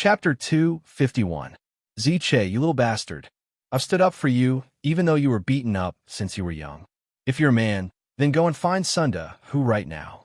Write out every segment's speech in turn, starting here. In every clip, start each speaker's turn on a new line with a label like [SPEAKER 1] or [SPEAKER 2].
[SPEAKER 1] Chapter 251. Ziche, you little bastard. I've stood up for you, even though you were beaten up since you were young. If you're a man, then go and find Sunda, who right now.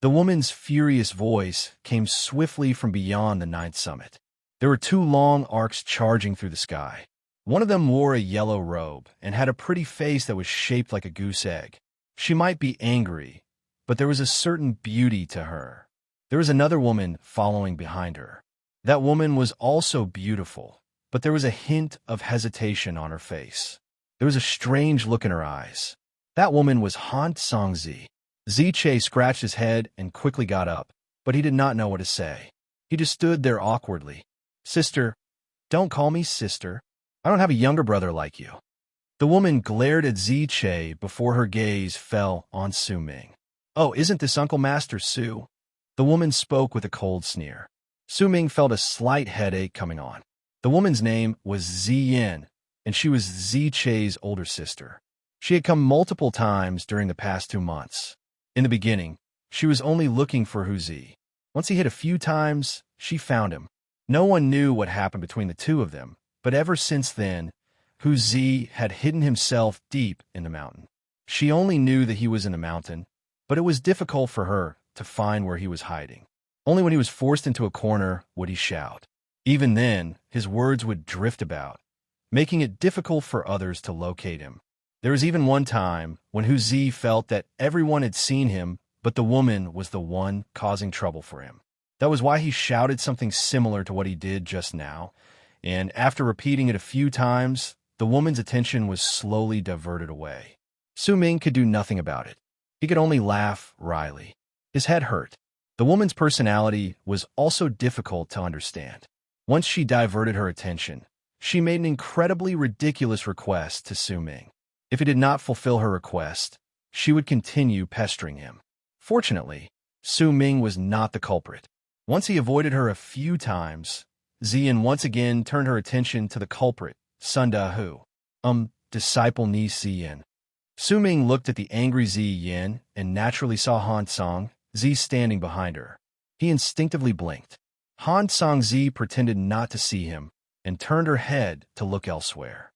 [SPEAKER 1] The woman's furious voice came swiftly from beyond the ninth summit. There were two long arcs charging through the sky. One of them wore a yellow robe and had a pretty face that was shaped like a goose egg. She might be angry, but there was a certain beauty to her. There was another woman following behind her. That woman was also beautiful, but there was a hint of hesitation on her face. There was a strange look in her eyes. That woman was Han Songzi. Ziche scratched his head and quickly got up, but he did not know what to say. He just stood there awkwardly. Sister, don't call me sister. I don't have a younger brother like you. The woman glared at Ziche before her gaze fell on Su Ming. Oh, isn't this Uncle Master Su? The woman spoke with a cold sneer. Su Ming felt a slight headache coming on. The woman's name was Ziyin, and she was Ziche's older sister. She had come multiple times during the past 2 months. In the beginning, she was only looking for Hu Zi. Once he hit a few times, she found him. No one knew what happened between the two of them, but ever since then, Hu Zi had hidden himself deep in the mountain. She only knew that he was in the mountain, but it was difficult for her to find where he was hiding. Only when he was forced into a corner would he shout. Even then, his words would drift about, making it difficult for others to locate him. There was even one time when Hu Zi felt that everyone had seen him, but the woman was the one causing trouble for him. That was why he shouted something similar to what he did just now, and after repeating it a few times, the woman's attention was slowly diverted away. Su Ming could do nothing about it. He could only laugh wryly. His head hurt. The woman's personality was also difficult to understand. Once she diverted her attention, she made an incredibly ridiculous request to Su Ming. If he did not fulfill her request, she would continue pestering him. Fortunately, Su Ming was not the culprit. Once he avoided her a few times, Ziyin once again turned her attention to the culprit, Sunda Hu. Disciple Ni Ziyin. Su Ming looked at the angry Ziyin and naturally saw Han Song Zi standing behind her. He instinctively blinked. Han Song-zi pretended not to see him and turned her head to look elsewhere.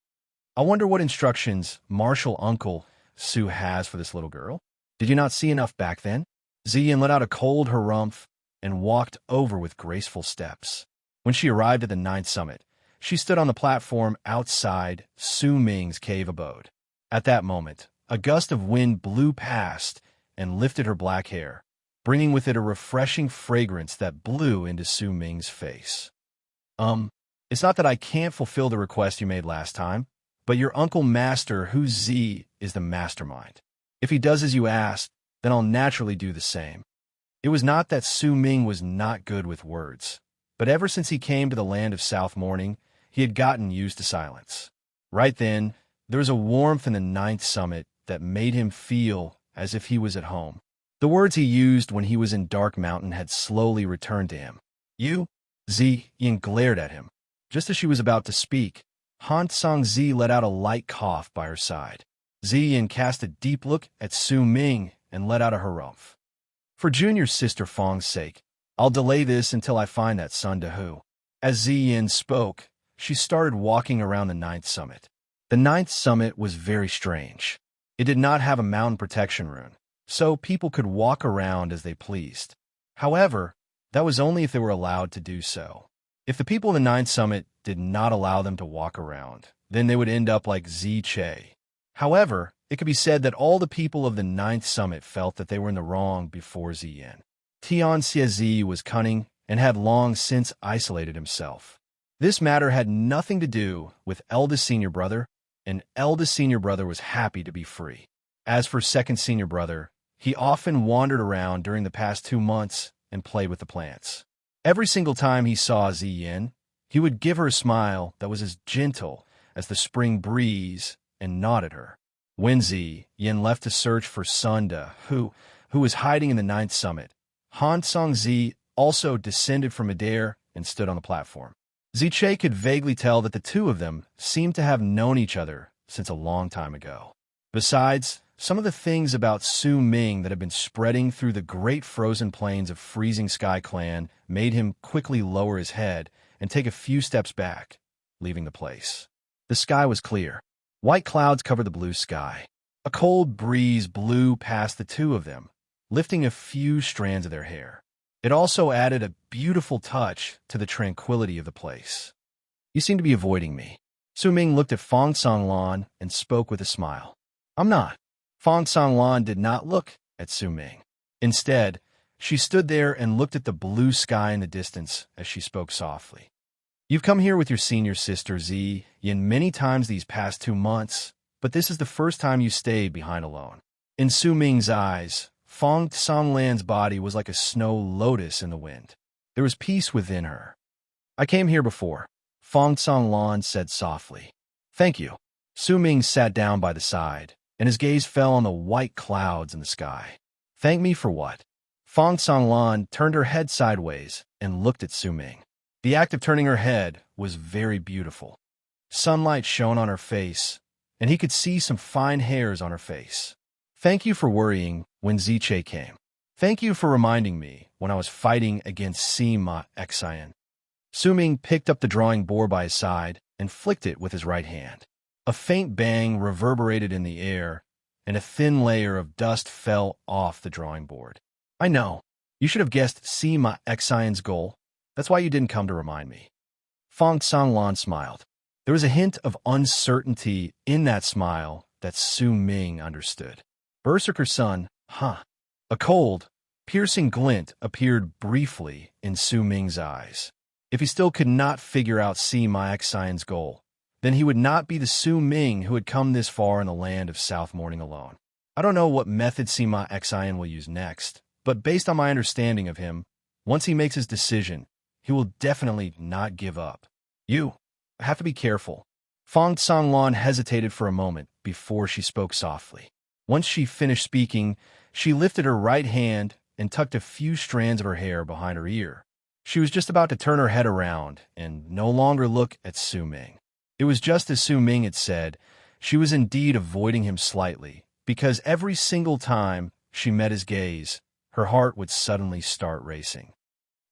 [SPEAKER 1] I wonder what instructions Martial Uncle Su has for this little girl. Did you not see enough back then? Ziyin let out a cold harumph and walked over with graceful steps. When she arrived at the ninth summit, she stood on the platform outside Su Ming's cave abode. At that moment, a gust of wind blew past and lifted her black hair, bringing with it a refreshing fragrance that blew into Su Ming's face. It's not that I can't fulfill the request you made last time, but your Uncle Master Hu Zi is the mastermind. If he does as you asked, then I'll naturally do the same. It was not that Su Ming was not good with words, but ever since he came to the land of South Morning, he had gotten used to silence. Right then, there was a warmth in the ninth summit that made him feel as if he was at home. The words he used when he was in Dark Mountain had slowly returned to him. You? Ziyin glared at him. Just as she was about to speak, Han Song-zi let out a light cough by her side. Ziyin cast a deep look at Su Ming and let out a harumph. For Junior Sister Fong's sake, I'll delay this until I find that Sunda Hu. As Ziyin spoke, she started walking around the ninth summit. The ninth summit was very strange. It did not have a mountain protection rune, so people could walk around as they pleased. However, that was only if they were allowed to do so. If the people of the ninth summit did not allow them to walk around, then they would end up like Ziche. However, it could be said that all the people of the ninth summit felt that they were in the wrong before Ziyin. Tian Xiezi was cunning and had long since isolated himself. This matter had nothing to do with eldest senior brother, and eldest senior brother was happy to be free. As for second senior brother, he often wandered around during the past 2 months and played with the plants. Every single time he saw Ziyin, he would give her a smile that was as gentle as the spring breeze and nod at her. When Ziyin left to search for Sunda, who was hiding in the ninth summit, Han Song-zi also descended from midair and stood on the platform. Ziche could vaguely tell that the two of them seemed to have known each other since a long time ago. Besides, some of the things about Su Ming that had been spreading through the great frozen plains of Freezing Sky Clan made him quickly lower his head and take a few steps back, leaving the place. The sky was clear. White clouds covered the blue sky. A cold breeze blew past the two of them, lifting a few strands of their hair. It also added a beautiful touch to the tranquility of the place. "You seem to be avoiding me." Su Ming looked at Fong Songlan and spoke with a smile. "I'm not." Fong Songlan did not look at Su Ming. Instead, she stood there and looked at the blue sky in the distance as she spoke softly. "You've come here with your senior sister, Zi Yin, many times these past 2 months, but this is the first time you stayed behind alone." In Su Ming's eyes, Fong Songlan's body was like a snow lotus in the wind. There was peace within her. "I came here before," Fong Songlan said softly. "Thank you." Su Ming sat down by the side, and his gaze fell on the white clouds in the sky. "Thank me for what?" Fong Songlan turned her head sideways and looked at Su Ming. The act of turning her head was very beautiful. Sunlight shone on her face, and he could see some fine hairs on her face. "Thank you for worrying when Ziche came. Thank you for reminding me when I was fighting against Sima Xian." Su Ming picked up the drawing board by his side and flicked it with his right hand. A faint bang reverberated in the air, and a thin layer of dust fell off the drawing board. "I know. You should have guessed Sima Xian's goal. That's why you didn't come to remind me." Fong Songlan smiled. There was a hint of uncertainty in that smile that Su Ming understood. "Berserker Sun, huh?" A cold, piercing glint appeared briefly in Su Ming's eyes. If he still could not figure out Sima Xian's goal, then he would not be the Su Ming who had come this far in the land of South Morning alone. I don't know what method Sima Xian will use next, but based on my understanding of him, once he makes his decision, he will definitely not give up. "You have to be careful." Fong Songlan hesitated for a moment before she spoke softly. Once she finished speaking, she lifted her right hand and tucked a few strands of her hair behind her ear. She was just about to turn her head around and no longer look at Su Ming. It was just as Su Ming had said, she was indeed avoiding him slightly, because every single time she met his gaze, her heart would suddenly start racing.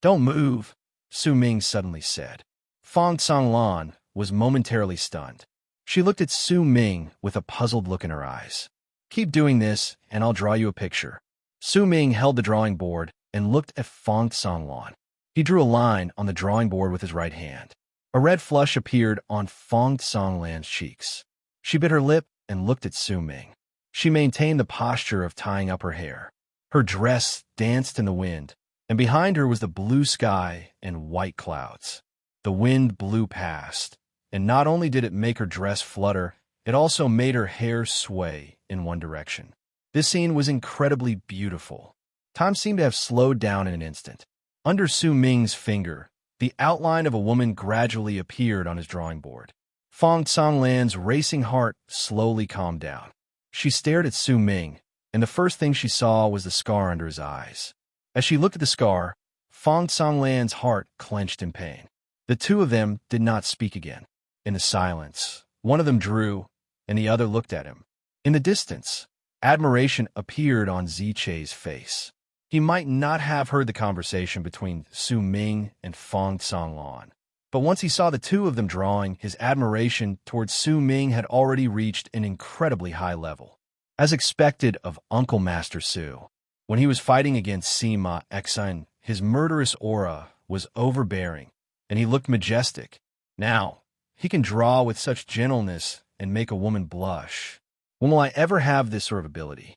[SPEAKER 1] "Don't move," Su Ming suddenly said. Fong Songlan was momentarily stunned. She looked at Su Ming with a puzzled look in her eyes. "Keep doing this, and I'll draw you a picture." Su Ming held the drawing board and looked at Fong Songlan. He drew a line on the drawing board with his right hand. A red flush appeared on Fong Songlan's cheeks. She bit her lip and looked at Su Ming. She maintained the posture of tying up her hair. Her dress danced in the wind, and behind her was the blue sky and white clouds. The wind blew past, and not only did it make her dress flutter, it also made her hair sway in one direction. This scene was incredibly beautiful. Time seemed to have slowed down in an instant. Under Su Ming's finger, the outline of a woman gradually appeared on his drawing board. Fong Songlan's racing heart slowly calmed down. She stared at Su Ming, and the first thing she saw was the scar under his eyes. As she looked at the scar, Fong Songlan's heart clenched in pain. The two of them did not speak again. In the silence, one of them drew, and the other looked at him. In the distance, admiration appeared on Ziche's face. He might not have heard the conversation between Su Ming and Fong Songlan, but once he saw the two of them drawing, his admiration towards Su Ming had already reached an incredibly high level. As expected of Uncle Master Su, when he was fighting against Sima Xian, his murderous aura was overbearing, and he looked majestic. Now, he can draw with such gentleness and make a woman blush. When will I ever have this sort of ability?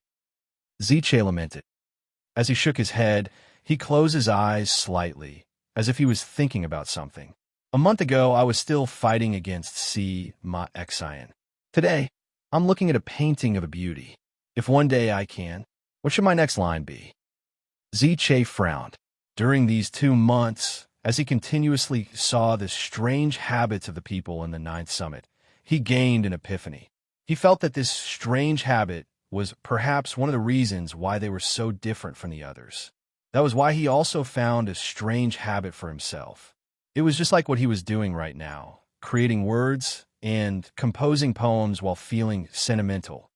[SPEAKER 1] Ziche lamented. As he shook his head, he closed his eyes slightly, as if he was thinking about something. A month ago, I was still fighting against Sima Xian. Today, I'm looking at a painting of a beauty. If one day I can, what should my next line be? Ziche frowned. During these 2 months, as he continuously saw the strange habits of the people in the Ninth Summit, he gained an epiphany. He felt that this strange habit was perhaps one of the reasons why they were so different from the others. That was why he also found a strange habit for himself. It was just like what he was doing right now, creating words and composing poems while feeling sentimental.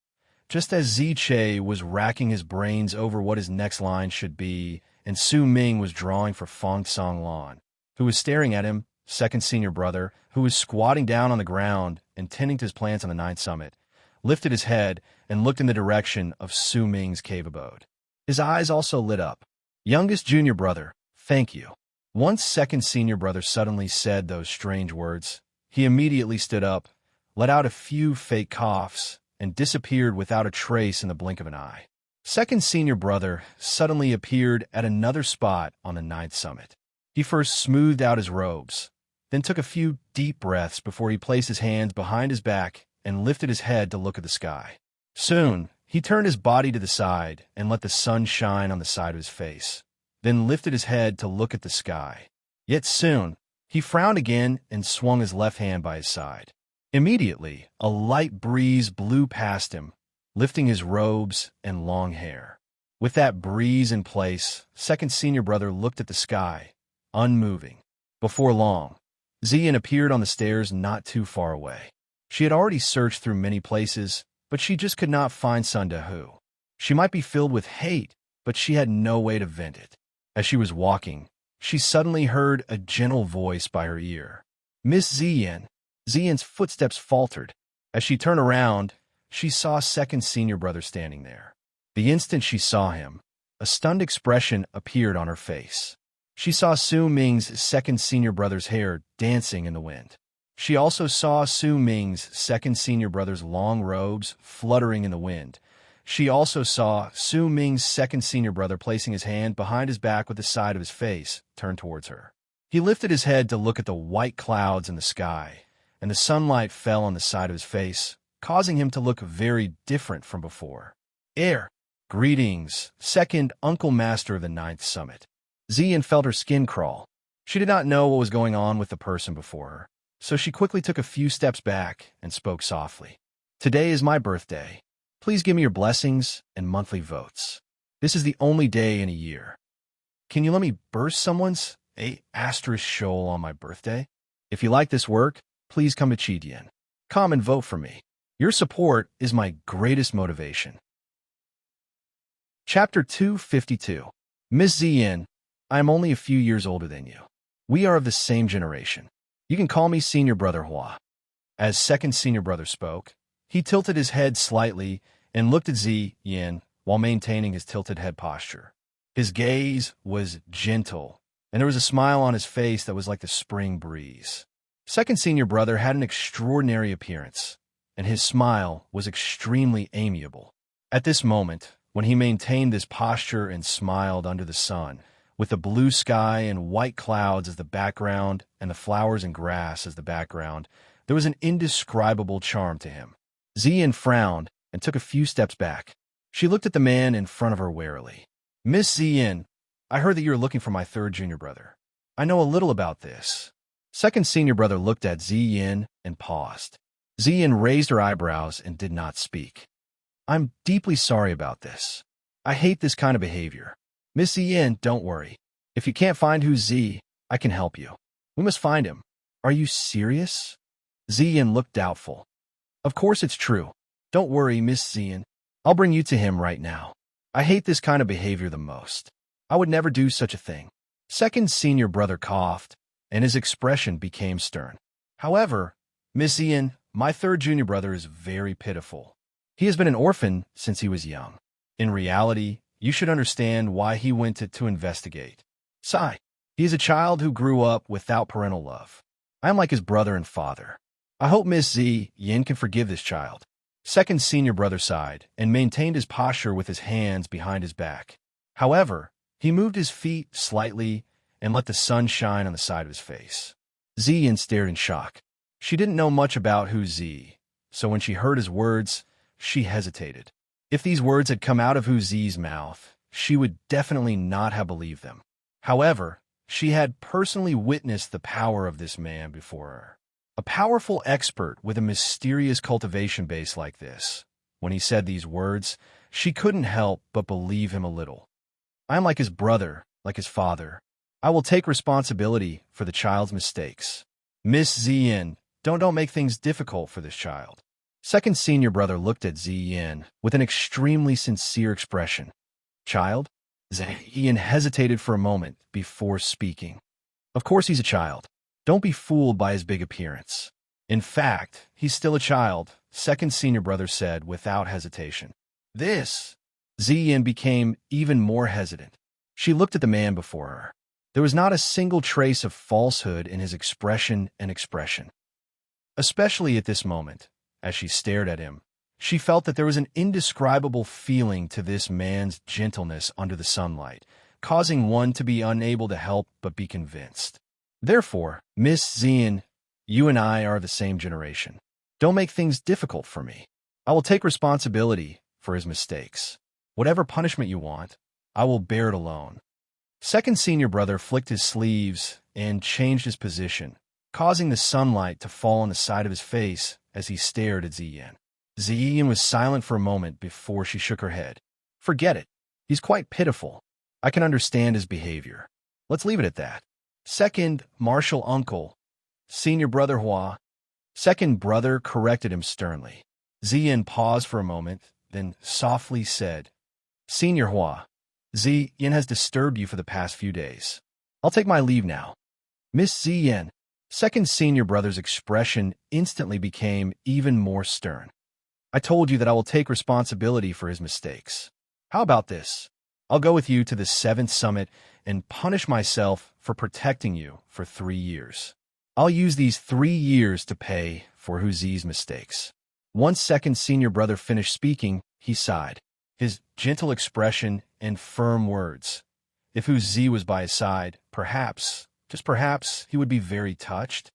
[SPEAKER 1] Just as Ziche was racking his brains over what his next line should be, and Su Ming was drawing for Fong Songlan, who was staring at him, second senior brother, who was squatting down on the ground and tending to his plants on the ninth summit, lifted his head and looked in the direction of Su Ming's cave abode. His eyes also lit up. Youngest junior brother, thank you. Once second senior brother suddenly said those strange words, he immediately stood up, let out a few fake coughs, and disappeared without a trace in the blink of an eye. Second senior brother suddenly appeared at another spot on the ninth summit. He first smoothed out his robes, then took a few deep breaths before he placed his hands behind his back and lifted his head to look at the sky. Soon, he turned his body to the side and let the sun shine on the side of his face, then lifted his head to look at the sky. Yet soon, he frowned again and swung his left hand by his side. Immediately, a light breeze blew past him, lifting his robes and long hair. With that breeze in place, second senior brother looked at the sky, unmoving. Before long, Xian appeared on the stairs not too far away. She had already searched through many places, but she just could not find Sundahu. She might be filled with hate, but she had no way to vent it. As she was walking, she suddenly heard a gentle voice by her ear. Miss Xian. Xian's footsteps faltered. As she turned around, she saw second senior brother standing there. The instant she saw him, a stunned expression appeared on her face. She saw Su Ming's second senior brother's hair dancing in the wind. She also saw Su Ming's second senior brother's long robes fluttering in the wind. She also saw Su Ming's second senior brother placing his hand behind his back with the side of his face turned towards her. He lifted his head to look at the white clouds in the sky, and the sunlight fell on the side of his face, causing him to look very different from before. Greetings, second uncle master of the ninth summit. Xian felt her skin crawl. She did not know what was going on with the person before her, so she quickly took a few steps back and spoke softly. Today is my birthday. Please give me your blessings and monthly votes. This is the only day in a year. Can you let me burst someone's asterisk shoal on my birthday? If you like this work, please come to Chidian. Come and vote for me. Your support is my greatest motivation. Chapter 252. Miss Xian, I am only a few years older than you. We are of the same generation. You can call me Senior Brother Hua. As second senior brother spoke, he tilted his head slightly and looked at Xian while maintaining his tilted head posture. His gaze was gentle, and there was a smile on his face that was like the spring breeze. Second senior brother had an extraordinary appearance, and his smile was extremely amiable. At this moment, when he maintained this posture and smiled under the sun, with the blue sky and white clouds as the background and the flowers and grass as the background, there was an indescribable charm to him. Xian frowned and took a few steps back. She looked at the man in front of her warily. Miss Xian, I heard that you are looking for my third junior brother. I know a little about this. Second senior brother looked at Xian and paused. Xian raised her eyebrows and did not speak. I'm deeply sorry about this. I hate this kind of behavior. Miss Xian, don't worry. If you can't find who's Z, I can help you. We must find him. Are you serious? Xian looked doubtful. Of course it's true. Don't worry, Miss Xian. I'll bring you to him right now. I hate this kind of behavior the most. I would never do such a thing. Second senior brother coughed, and his expression became stern. However, Miss Xian, my third junior brother is very pitiful. He has been an orphan since he was young. In reality, you should understand why he went to investigate. Sigh. He is a child who grew up without parental love. I am like his brother and father. I hope Miss Xian can forgive this child. Second senior brother sighed and maintained his posture with his hands behind his back. However, he moved his feet slightly and let the sun shine on the side of his face. Xian stared in shock. She didn't know much about who Z, so when she heard his words, she hesitated. If these words had come out of Hu Zi's mouth, she would definitely not have believed them. However, she had personally witnessed the power of this man before her. A powerful expert with a mysterious cultivation base like this. When he said these words, she couldn't help but believe him a little. I am like his brother, like his father. I will take responsibility for the child's mistakes. Miss Xian, don't make things difficult for this child. Second senior brother looked at Xian with an extremely sincere expression. Child? Xian hesitated for a moment before speaking. Of course he's a child. Don't be fooled by his big appearance. In fact, he's still a child, second senior brother said without hesitation. This. Ziyin became even more hesitant. She looked at the man before her. There was not a single trace of falsehood in his expression and expression. Especially at this moment, as she stared at him, she felt that there was an indescribable feeling to this man's gentleness under the sunlight, causing one to be unable to help but be convinced. Therefore, Miss Ziyin, you and I are the same generation. Don't make things difficult for me. I will take responsibility for his mistakes. Whatever punishment you want, I will bear it alone. Second senior brother flicked his sleeves and changed his position, causing the sunlight to fall on the side of his face as he stared at Ziyin. Ziyin was silent for a moment before she shook her head. Forget it. He's quite pitiful. I can understand his behavior. Let's leave it at that. Second, martial uncle. Senior brother Hua. Second brother corrected him sternly. Ziyin paused for a moment, then softly said, Senior Hua, Ziyin has disturbed you for the past few days. I'll take my leave now. Miss Ziyin. Second senior brother's expression instantly became even more stern. I told you that I will take responsibility for his mistakes. How about this? I'll go with you to the 7th summit and punish myself for protecting you for 3 years. I'll use these 3 years to pay for Huzi's mistakes. Once second senior brother finished speaking, he sighed. His gentle expression and firm words. If Huzi was by his side, perhaps, just perhaps, he would be very touched.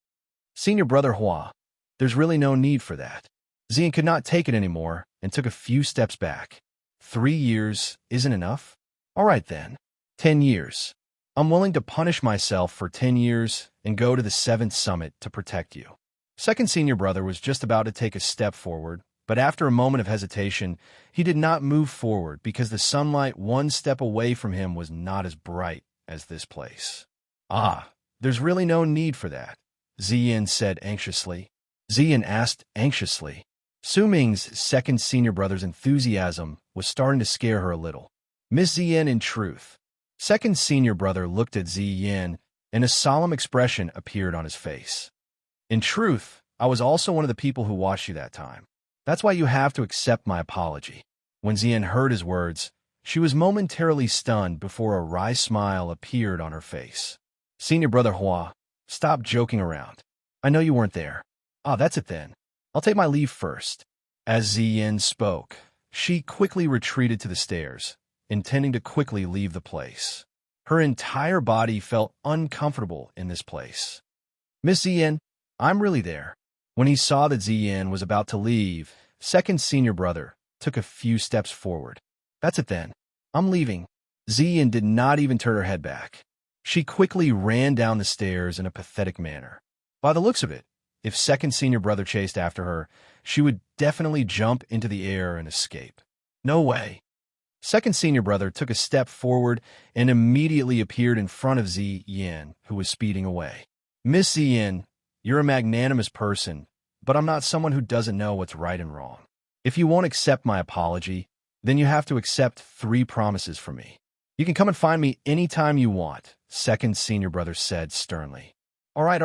[SPEAKER 1] Senior brother Hua, there's really no need for that. Ziyin could not take it anymore and took a few steps back. 3 years isn't enough? All right then. 10 years. I'm willing to punish myself for 10 years and go to the 7th summit to protect you. Second senior brother was just about to take a step forward, but after a moment of hesitation, he did not move forward because the sunlight 1 step away from him was not as bright as this place. Ah, there's really no need for that, Ziyin said anxiously. Ziyin asked anxiously. Su Ming's second senior brother's enthusiasm was starting to scare her a little. Miss Ziyin, in truth. Second senior brother looked at Ziyin, and a solemn expression appeared on his face. In truth, I was also one of the people who watched you that time. That's why you have to accept my apology. When Ziyin heard his words, she was momentarily stunned before a wry smile appeared on her face. Senior brother Hua, stop joking around. I know you weren't there. Ah, that's it then. I'll take my leave first. As Ziyin spoke, she quickly retreated to the stairs, intending to quickly leave the place. Her entire body felt uncomfortable in this place. Miss Ziyin, I'm really there. When he saw that Ziyin was about to leave, second senior brother took a few steps forward. That's it then. I'm leaving. Ziyin did not even turn her head back. She quickly ran down the stairs in a pathetic manner. By the looks of it, if second senior brother chased after her, she would definitely jump into the air and escape. No way. Second senior brother took a step forward and immediately appeared in front of Ziyin, who was speeding away. Miss Ziyin, you're a magnanimous person, but I'm not someone who doesn't know what's right and wrong. If you won't accept my apology, then you have to accept 3 promises from me. You can come and find me anytime you want, second senior brother said sternly. All right,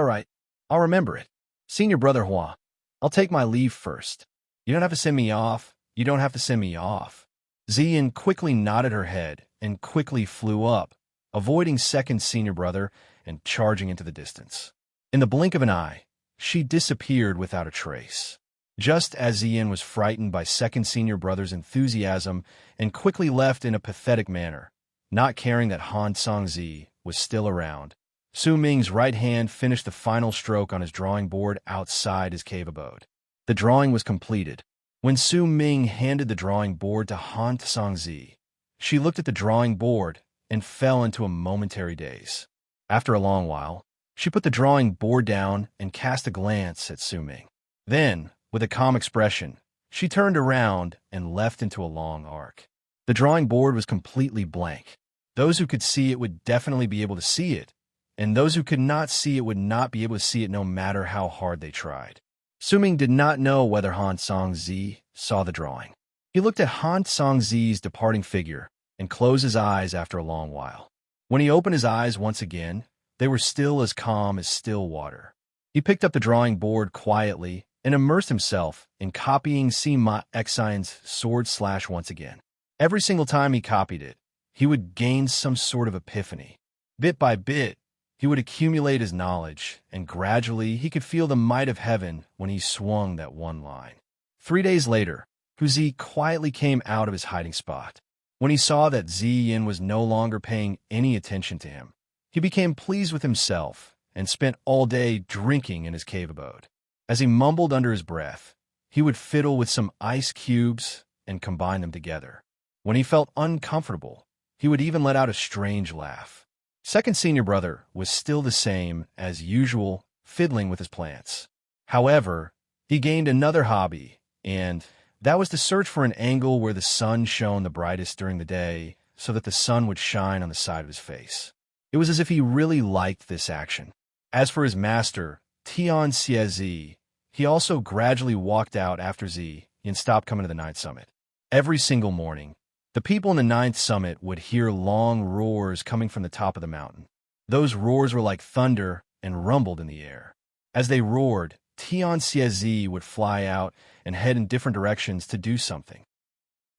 [SPEAKER 1] I'll remember it. Senior brother Hua, I'll take my leave first. You don't have to send me off. You don't have to send me off. Ziyin quickly nodded her head and quickly flew up, avoiding second senior brother and charging into the distance. In the blink of an eye, she disappeared without a trace. Just as Ziyin was frightened by second senior brother's enthusiasm and quickly left in a pathetic manner, not caring that Han Songzi was still around, Su Ming's right hand finished the final stroke on his drawing board outside his cave abode. The drawing was completed. When Su Ming handed the drawing board to Han Songzi, she looked at the drawing board and fell into a momentary daze. After a long while, she put the drawing board down and cast a glance at Su Ming. Then, with a calm expression, she turned around and left into a long arc. The drawing board was completely blank. Those who could see it would definitely be able to see it, and those who could not see it would not be able to see it no matter how hard they tried. Su Ming did not know whether Han Songzi saw the drawing. He looked at Han Songzi's departing figure and closed his eyes after a long while. When he opened his eyes once again, They were still as calm as still water. He picked up the drawing board quietly and immersed himself in copying Xine's sword slash once again. Every single time he copied it, he would gain some sort of epiphany. Bit by bit, he would accumulate his knowledge, and gradually he could feel the might of heaven when he swung that one line. 3 days later, Zi quietly came out of his hiding spot. When he saw that Yin was no longer paying any attention to him, he became pleased with himself and spent all day drinking in his cave abode. As he mumbled under his breath, he would fiddle with some ice cubes and combine them together. When he felt uncomfortable, he would even let out a strange laugh. Second senior brother was still the same as usual, fiddling with his plants. However, he gained another hobby, and that was to search for an angle where the sun shone the brightest during the day so that the sun would shine on the side of his face. It was as if he really liked this action. As for his master, Zi, he also gradually walked out after Zi and stopped coming to the ninth summit. Every single morning, the people in the ninth summit would hear long roars coming from the top of the mountain. Those roars were like thunder and rumbled in the air. As they roared, Zi would fly out and head in different directions to do something.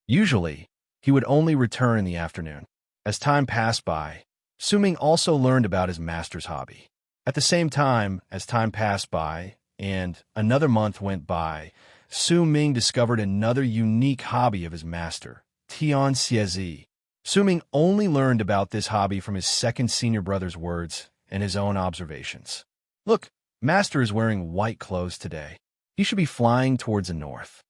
[SPEAKER 1] Usually, he would only return in the afternoon. As time passed by, Suming also learned about his master's hobby. At the same time, as time passed by and another month went by, Suming discovered another unique hobby of his master, Zi. Suming only learned about this hobby from his second senior brother's words and his own observations. Look, Master is wearing white clothes today. He should be flying towards the north.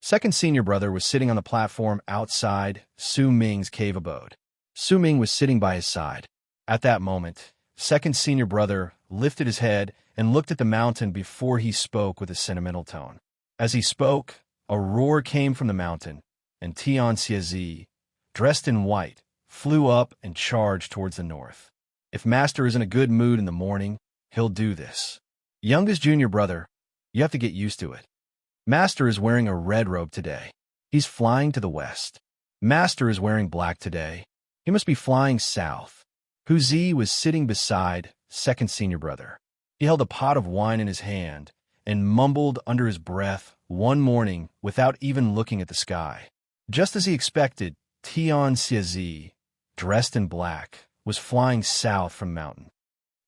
[SPEAKER 1] Second senior brother was sitting on the platform outside Su Ming's cave abode. Su Ming was sitting by his side. At that moment, second senior brother lifted his head and looked at the mountain before he spoke with a sentimental tone. As he spoke, a roar came from the mountain, and Zi, dressed in white, flew up and charged towards the north. If Master is in a good mood in the morning, he'll do this. Youngest junior brother, you have to get used to it. Master is wearing a red robe today. He's flying to the west. Master is wearing black today. He must be flying south. Zi was sitting beside second senior brother. He held a pot of wine in his hand and mumbled under his breath one morning without even looking at the sky. Just as he expected, Zi, dressed in black, was flying south from the mountain.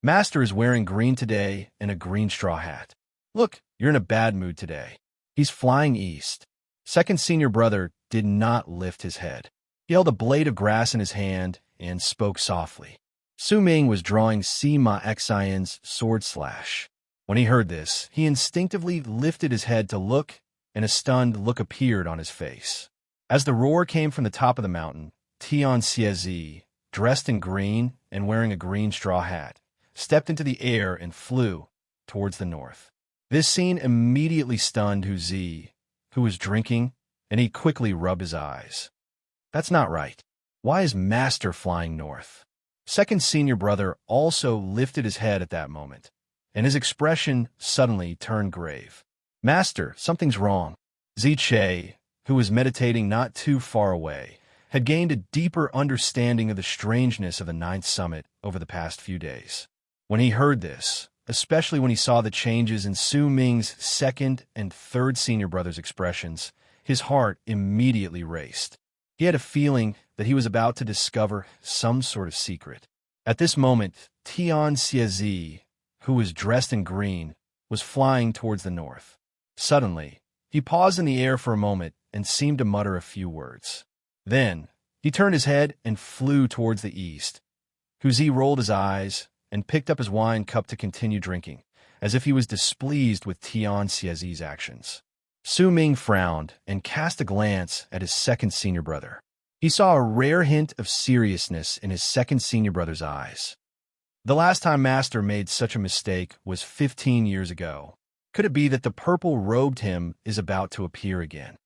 [SPEAKER 1] Master is wearing green today and a green straw hat. Look, you're in a bad mood today. He's flying east. Second senior brother did not lift his head. He held a blade of grass in his hand and spoke softly. Su Ming was drawing Xine's sword slash. When he heard this, he instinctively lifted his head to look, and a stunned look appeared on his face. As the roar came from the top of the mountain, Zi, dressed in green and wearing a green straw hat, stepped into the air and flew towards the north. This scene immediately stunned Zi, who was drinking, and he quickly rubbed his eyes. That's not right. Why is Master flying north? Second senior brother also lifted his head at that moment, and his expression suddenly turned grave. Master, something's wrong. Che, who was meditating not too far away, had gained a deeper understanding of the strangeness of the ninth summit over the past few days. When he heard this, especially when he saw the changes in Su Ming's second and third senior brother's expressions, his heart immediately raced. He had a feeling that he was about to discover some sort of secret. At this moment, Zi, who was dressed in green, was flying towards the north. Suddenly, he paused in the air for a moment and seemed to mutter a few words. Then, he turned his head and flew towards the east. Zi rolled his eyes and picked up his wine cup to continue drinking, as if he was displeased with Zi's actions. Su Ming frowned and cast a glance at his second senior brother. He saw a rare hint of seriousness in his second senior brother's eyes. The last time Master made such a mistake was 15 years ago. Could it be that the purple-robed him is about to appear again?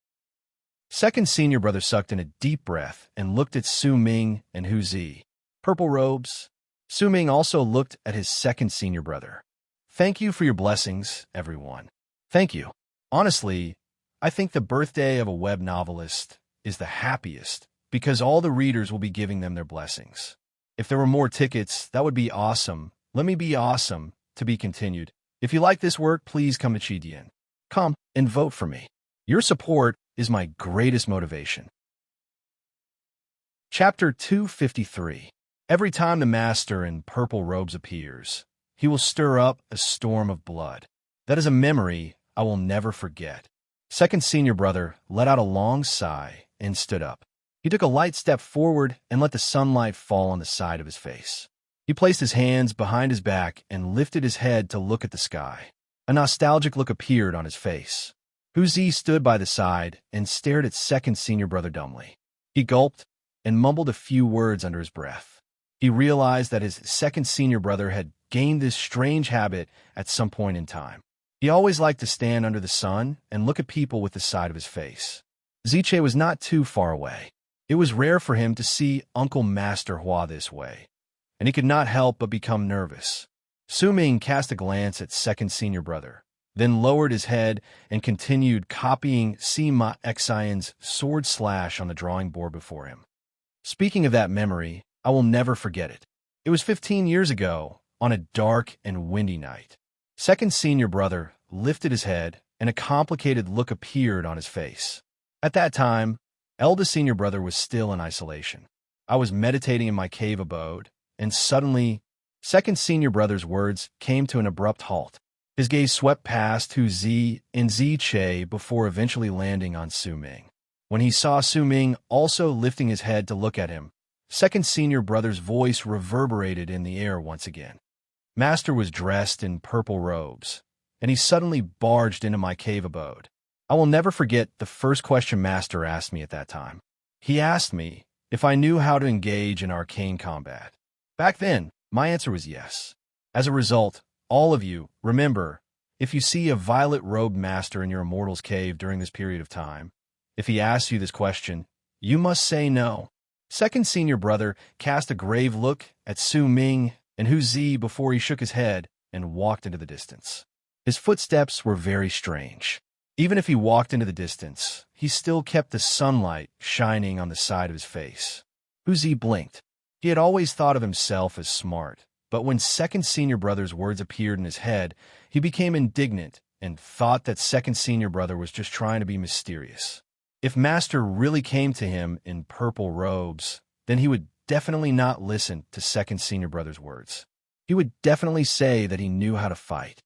[SPEAKER 1] Second senior brother sucked in a deep breath and looked at Su Ming and Zi. Purple robes? Su Ming also looked at his second senior brother. Thank you for your blessings, everyone. Thank you. Honestly, I think the birthday of a web novelist is the happiest because all the readers will be giving them their blessings. If there were more tickets, that would be awesome, Let me be awesome, to be continued. If you like this work, please come to Chidian. Come and vote for me. Your support is my greatest motivation. Chapter 253. Every time the master in purple robes appears, he will stir up a storm of blood. That is a memory I will never forget. Second senior brother let out a long sigh and stood up. He took a light step forward and let the sunlight fall on the side of his face. He placed his hands behind his back and lifted his head to look at the sky. A nostalgic look appeared on his face. Huzi stood by the side and stared at second senior brother dumbly. He gulped and mumbled a few words under his breath. He realized that his second senior brother had gained this strange habit at some point in time. He always liked to stand under the sun and look at people with the side of his face. Ziche was not too far away. It was rare for him to see Uncle Master Hua this way, and he could not help but become nervous. Su Ming cast a glance at second senior brother, then lowered his head and continued copying Sima Xian's sword slash on the drawing board before him. Speaking of that memory, I will never forget it. It was 15 years ago, on a dark and windy night. Second senior brother lifted his head, and a complicated look appeared on his face. At that time, eldest senior brother was still in isolation. I was meditating in my cave abode, and suddenly, second senior brother's words came to an abrupt halt. His gaze swept past Hu Zi and Zi Che before eventually landing on Su Ming. When he saw Su Ming also lifting his head to look at him, second senior brother's voice reverberated in the air once again. Master was dressed in purple robes, and he suddenly barged into my cave abode. I will never forget the first question Master asked me at that time. He asked me if I knew how to engage in arcane combat. Back then, my answer was yes. As a result, all of you, remember, if you see a violet-robed master in your immortal's cave during this period of time, if he asks you this question, you must say no. Second senior brother cast a grave look at Su Ming and Hu Zi before he shook his head and walked into the distance. His footsteps were very strange. Even if he walked into the distance, he still kept the sunlight shining on the side of his face. Hu Zi blinked. He had always thought of himself as smart, but when second senior brother's words appeared in his head, he became indignant and thought that second senior brother was just trying to be mysterious. If Master really came to him in purple robes, then he would definitely not listen to second senior brother's words. He would definitely say that he knew how to fight.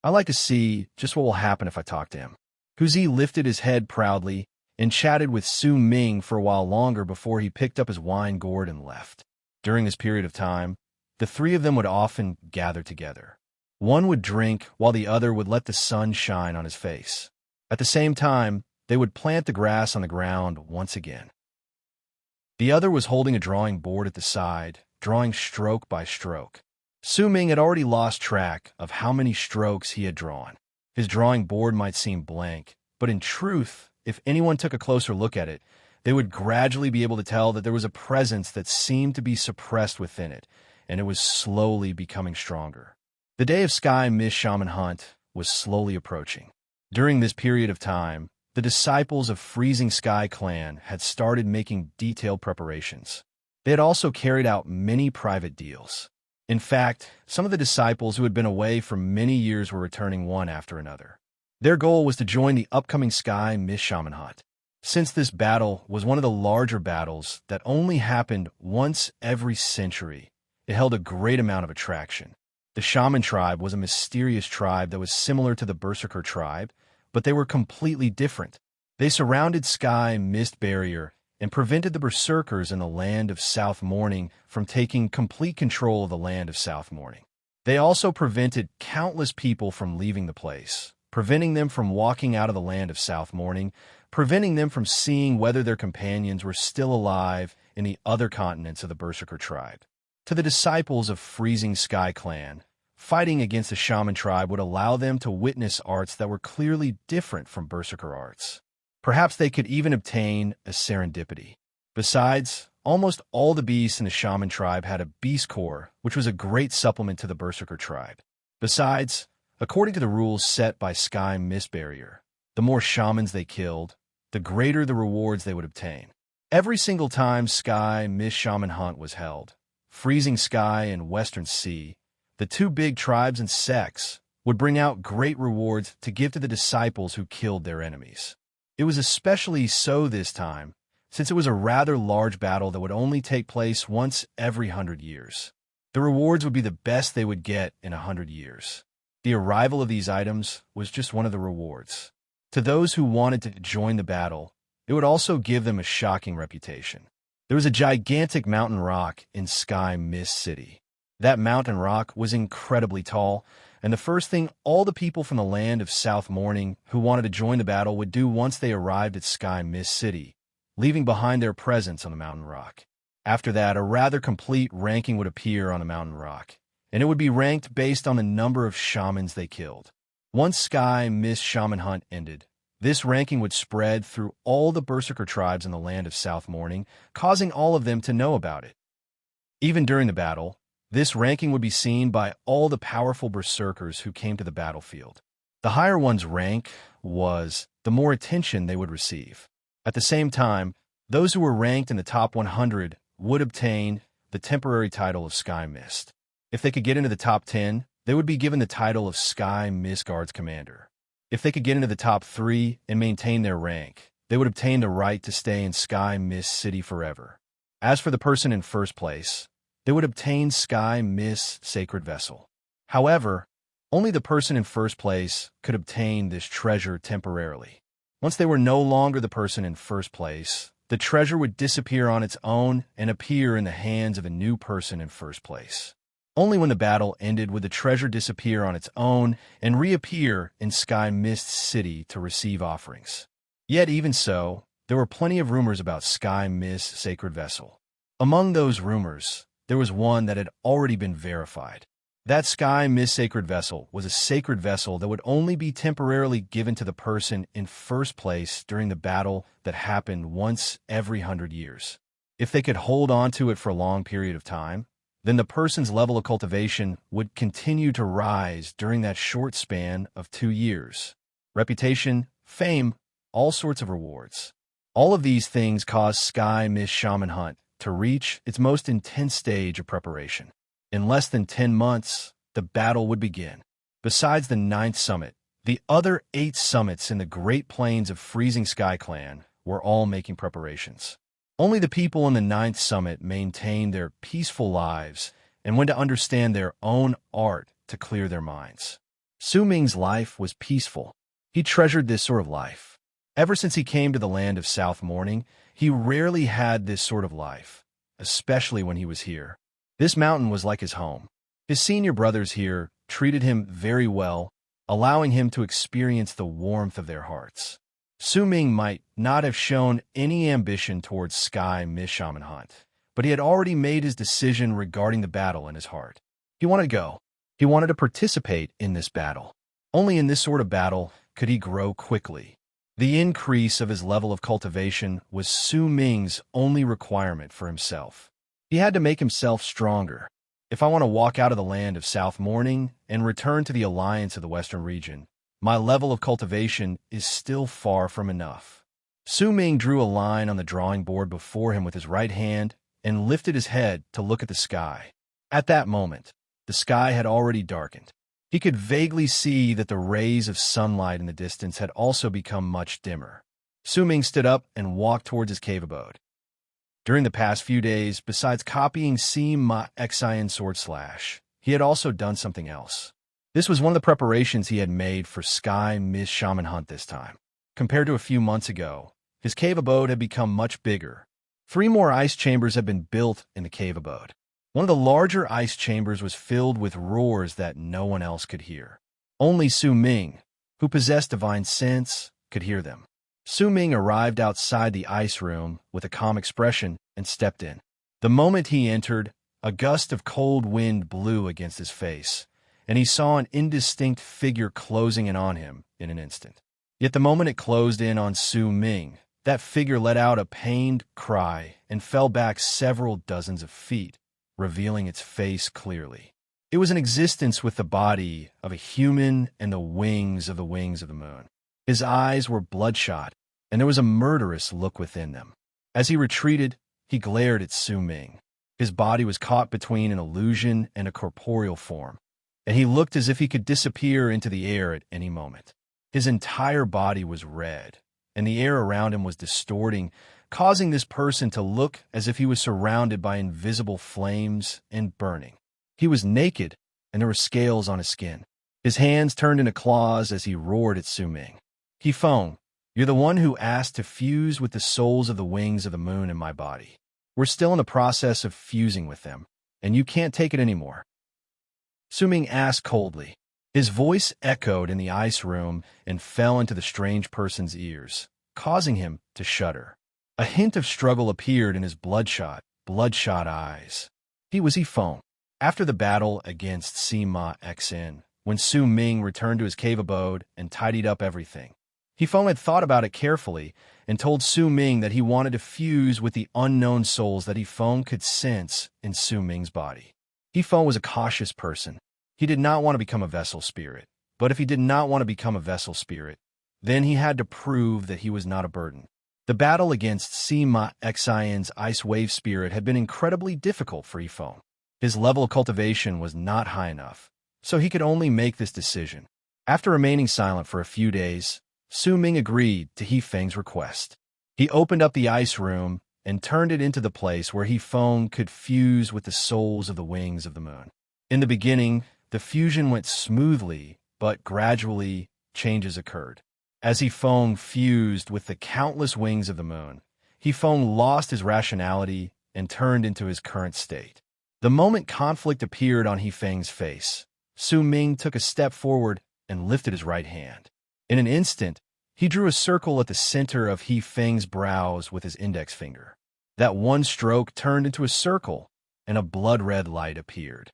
[SPEAKER 1] I like to see just what will happen if I talk to him. Hu Zi lifted his head proudly and chatted with Su Ming for a while longer before he picked up his wine gourd and left. During this period of time, the three of them would often gather together. One would drink while the other would let the sun shine on his face. At the same time, they would plant the grass on the ground once again. The other was holding a drawing board at the side, drawing stroke by stroke. Su Ming had already lost track of how many strokes he had drawn. His drawing board might seem blank, but in truth, if anyone took a closer look at it, they would gradually be able to tell that there was a presence that seemed to be suppressed within it, and it was slowly becoming stronger. The day of Sky Mist Shaman Hunt was slowly approaching. During this period of time, the disciples of Freezing Sky Clan had started making detailed preparations. They had also carried out many private deals. In fact, some of the disciples who had been away for many years were returning one after another. Their goal was to join the upcoming Sky Mist Shaman Hunt. Since this battle was one of the larger battles that only happened once every century, it held a great amount of attraction. The Shaman tribe was a mysterious tribe that was similar to the Berserker tribe, but they were completely different. They surrounded Sky Mist Barrier and prevented the Berserkers in the Land of South Mourning from taking complete control of the Land of South Mourning. They also prevented countless people from leaving the place, preventing them from walking out of the Land of South Mourning, preventing them from seeing whether their companions were still alive in the other continents of the Berserker tribe. To the disciples of Freezing Sky Clan, fighting against the Shaman tribe would allow them to witness arts that were clearly different from Berserker arts. Perhaps they could even obtain a serendipity. Besides, almost all the beasts in the Shaman tribe had a beast core, which was a great supplement to the Berserker tribe. Besides, according to the rules set by Sky Mist Barrier, the more shamans they killed, the greater the rewards they would obtain. Every single time Sky Mist Shaman Hunt was held, Freezing Sky and Western Sea the two big tribes and sects would bring out great rewards to give to the disciples who killed their enemies. It was especially so this time, since it was a rather large battle that would only take place once every 100 years. The rewards would be the best they would get in 100 years. The arrival of these items was just one of the rewards. To those who wanted to join the battle, it would also give them a shocking reputation. There was a gigantic mountain rock in Sky Mist City. That mountain rock was incredibly tall, and the first thing all the people from the land of South Morning who wanted to join the battle would do once they arrived at Sky Mist City, leaving behind their presence on the mountain rock. After that, a rather complete ranking would appear on the mountain rock, and it would be ranked based on the number of shamans they killed. Once Sky Mist Shaman Hunt ended, this ranking would spread through all the Berserker tribes in the land of South Morning, causing all of them to know about it. Even during the battle, this ranking would be seen by all the powerful Berserkers who came to the battlefield. The higher one's rank was, the more attention they would receive. At the same time, those who were ranked in the top 100 would obtain the temporary title of Sky Mist. If they could get into the top 10, they would be given the title of Sky Mist Guards Commander. If they could get into the top 3 and maintain their rank, they would obtain the right to stay in Sky Mist City forever. As for the person in first place, they would obtain Sky Mist Sacred Vessel. However, only the person in first place could obtain this treasure temporarily. Once they were no longer the person in first place, the treasure would disappear on its own and appear in the hands of a new person in first place. Only when the battle ended would the treasure disappear on its own and reappear in Sky Mist City to receive offerings. Yet even so, there were plenty of rumors about Sky Mist Sacred Vessel. Among those rumors, there was one that had already been verified. That Sky Mist Sacred Vessel was a sacred vessel that would only be temporarily given to the person in first place during the battle that happened once every 100 years. If they could hold on to it for a long period of time, then the person's level of cultivation would continue to rise during that short span of 2 years. Reputation, fame, all sorts of rewards. All of these things caused Sky Mist Shaman Hunt to reach its most intense stage of preparation. In less than 10 months, the battle would begin. Besides the 9th summit, the other 8 summits in the Great Plains of Freezing Sky Clan were all making preparations. Only the people on the 9th summit maintained their peaceful lives and went to understand their own art to clear their minds. Su Ming's life was peaceful. He treasured this sort of life. Ever since he came to the land of South Morning, he rarely had this sort of life, especially when he was here. This mountain was like his home. His senior brothers here treated him very well, allowing him to experience the warmth of their hearts. Su Ming might not have shown any ambition towards Sky Mist Shaman Hunt, but he had already made his decision regarding the battle in his heart. He wanted to go. He wanted to participate in this battle. Only in this sort of battle could he grow quickly. The increase of his level of cultivation was Su Ming's only requirement for himself. He had to make himself stronger. If I want to walk out of the land of South Morning and return to the alliance of the Western region, my level of cultivation is still far from enough. Su Ming drew a line on the drawing board before him with his right hand and lifted his head to look at the sky. At that moment, the sky had already darkened. He could vaguely see that the rays of sunlight in the distance had also become much dimmer. Su Ming stood up and walked towards his cave abode. During the past few days, besides copying Si Ma Xian Sword Slash, he had also done something else. This was one of the preparations he had made for Sky Mist Shaman Hunt this time. Compared to a few months ago, his cave abode had become much bigger. 3 more ice chambers had been built in the cave abode. One of the larger ice chambers was filled with roars that no one else could hear. Only Su Ming, who possessed divine sense, could hear them. Su Ming arrived outside the ice room with a calm expression and stepped in. The moment he entered, a gust of cold wind blew against his face, and he saw an indistinct figure closing in on him in an instant. Yet the moment it closed in on Su Ming, that figure let out a pained cry and fell back several dozens of feet, revealing its face clearly. It was an existence with the body of a human and the wings of the moon. His eyes were bloodshot, and there was a murderous look within them. As he retreated, he glared at Su Ming. His body was caught between an illusion and a corporeal form. and he looked as if he could disappear into the air at any moment. His entire body was red, and the air around him was distorting, causing this person to look as if he was surrounded by invisible flames and burning. He was naked, and there were scales on his skin. His hands turned into claws as he roared at Su Ming. "He-Feng, you're the one who asked to fuse with the souls of the wings of the moon in my body. We're still in the process of fusing with them, and you can't take it anymore." Su Ming asked coldly. His voice echoed in the ice room and fell into the strange person's ears, causing him to shudder. A hint of struggle appeared in his bloodshot eyes. He was He-Feng. After the battle against Sima Xn, when Su Ming returned to his cave abode and tidied up everything, He-Feng had thought about it carefully and told Su Ming that he wanted to fuse with the unknown souls that He-Feng could sense in Su Ming's body. He-Feng was a cautious person. He did not want to become a vessel spirit, but if he did not want to become a vessel spirit, then he had to prove that he was not a burden. The battle against Sima Xin's ice wave spirit had been incredibly difficult for He-Feng. His level of cultivation was not high enough, so he could only make this decision. After remaining silent for a few days, Su Ming agreed to He-Feng's request. He opened up the ice room and turned it into the place where He-Feng could fuse with the souls of the wings of the moon. In the beginning, the fusion went smoothly, but gradually changes occurred. As He-Feng fused with the countless wings of the moon, He-Feng lost his rationality and turned into his current state. The moment conflict appeared on He-Feng's face, Su Ming took a step forward and lifted his right hand. In an instant, he drew a circle at the center of He-Feng's brows with his index finger. That one stroke turned into a circle, and a blood-red light appeared.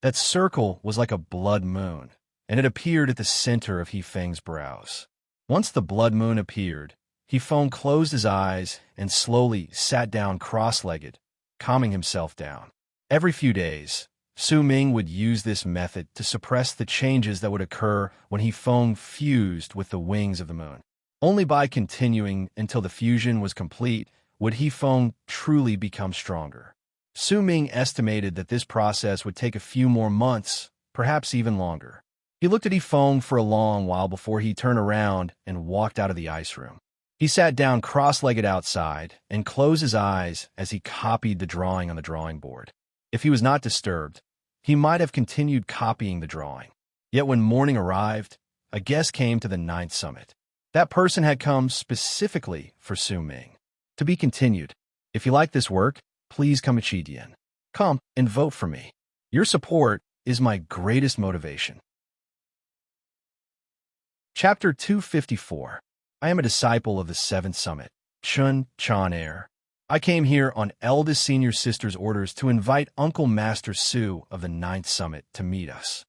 [SPEAKER 1] That circle was like a blood moon, and it appeared at the center of He-Feng's brows. Once the blood moon appeared, He-Feng closed his eyes and slowly sat down cross-legged, calming himself down. Every few days, Su Ming would use this method to suppress the changes that would occur when He-Feng fused with the wings of the moon. Only by continuing until the fusion was complete would He-Feng truly become stronger. Su Ming estimated that this process would take a few more months, perhaps even longer. He looked at He-Feng for a long while before he turned around and walked out of the ice room. He sat down cross-legged outside and closed his eyes as he copied the drawing on the drawing board. If he was not disturbed, he might have continued copying the drawing. Yet when morning arrived, a guest came to the 9th summit. That person had come specifically for Su Ming. To be continued. If you like this work, please come Chidian. Come and vote for me. Your support is my greatest motivation. Chapter 254. I am a disciple of the 7th summit, Chun Chan Air. I came here on eldest senior sister's orders to invite Uncle Master Su of the 9th summit to meet us.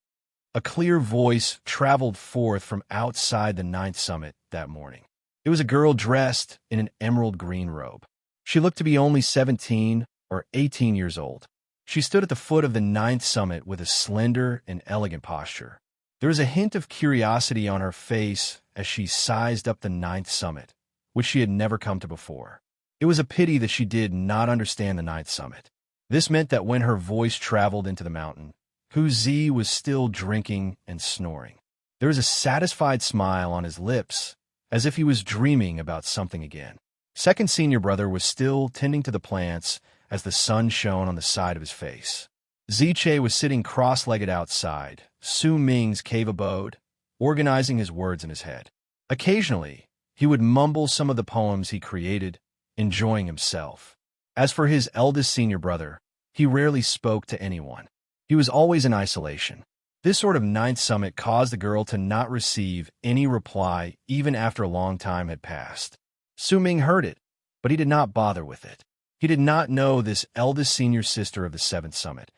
[SPEAKER 1] A clear voice traveled forth from outside the 9th summit that morning. It was a girl dressed in an emerald green robe. She looked to be only 17 or 18 years old. She stood at the foot of the 9th summit with a slender and elegant posture. There was a hint of curiosity on her face as she sized up the 9th summit, which she had never come to before. It was a pity that she did not understand the 9th summit. This meant that when her voice traveled into the mountain, Hu Zi was still drinking and snoring. There was a satisfied smile on his lips, as if he was dreaming about something again. Second senior brother was still tending to the plants as the sun shone on the side of his face. Ziche was sitting cross-legged outside Su Ming's cave abode, organizing his words in his head. Occasionally, he would mumble some of the poems he created, enjoying himself. As for his eldest senior brother, he rarely spoke to anyone. He was always in isolation. This sort of 9th summit caused the girl to not receive any reply even after a long time had passed. Su Ming heard it, but he did not bother with it. He did not know this eldest senior sister of the 7th summit,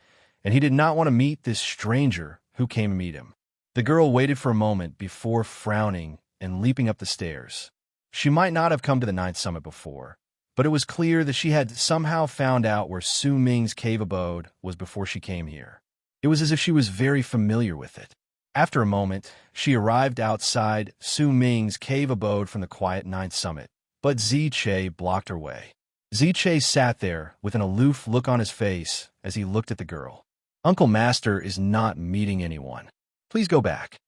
[SPEAKER 1] and he did not want to meet this stranger who came to meet him. The girl waited for a moment before frowning and leaping up the stairs. She might not have come to the 9th summit before, but it was clear that she had somehow found out where Su Ming's cave abode was before she came here. It was as if she was very familiar with it. After a moment, she arrived outside Su Ming's cave abode from the quiet 9th summit, but Ziche blocked her way. Ziche sat there with an aloof look on his face as he looked at the girl. Uncle Master is not meeting anyone. Please go back.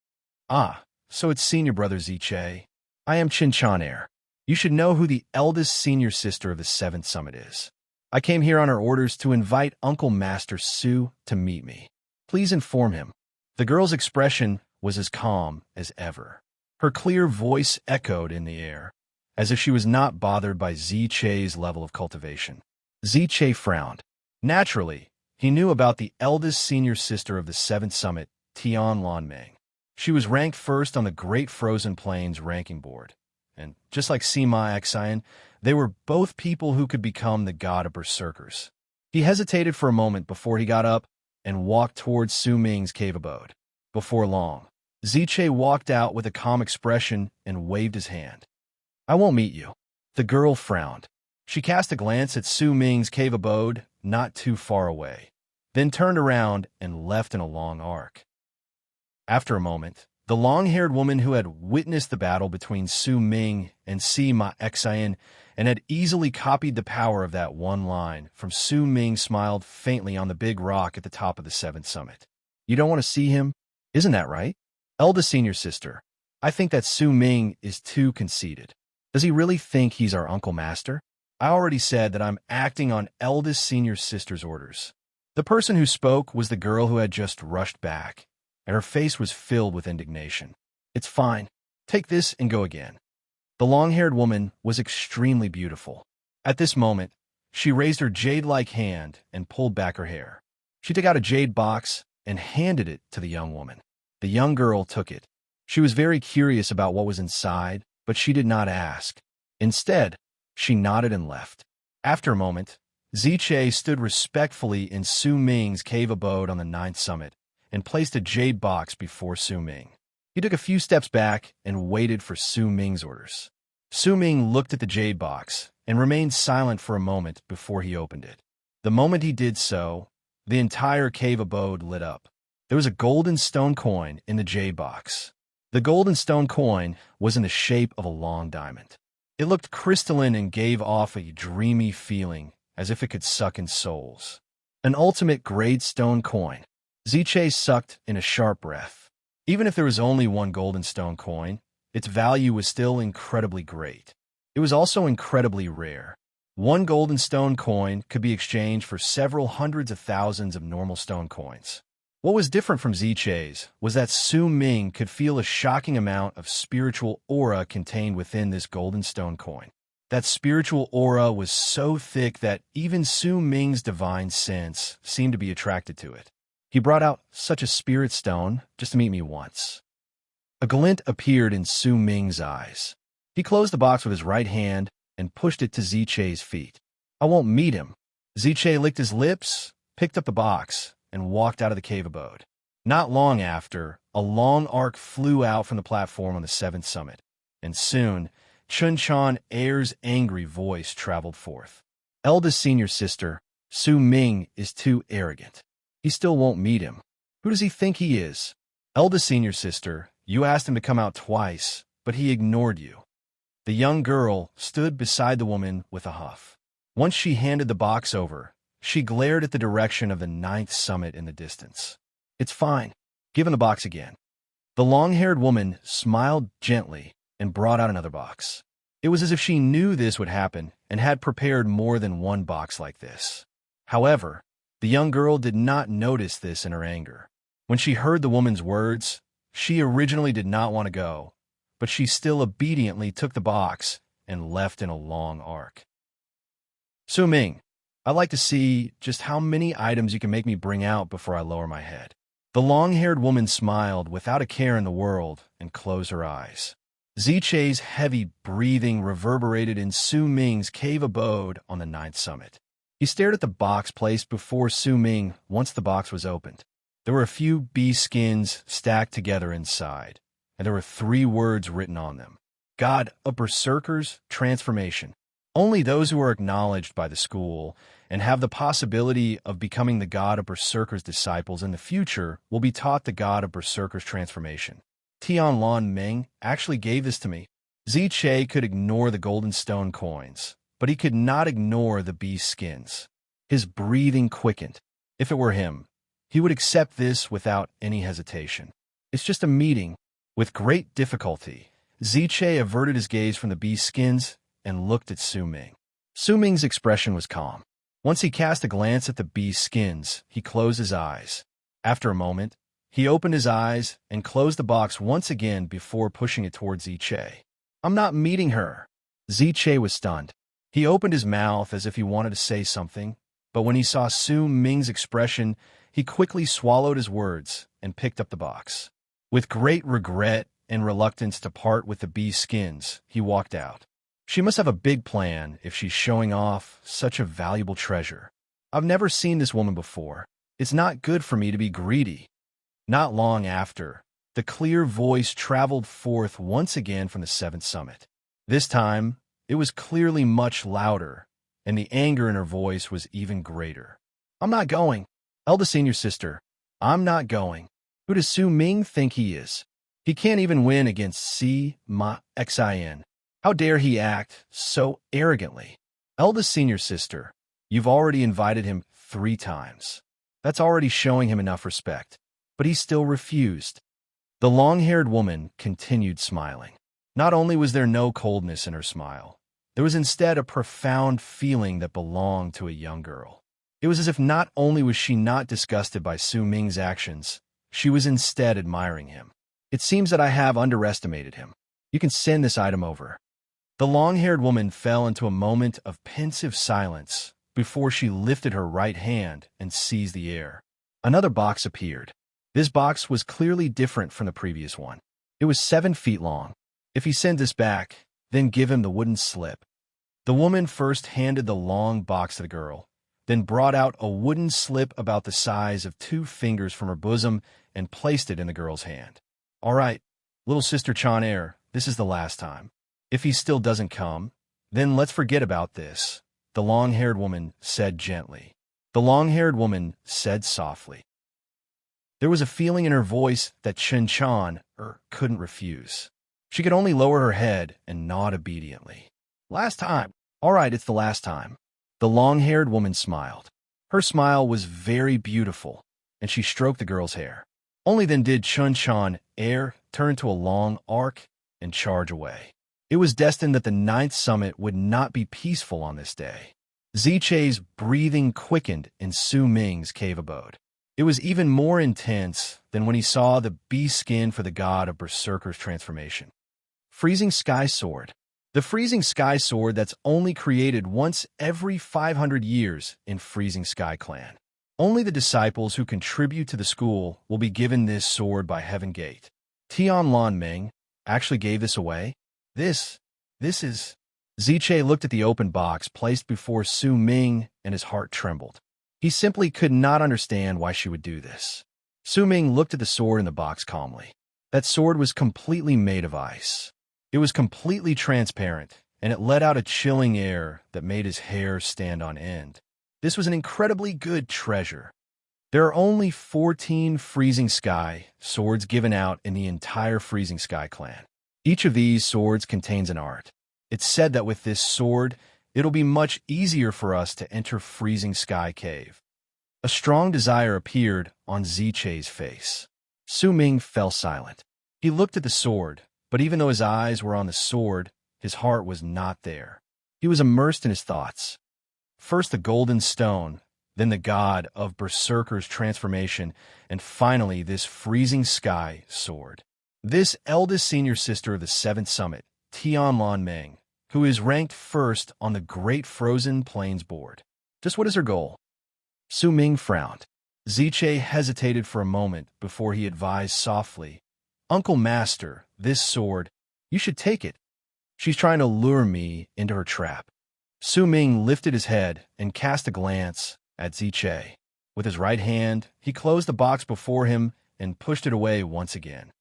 [SPEAKER 1] Ah, so it's senior brother Ziche. I am Chinchan heir. You should know who the eldest senior sister of the 7th Summit is. I came here on her orders to invite Uncle Master Su to meet me. Please inform him. The girl's expression was as calm as ever. Her clear voice echoed in the air, as if she was not bothered by Ziche's level of cultivation. Ziche frowned. Naturally, he knew about the eldest senior sister of the 7th Summit, Tian Lanmeng. She was ranked first on the Great Frozen Plains ranking board, and just like Sima Xian, they were both people who could become the god of berserkers. He hesitated for a moment before he got up and walked towards Su Ming's cave abode. Before long, Ziche walked out with a calm expression and waved his hand. I won't meet you. The girl frowned. She cast a glance at Su Ming's cave abode, not too far away, then turned around and left in a long arc. After a moment, the long-haired woman who had witnessed the battle between Su Ming and Sima Xian and had easily copied the power of that one line from Su Ming smiled faintly on the big rock at the top of the 7th Summit. You don't want to see him? Isn't that right? Eldest senior sister, I think that Su Ming is too conceited. Does he really think he's our Uncle Master? I already said that I'm acting on eldest senior sister's orders. The person who spoke was the girl who had just rushed back, and her face was filled with indignation. It's fine. Take this and go again. The long-haired woman was extremely beautiful. At this moment, she raised her jade-like hand and pulled back her hair. She took out a jade box and handed it to the young woman. The young girl took it. She was very curious about what was inside, but she did not ask. Instead, she nodded and left. After a moment, Ziche stood respectfully in Su Ming's cave abode on the 9th Summit and placed a jade box before Su Ming. He took a few steps back and waited for Su Ming's orders. Su Ming looked at the jade box and remained silent for a moment before he opened it. The moment he did so, the entire cave abode lit up. There was a golden stone coin in the jade box. The golden stone coin was in the shape of a long diamond. It looked crystalline and gave off a dreamy feeling, as if it could suck in souls. An ultimate grade stone coin. Ziche sucked in a sharp breath. Even if there was only one golden stone coin, its value was still incredibly great. It was also incredibly rare. One golden stone coin could be exchanged for several hundreds of thousands of normal stone coins. What was different from Ziche's was that Su Ming could feel a shocking amount of spiritual aura contained within this golden stone coin. That spiritual aura was so thick that even Su Ming's divine sense seemed to be attracted to it. He brought out such a spirit stone just to meet me once. A glint appeared in Su Ming's eyes. He closed the box with his right hand and pushed it to Ziche's feet. I won't meet him. Ziche licked his lips, picked up the box, and walked out of the cave abode. Not long after, a long arc flew out from the platform on the 7th Summit, and soon, Chun-Chan Heir's angry voice traveled forth. Eldest senior sister, Su Ming is too arrogant. He still won't meet him. Who does he think he is? Eldest senior sister, you asked him to come out twice, but he ignored you. The young girl stood beside the woman with a huff. Once she handed the box over, she glared at the direction of the 9th Summit in the distance. It's fine. Give him the box again. The long-haired woman smiled gently and brought out another box. It was as if she knew this would happen and had prepared more than one box like this. However, the young girl did not notice this in her anger. When she heard the woman's words, she originally did not want to go, but she still obediently took the box and left in a long arc. Su Ming, I'd like to see just how many items you can make me bring out before I lower my head. The long-haired woman smiled without a care in the world and closed her eyes. Ziche's heavy breathing reverberated in Su Ming's cave abode on the 9th Summit. He stared at the box placed before Su Ming once the box was opened. There were a few bee skins stacked together inside, and there were 3 words written on them. God of Berserkers Transformation. Only those who are acknowledged by the school and have the possibility of becoming the God of Berserkers disciples in the future will be taught the God of Berserkers Transformation. Tian Lanmeng actually gave this to me. Ziche could ignore the golden stone coins, but he could not ignore the bee skins. His breathing quickened. If it were him, He would accept this without any hesitation. It's just a meeting. With great difficulty, Ziche averted his gaze from the bee's skins and looked at Su Ming. Su Ming's expression was calm. Once he cast a glance at the bee's skins, he closed his eyes. After a moment, he opened his eyes and closed the box once again before pushing it towards Ziche. I'm not meeting her. Ziche was stunned. He opened his mouth as if he wanted to say something, but when he saw Su Ming's expression, he quickly swallowed his words and picked up the box. With great regret and reluctance to part with the bee's skins, he walked out. She must have a big plan if she's showing off such a valuable treasure. I've never seen this woman before. It's not good for me to be greedy. Not long after, the clear voice traveled forth once again from the seventh summit. This time, it was clearly much louder, and the anger in her voice was even greater. I'm not going. Eldest senior sister, I'm not going. Who does Su Ming think he is? He can't even win against Xin. How dare he act so arrogantly? Eldest senior sister, you've already invited him 3 times. That's already showing him enough respect. But he still refused. The long-haired woman continued smiling. Not only was there no coldness in her smile, there was instead a profound feeling that belonged to a young girl. It was as if not only was she not disgusted by Su Ming's actions, she was instead admiring him. It seems that I have underestimated him. You can send this item over. The long-haired woman fell into a moment of pensive silence before she lifted her right hand and seized the air. Another box appeared. This box was clearly different from the previous one. It was 7 feet long. If he sent this back, then give him the wooden slip. The woman first handed the long box to the girl, then brought out a wooden slip about the size of 2 fingers from her bosom and placed it in the girl's hand. All right, little sister Chanair, this is the last time. If he still doesn't come, then let's forget about this, the long-haired woman said gently. The long-haired woman said softly. There was a feeling in her voice that Chan couldn't refuse. She could only lower her head and nod obediently. Last time. All right, it's the last time. The long-haired woman smiled. Her smile was very beautiful, and she stroked the girl's hair. Only then did Chun air turn to a long arc and charge away. It was destined that the 9th summit would not be peaceful on this day. Ziche's breathing quickened in Su Ming's cave abode. It was even more intense than when he saw the bee skin for the god of Berserker's transformation. Freezing Sky Sword. The Freezing Sky Sword that's only created once every 500 years in Freezing Sky Clan. Only the disciples who contribute to the school will be given this sword by Heaven Gate. Tianlan Ming actually gave this away? This is... Ziche looked at the open box placed before Su Ming and his heart trembled. He simply could not understand why she would do this. Su Ming looked at the sword in the box calmly. That sword was completely made of ice. It was completely transparent, and it let out a chilling air that made his hair stand on end. This was an incredibly good treasure. There are only 14 Freezing Sky swords given out in the entire Freezing Sky clan. Each of these swords contains an art. It's said that with this sword, it'll be much easier for us to enter Freezing Sky Cave. A strong desire appeared on Ziche's face. Su Ming fell silent. He looked at the sword, but even though his eyes were on the sword, his heart was not there. He was immersed in his thoughts. First the golden stone, then the god of Berserker's transformation, and finally this Freezing Sky sword. This eldest senior sister of the 7th summit, Tianlan Ming, who is ranked first on the Great Frozen Plains board. Just what is her goal? Su Ming frowned. Ziche hesitated for a moment before he advised softly, Uncle Master, this sword, you should take it. She's trying to lure me into her trap. Su Ming lifted his head and cast a glance at Ziche. With his right hand, he closed the box before him and pushed it away once again.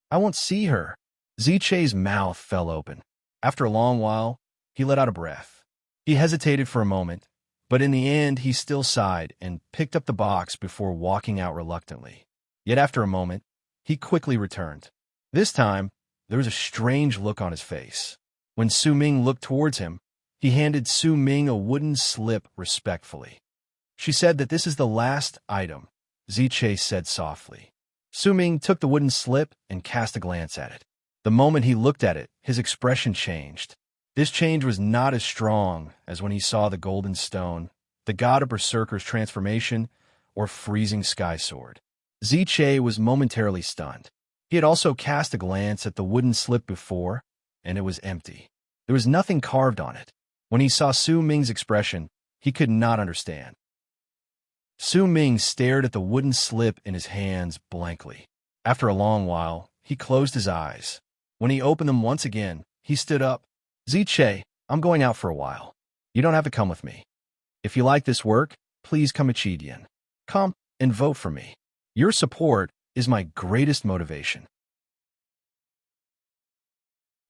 [SPEAKER 1] I won't see her. Ziche's mouth fell open. After a long while, he let out a breath. He hesitated for a moment, but in the end he still sighed and picked up the box before walking out reluctantly. Yet after a moment, he quickly returned. This time, there was a strange look on his face. When Su Ming looked towards him, he handed Su Ming a wooden slip respectfully. She said that this is the last item. Ziche said softly. Su Ming took the wooden slip and cast a glance at it. The moment he looked at it, his expression changed. This change was not as strong as when he saw the golden stone, the god of berserker's transformation, or freezing sky sword. Ziche was momentarily stunned. He had also cast a glance at the wooden slip before, and it was empty. There was nothing carved on it. When he saw Su Ming's expression, he could not understand. Su Ming stared at the wooden slip in his hands blankly. After a long while, he closed his eyes. When he opened them once again, he stood up. Ziche, I'm going out for a while. You don't have to come with me. If you like this work, please come to Chidian. Come and vote for me. Your support is my greatest motivation.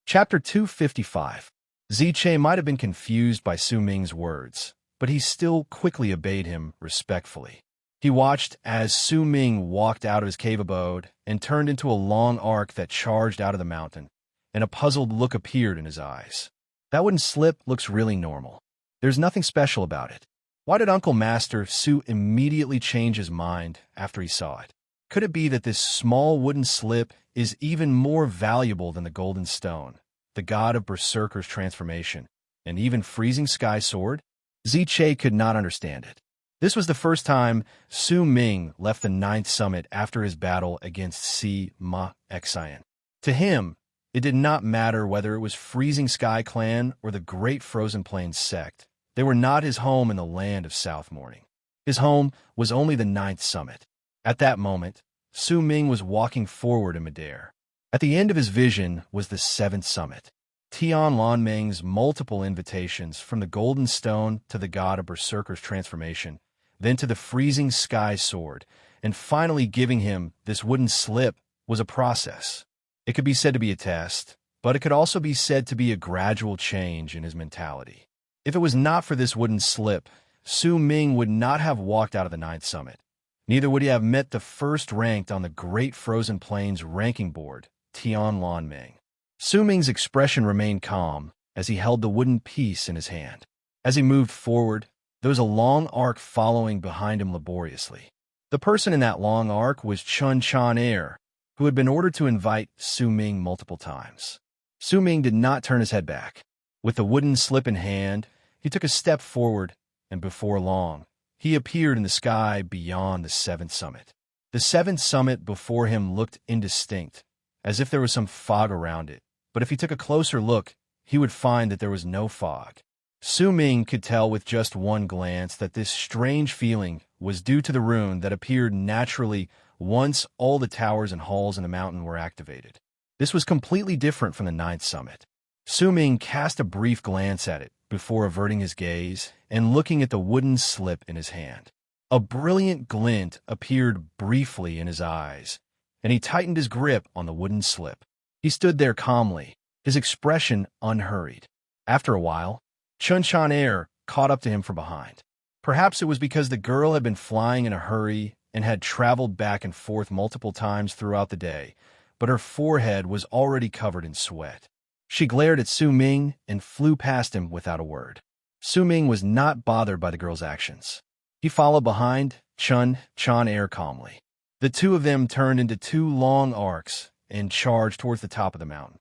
[SPEAKER 1] Chapter 255. Ziche might have been confused by Su Ming's words, but he still quickly obeyed him respectfully. He watched as Su Ming walked out of his cave abode and turned into a long arc that charged out of the mountain, and a puzzled look appeared in his eyes. That wooden slip looks really normal. There's nothing special about it. Why did Uncle Master Su immediately change his mind after he saw it? Could it be that this small wooden slip is even more valuable than the golden stone, the god of berserker's transformation, and even freezing sky sword? Ziche could not understand it. This was the first time Su Ming left the 9th summit after his battle against Si Ma Xian. To him, it did not matter whether it was Freezing Sky Clan or the Great Frozen Plains sect. They were not his home in the land of South Morning. His home was only the 9th summit. At that moment, Su Ming was walking forward in midair. At the end of his vision was the 7th summit. Tian Lanming's multiple invitations from the golden stone to the god of berserker's transformation, then to the freezing sky sword, and finally giving him this wooden slip was a process. It could be said to be a test, but it could also be said to be a gradual change in his mentality. If it was not for this wooden slip, Su Ming would not have walked out of the 9th summit. Neither would he have met the first ranked on the Great Frozen Plains ranking board, Tian Lanming. Su Ming's expression remained calm as he held the wooden piece in his hand. As he moved forward, there was a long arc following behind him laboriously. The person in that long arc was Chun Chan Air, who had been ordered to invite Su Ming multiple times. Su Ming did not turn his head back. With the wooden slip in hand, he took a step forward, and before long, he appeared in the sky beyond the 7th summit. The 7th summit before him looked indistinct, as if there was some fog around it, but if he took a closer look, he would find that there was no fog. Su Ming could tell with just one glance that this strange feeling was due to the rune that appeared naturally once all the towers and halls in the mountain were activated. This was completely different from the 9th summit. Su Ming cast a brief glance at it before averting his gaze and looking at the wooden slip in his hand. A brilliant glint appeared briefly in his eyes, and he tightened his grip on the wooden slip. He stood there calmly, his expression unhurried. After a while, Chun Chan Air caught up to him from behind. Perhaps it was because the girl had been flying in a hurry and had traveled back and forth multiple times throughout the day, but her forehead was already covered in sweat. She glared at Su Ming and flew past him without a word. Su Ming was not bothered by the girl's actions. He followed behind Chun Chan Air calmly. The two of them turned into two long arcs and charged towards the top of the mountain.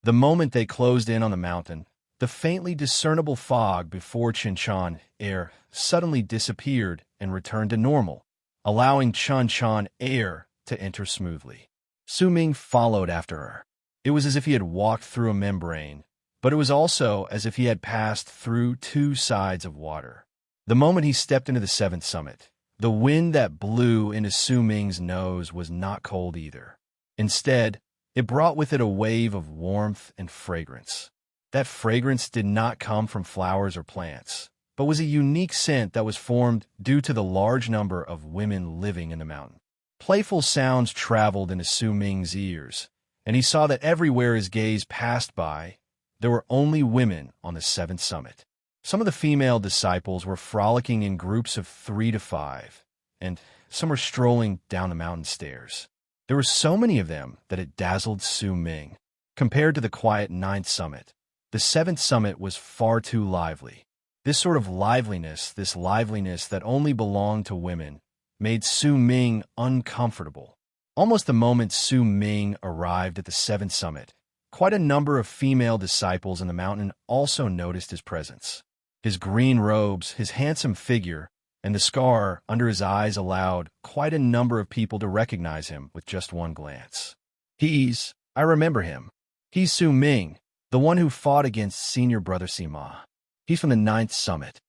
[SPEAKER 1] The moment they closed in on the mountain, the faintly discernible fog before Chun Chan Air suddenly disappeared and returned to normal, allowing Chun Chan Air to enter smoothly. Su Ming followed after her. It was as if he had walked through a membrane, but it was also as if he had passed through two sides of water. The moment he stepped into the 7th summit, the wind that blew into Su Ming's nose was not cold either. Instead, it brought with it a wave of warmth and fragrance. That fragrance did not come from flowers or plants, but was a unique scent that was formed due to the large number of women living in the mountain. Playful sounds traveled into Su Ming's ears, and he saw that everywhere his gaze passed by, there were only women on the 7th summit. Some of the female disciples were frolicking in groups of 3 to 5, and some were strolling down the mountain stairs. There were so many of them that it dazzled Su Ming. Compared to the quiet 9th summit, the 7th summit was far too lively. This sort of liveliness, this liveliness that only belonged to women, made Su Ming uncomfortable. Almost the moment Su Ming arrived at the seventh summit, quite a number of female disciples in the mountain also noticed his presence. His green robes, his handsome figure, and the scar under his eyes allowed quite a number of people to recognize him with just one glance. I remember him. He's Su Ming, the one who fought against senior brother Sima. He's from the ninth summit.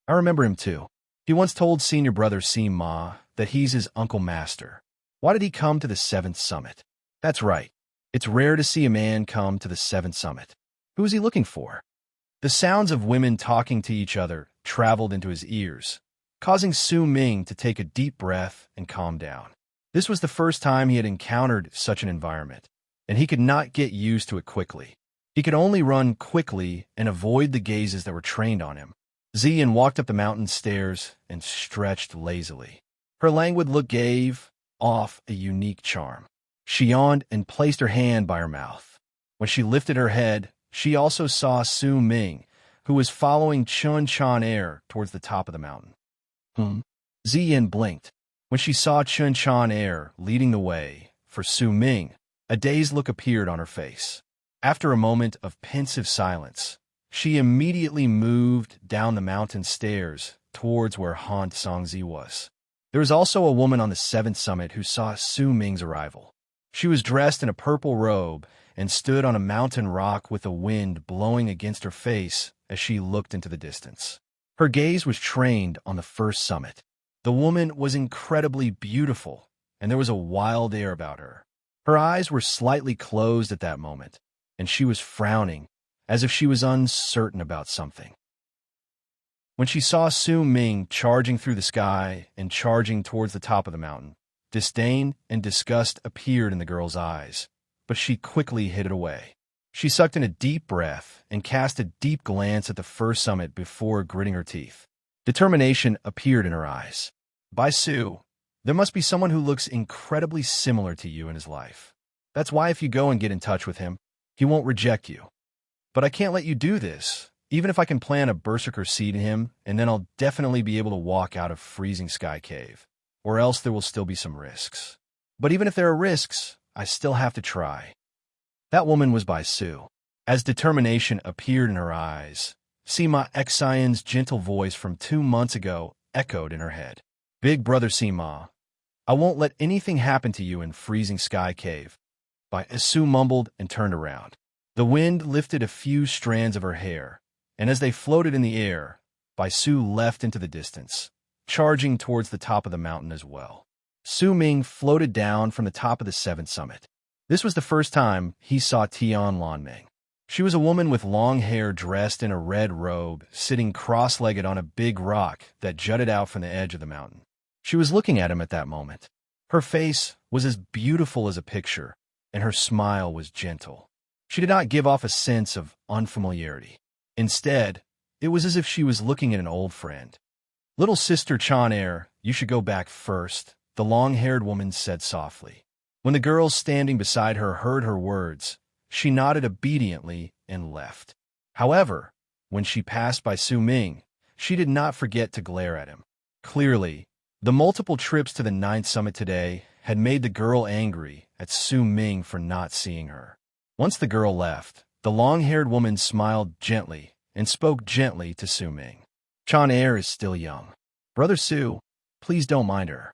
[SPEAKER 1] I remember him too. He once told senior brother Sima that he's his uncle master. Why did he come to the seventh summit? That's right. It's rare to see a man come to the seventh summit. Who is he looking for? The sounds of women talking to each other traveled into his ears, causing Su Ming to take a deep breath and calm down. This was the first time he had encountered such an environment, and he could not get used to it quickly. He could only run quickly and avoid the gazes that were trained on him. Zian walked up the mountain stairs and stretched lazily. Her languid look gave off a unique charm. She yawned and placed her hand by her mouth. When she lifted her head, she also saw Su Ming, who was following Chun Chan Air towards the top of the mountain. Zian blinked. When she saw Chun Chan Air leading the way for Su Ming, a dazed look appeared on her face. After a moment of pensive silence, she immediately moved down the mountain stairs towards where Han Songzi was. There was also a woman on the seventh summit who saw Su Ming's arrival. She was dressed in a purple robe and stood on a mountain rock with the wind blowing against her face as she looked into the distance. Her gaze was trained on the first summit. The woman was incredibly beautiful, and there was a wild air about her. Her eyes were slightly closed at that moment, and she was frowning, as if she was uncertain about something. When she saw Su Ming charging through the sky and charging towards the top of the mountain, disdain and disgust appeared in the girl's eyes, but she quickly hid it away. She sucked in a deep breath and cast a deep glance at the first summit before gritting her teeth. Determination appeared in her eyes. By Su, there must be someone who looks incredibly similar to you in his life. That's why if you go and get in touch with him, he won't reject you. But I can't let you do this, even if I can plant a berserker seed in him, and then I'll definitely be able to walk out of Freezing Sky Cave. Or else there will still be some risks. But even if there are risks, I still have to try. That woman was by Su. As determination appeared in her eyes, Sima Xian's gentle voice from 2 months ago echoed in her head. Big brother Sima, I won't let anything happen to you in Freezing Sky Cave. By Su mumbled and turned around. The wind lifted a few strands of her hair, and as they floated in the air, Bai Su left into the distance, charging towards the top of the mountain as well. Su Ming floated down from the top of the seventh summit. This was the first time he saw Tian Lanming. She was a woman with long hair dressed in a red robe, sitting cross-legged on a big rock that jutted out from the edge of the mountain. She was looking at him at that moment. Her face was as beautiful as a picture, and her smile was gentle. She did not give off a sense of unfamiliarity. Instead, it was as if she was looking at an old friend. Little sister Chan Air, you should go back first, the long-haired woman said softly. When the girls standing beside her heard her words, she nodded obediently and left. However, when she passed by Su Ming, she did not forget to glare at him. Clearly, the multiple trips to the ninth summit today had made the girl angry at Su Ming for not seeing her. Once the girl left, the long-haired woman smiled gently and spoke gently to Su Ming. Chan Air is still young. Brother Su, please don't mind her.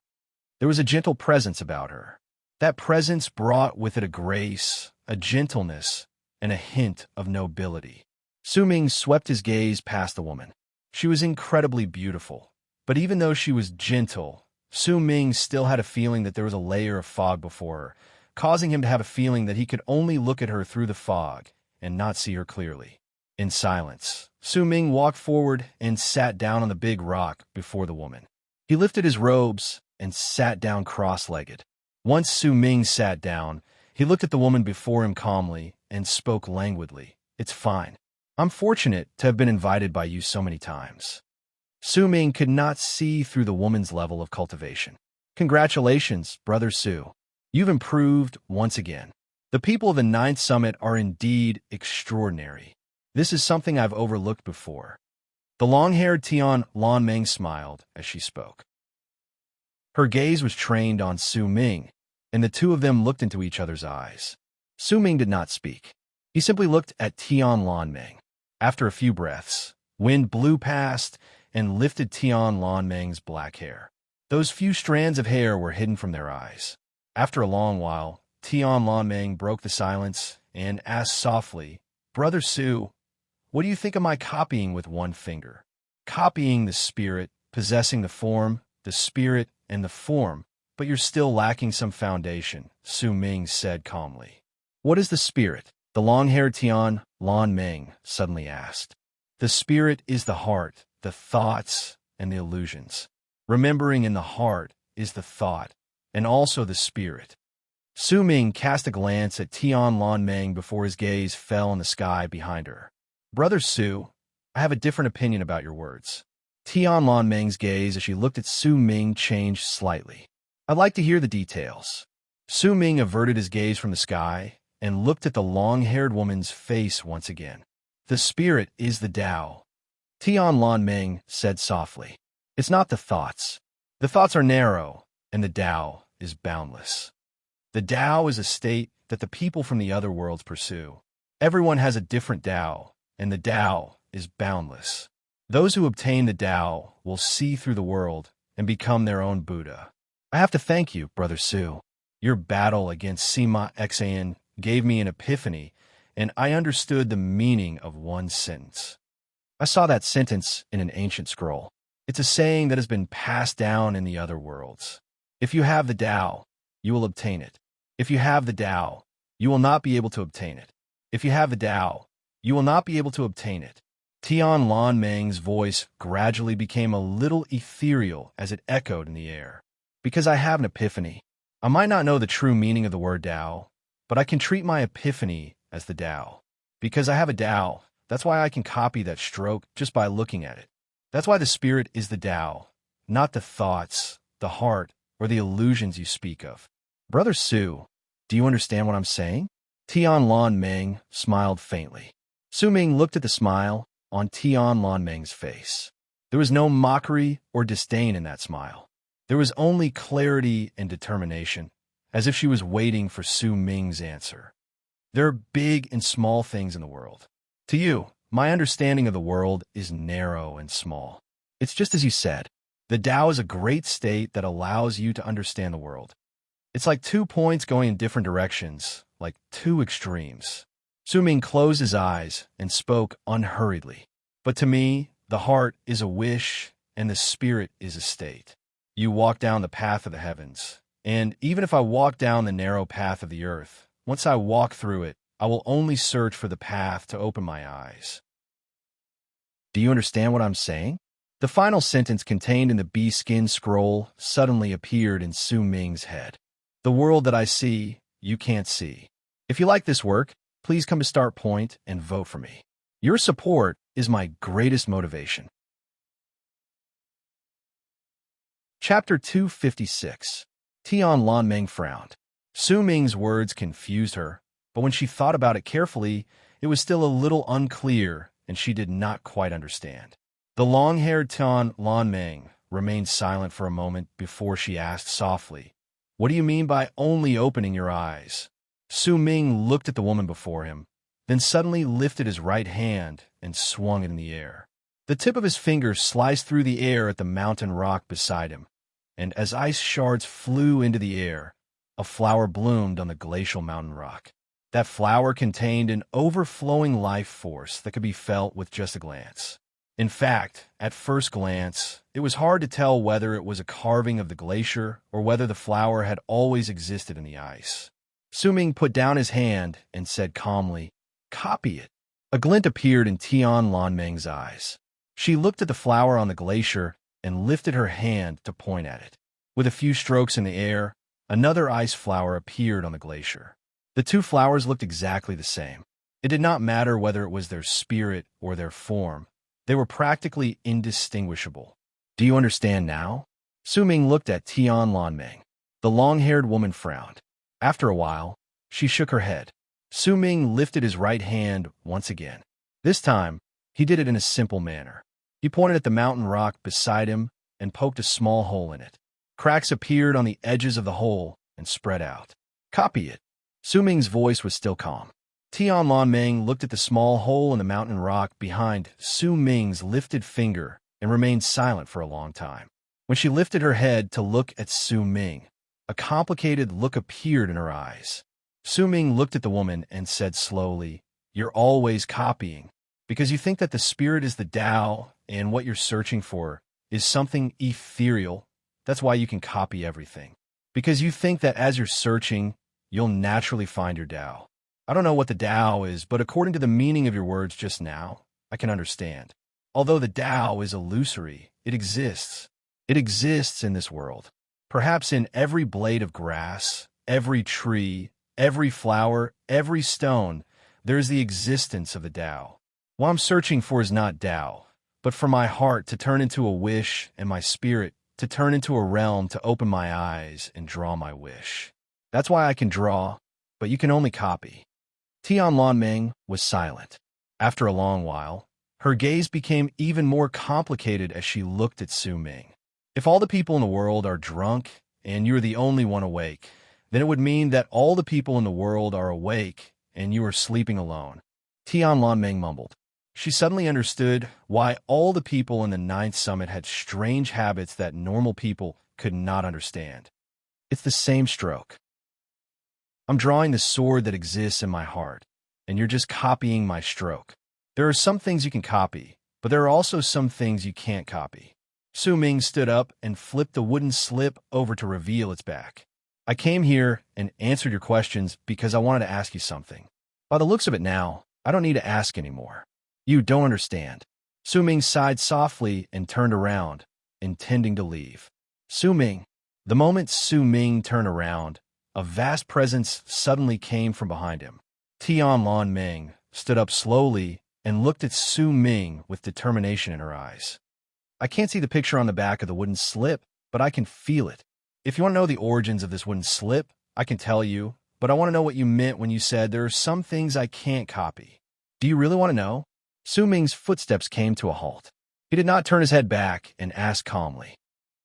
[SPEAKER 1] There was a gentle presence about her. That presence brought with it a grace, a gentleness, and a hint of nobility. Su Ming swept his gaze past the woman. She was incredibly beautiful, but even though she was gentle, Su Ming still had a feeling that there was a layer of fog before her, causing him to have a feeling that he could only look at her through the fog and not see her clearly. In silence, Su Ming walked forward and sat down on the big rock before the woman. He lifted his robes and sat down cross-legged. Once Su Ming sat down, he looked at the woman before him calmly and spoke languidly. It's fine. I'm fortunate to have been invited by you so many times. Su Ming could not see through the woman's level of cultivation. Congratulations, Brother Su. You've improved once again. The people of the ninth summit are indeed extraordinary. This is something I've overlooked before. The long-haired Tian Lanming smiled as she spoke. Her gaze was trained on Su Ming, and the two of them looked into each other's eyes. Su Ming did not speak. He simply looked at Tian Lanming. After a few breaths, wind blew past and lifted Tian Lanming's black hair. Those few strands of hair were hidden from their eyes. After a long while, Tian Lanming broke the silence and asked softly, "Brother Su, what do you think of my copying with one finger? Copying the spirit, possessing the form, the spirit, and the form, but you're still lacking some foundation," Su Ming said calmly. "What is the spirit?" the long-haired Tian Lanming suddenly asked. "The spirit is the heart, the thoughts, and the illusions. Remembering in the heart is the thought, and also the spirit." Su Ming cast a glance at Tian Lanming before his gaze fell on the sky behind her. "Brother Su, I have a different opinion about your words." Tian Lanming's gaze as she looked at Su Ming changed slightly. "I'd like to hear the details." Su Ming averted his gaze from the sky and looked at the long-haired woman's face once again. "The spirit is the Tao," Tian Lanming said softly. "It's not the thoughts. The thoughts are narrow, and the Tao is boundless. The Tao is a state that the people from the other worlds pursue. Everyone has a different Tao, and the Tao is boundless. Those who obtain the Tao will see through the world and become their own Buddha. I have to thank you, Brother Su. Your battle against Sima Xan gave me an epiphany, and I understood the meaning of one sentence. I saw that sentence in an ancient scroll. It's a saying that has been passed down in the other worlds. If you have the Tao, you will obtain it. If you have the Tao, you will not be able to obtain it. If you have the Tao, you will not be able to obtain it. Tian Lanming's voice gradually became a little ethereal as it echoed in the air. Because I have an epiphany. I might not know the true meaning of the word Tao, but I can treat my epiphany as the Tao. Because I have a Tao, that's why I can copy that stroke just by looking at it. That's why the spirit is the Tao, not the thoughts, the heart, or the illusions you speak of. Brother Su, do you understand what I'm saying? Tian Lanming smiled faintly. Su Ming looked at the smile on Tian Lanming's face. There was no mockery or disdain in that smile. There was only clarity and determination, as if she was waiting for Su Ming's answer. There are big and small things in the world. To you, my understanding of the world is narrow and small. It's just as you said. The Tao is a great state that allows you to understand the world. It's like 2 points going in different directions, like 2 extremes. Su Ming closed his eyes and spoke unhurriedly. But to me, the heart is a wish and the spirit is a state. You walk down the path of the heavens, and even if I walk down the narrow path of the earth, once I walk through it, I will only search for the path to open my eyes. Do you understand what I'm saying? The final sentence contained in the bee skin scroll suddenly appeared in Su Ming's head. The world that I see, you can't see. If you like this work, please come to Start Point and vote for me. Your support is my greatest motivation. Chapter 256. Tian Lanming frowned. Su Ming's words confused her, but when she thought about it carefully, it was still a little unclear and she did not quite understand. The long-haired Tian Lanming remained silent for a moment before she asked softly, "What do you mean by only opening your eyes?" Su Ming looked at the woman before him, then suddenly lifted his right hand and swung it in the air. The tip of his finger sliced through the air at the mountain rock beside him, and as ice shards flew into the air, a flower bloomed on the glacial mountain rock. That flower contained an overflowing life force that could be felt with just a glance. In fact, at first glance, it was hard to tell whether it was a carving of the glacier or whether the flower had always existed in the ice. Su Ming put down his hand and said calmly, "Copy it." A glint appeared in Tian Lanming's eyes. She looked at the flower on the glacier and lifted her hand to point at it. With a few strokes in the air, another ice flower appeared on the glacier. The 2 flowers looked exactly the same. It did not matter whether it was their spirit or their form. They were practically indistinguishable. Do you understand now? Su Ming looked at Tian Lanming. The long-haired woman frowned. After a while, she shook her head. Su Ming lifted his right hand once again. This time, he did it in a simple manner. He pointed at the mountain rock beside him and poked a small hole in it. Cracks appeared on the edges of the hole and spread out. Copy it. Su Ming's voice was still calm. Tian Lan Meng looked at the small hole in the mountain rock behind Su Ming's lifted finger and remained silent for a long time. When she lifted her head to look at Su Ming, a complicated look appeared in her eyes. Su Ming looked at the woman and said slowly, "You're always copying, because you think that the spirit is the Tao and what you're searching for is something ethereal. That's why you can copy everything. Because you think that as you're searching, you'll naturally find your Tao. I don't know what the Tao is, but according to the meaning of your words just now, I can understand. Although the Tao is illusory, it exists. It exists in this world. Perhaps in every blade of grass, every tree, every flower, every stone, there is the existence of the Tao. What I'm searching for is not Tao, but for my heart to turn into a wish and my spirit to turn into a realm to open my eyes and draw my wish. That's why I can draw, but you can only copy." Tian Lan Meng was silent. After a long while, her gaze became even more complicated as she looked at Su Ming. If all the people in the world are drunk and you're the only one awake, then it would mean that all the people in the world are awake and you are sleeping alone. Tian Lan Meng mumbled. She suddenly understood why all the people in the ninth summit had strange habits that normal people could not understand. It's the same stroke. I'm drawing the sword that exists in my heart, and you're just copying my stroke. There are some things you can copy, but there are also some things you can't copy. Su Ming stood up and flipped the wooden slip over to reveal its back. I came here and answered your questions because I wanted to ask you something. By the looks of it now, I don't need to ask anymore. You don't understand. Su Ming sighed softly and turned around, intending to leave. Su Ming. The moment Su Ming turned around, a vast presence suddenly came from behind him. Tian Lan Meng stood up slowly and looked at Su Ming with determination in her eyes. I can't see the picture on the back of the wooden slip, but I can feel it. If you want to know the origins of this wooden slip, I can tell you, but I want to know what you meant when you said there are some things I can't copy. Do you really want to know? Su Ming's footsteps came to a halt. He did not turn his head back and asked calmly,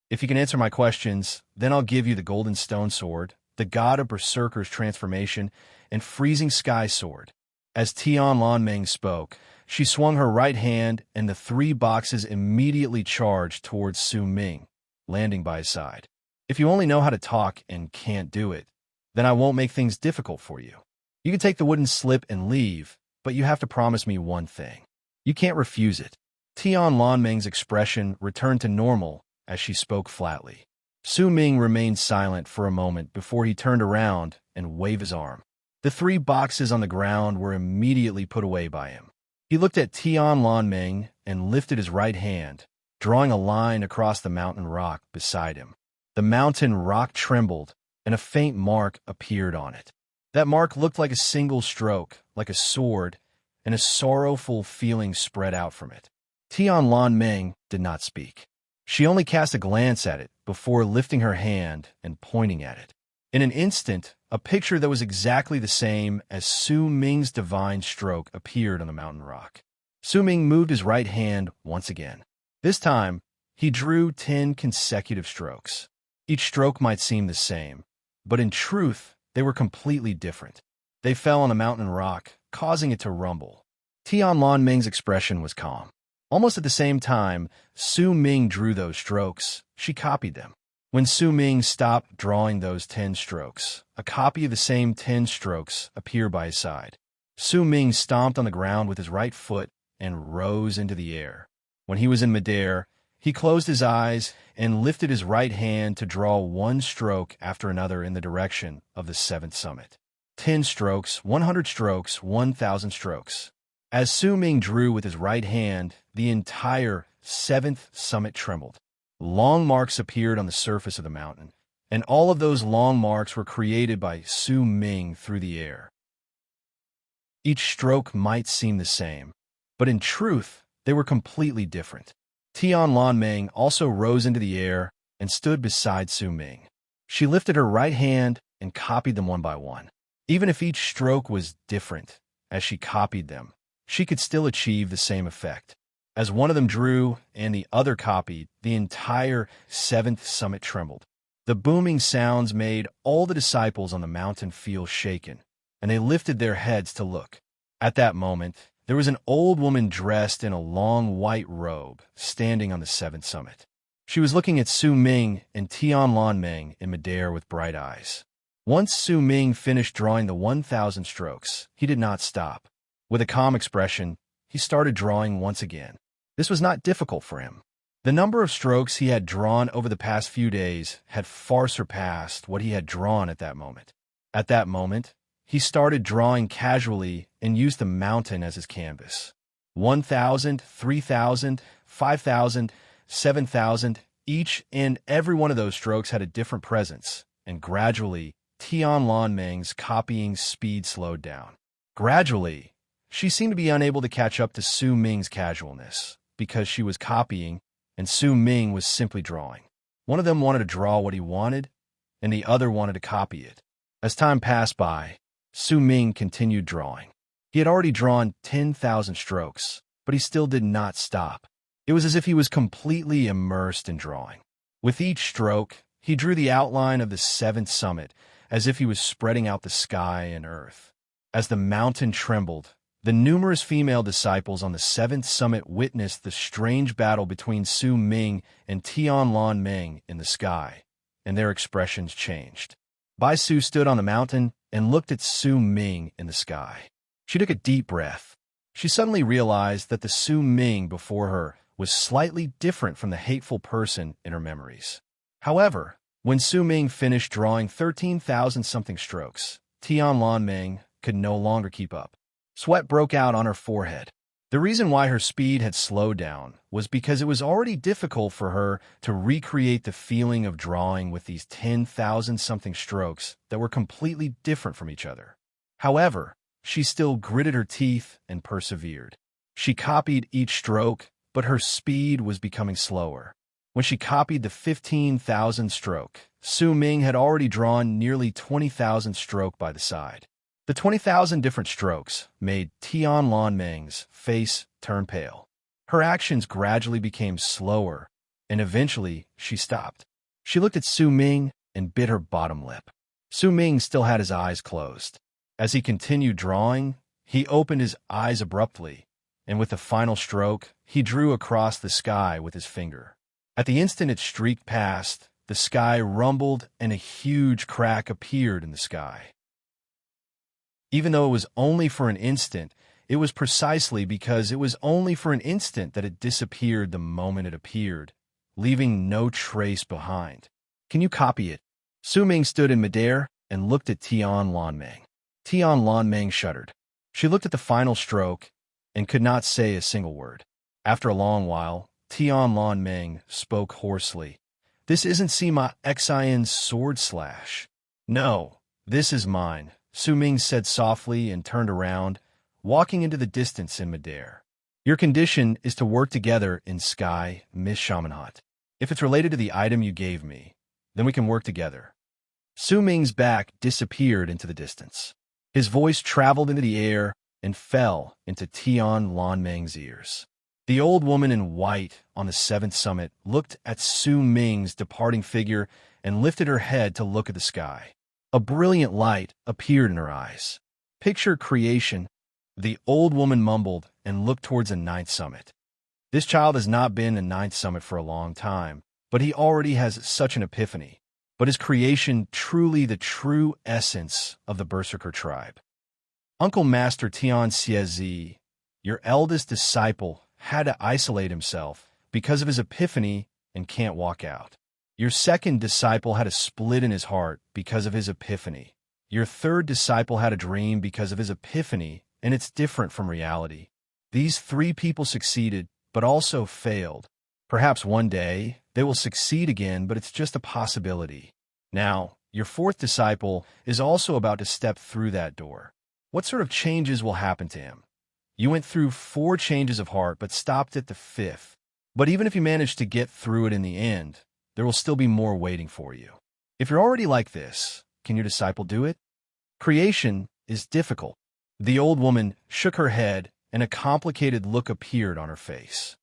[SPEAKER 1] "If you can answer my questions, then I'll give you the golden stone sword, the god of berserker's transformation, and freezing sky sword." As Tian Lan Meng spoke, she swung her right hand and the 3 boxes immediately charged towards Su Ming, landing by his side. If you only know how to talk and can't do it, then I won't make things difficult for you. You can take the wooden slip and leave, but you have to promise me one thing. You can't refuse it. Tian Lan Meng's expression returned to normal as she spoke flatly. Su Ming remained silent for a moment before he turned around and waved his arm. The 3 boxes on the ground were immediately put away by him. He looked at Tian Lan Meng and lifted his right hand, drawing a line across the mountain rock beside him. The mountain rock trembled, and a faint mark appeared on it. That mark looked like a single stroke, like a sword, and a sorrowful feeling spread out from it. Tian Lan Meng did not speak. She only cast a glance at it before lifting her hand and pointing at it. In an instant, a picture that was exactly the same as Su Ming's divine stroke appeared on the mountain rock. Su Ming moved his right hand once again. This time, he drew 10 consecutive strokes. Each stroke might seem the same, but in truth, they were completely different. They fell on the mountain rock, causing it to rumble. Tian Lan Meng's expression was calm. Almost at the same time, Su Ming drew those strokes. She copied them. When Su Ming stopped drawing those 10 strokes, a copy of the same 10 strokes appeared by his side. Su Ming stomped on the ground with his right foot and rose into the air. When he was in midair, he closed his eyes and lifted his right hand to draw 1 stroke after another in the direction of the 7th summit. 10 strokes, 100 strokes, 1,000 strokes. As Su Ming drew with his right hand, the entire 7th summit trembled. Long marks appeared on the surface of the mountain, and all of those long marks were created by Su Ming through the air. Each stroke might seem the same, but in truth, they were completely different. Tian Lan Meng also rose into the air and stood beside Su Ming. She lifted her right hand and copied them one by one. Even if each stroke was different, as she copied them, she could still achieve the same effect. As one of them drew and the other copied, the entire 7th summit trembled. The booming sounds made all the disciples on the mountain feel shaken, and they lifted their heads to look. At that moment, there was an old woman dressed in a long white robe standing on the seventh summit. She was looking at Su Ming and Tian Lan Meng in midair with bright eyes. Once Su Ming finished drawing the 1,000 strokes, he did not stop. With a calm expression, he started drawing once again. This was not difficult for him. The number of strokes he had drawn over the past few days had far surpassed what he had drawn at that moment. At that moment, he started drawing casually and used the mountain as his canvas. 1,000, 3,000, 5,000, 7,000, each and every one of those strokes had a different presence, and gradually, Tian Lan Meng's copying speed slowed down. Gradually, she seemed to be unable to catch up to Su Ming's casualness, because she was copying, and Su Ming was simply drawing. One of them wanted to draw what he wanted, and the other wanted to copy it. As time passed by, Su Ming continued drawing. He had already drawn 10,000 strokes, but he still did not stop. It was as if he was completely immersed in drawing. With each stroke, he drew the outline of the seventh summit, as if he was spreading out the sky and earth. As the mountain trembled, the numerous female disciples on the seventh summit witnessed the strange battle between Su Ming and Tian Lan Meng in the sky, and their expressions changed. Bai Su stood on the mountain and looked at Su Ming in the sky. She took a deep breath. She suddenly realized that the Su Ming before her was slightly different from the hateful person in her memories. However, when Su Ming finished drawing 13,000-something strokes, Tian Lan Meng could no longer keep up. Sweat broke out on her forehead. The reason why her speed had slowed down was because it was already difficult for her to recreate the feeling of drawing with these 10,000-something strokes that were completely different from each other. However, she still gritted her teeth and persevered. She copied each stroke, but her speed was becoming slower. When she copied the 15,000 stroke, Su Ming had already drawn nearly 20,000 stroke by the side. The 20,000 different strokes made Tian Lan Meng's face turn pale. Her actions gradually became slower, and eventually she stopped. She looked at Su Ming and bit her bottom lip. Su Ming still had his eyes closed. As he continued drawing, he opened his eyes abruptly, and with the final stroke, he drew across the sky with his finger. At the instant it streaked past, the sky rumbled and a huge crack appeared in the sky. Even though it was only for an instant, it was precisely because it was only for an instant that it disappeared the moment it appeared, leaving no trace behind. Can you copy it? Su Ming stood in midair and looked at Tian Lan Meng. Tian Lan Meng shuddered. She looked at the final stroke and could not say a single word. After a long while, Tian Lan Meng spoke hoarsely. This isn't Sima Xian's sword slash. No, this is mine, Su Ming said softly and turned around, walking into the distance in midair. Your condition is to work together in sky, Miss Shamanhat. If it's related to the item you gave me, then we can work together. Su Ming's back disappeared into the distance. His voice traveled into the air and fell into Tian Lan Meng's ears. The old woman in white on the seventh summit looked at Su Ming's departing figure and lifted her head to look at the sky. A brilliant light appeared in her eyes. Picture creation, the old woman mumbled and looked towards the ninth summit. This child has not been in ninth summit for a long time, but he already has such an epiphany. But is creation truly the true essence of the Berserker tribe? Uncle Master Tian Xiezi, your eldest disciple, had to isolate himself because of his epiphany and can't walk out. Your second disciple had a split in his heart because of his epiphany. Your third disciple had a dream because of his epiphany, and it's different from reality. These three people succeeded, but also failed. Perhaps one day they will succeed again, but it's just a possibility. Now, your fourth disciple is also about to step through that door. What sort of changes will happen to him? You went through 4 changes of heart, but stopped at the 5th. But even if you manage to get through it in the end, there will still be more waiting for you. If you're already like this, can your disciple do it? Creation is difficult. The old woman shook her head, and a complicated look appeared on her face.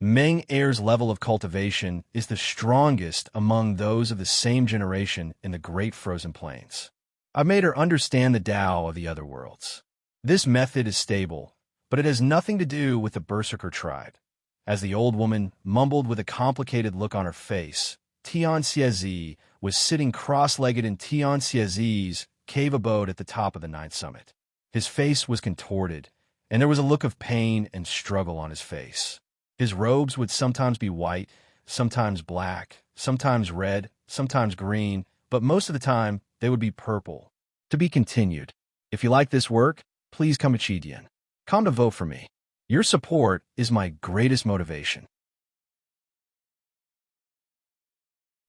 [SPEAKER 1] Meng Air's level of cultivation is the strongest among those of the same generation in the Great Frozen Plains. I've made her understand the Tao of the other worlds. This method is stable, but it has nothing to do with the Berserker tribe. As the old woman mumbled with a complicated look on her face, Tian Xiezi was sitting cross-legged in Tian Xiezi's cave abode at the top of the ninth summit. His face was contorted, and there was a look of pain and struggle on his face. His robes would sometimes be white, sometimes black, sometimes red, sometimes green, but most of the time they would be purple. To be continued. If you like this work, please come to vote for me. Your support is my greatest motivation.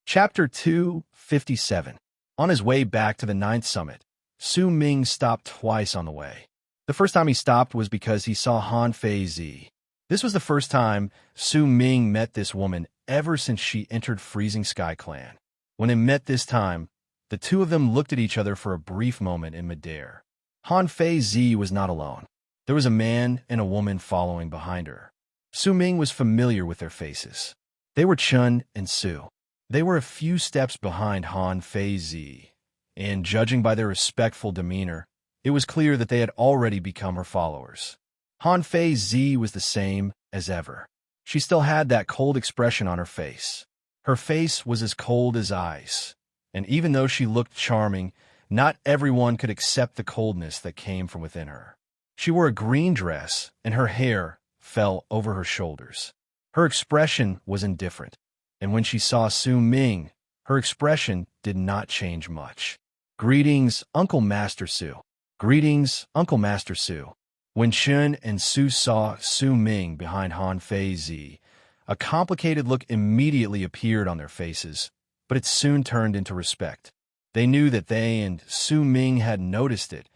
[SPEAKER 1] Chapter 257. On his way back to the ninth summit, Su Ming stopped twice on the way. The first time he stopped was because he saw Han Feizi. This was the first time Su Ming met this woman ever since she entered Freezing Sky Clan. When they met this time, the two of them looked at each other for a brief moment in midair. Han Feizi was not alone. There was a man and a woman following behind her. Su Ming was familiar with their faces. They were Chun and Su. They were a few steps behind Han Feizi, and judging by their respectful demeanor, it was clear that they had already become her followers. Han Feizi was the same as ever. She still had that cold expression on her face. Her face was as cold as ice, and even though she looked charming, not everyone could accept the coldness that came from within her. She wore a green dress, and her hair fell over her shoulders. Her expression was indifferent, and when she saw Su Ming, her expression did not change much. "Greetings, Uncle Master Su." "Greetings, Uncle Master Su." When Chun and Su saw Su Ming behind Han Feizi, a complicated look immediately appeared on their faces, but it soon turned into respect. They knew that they and Su Ming had noticed it,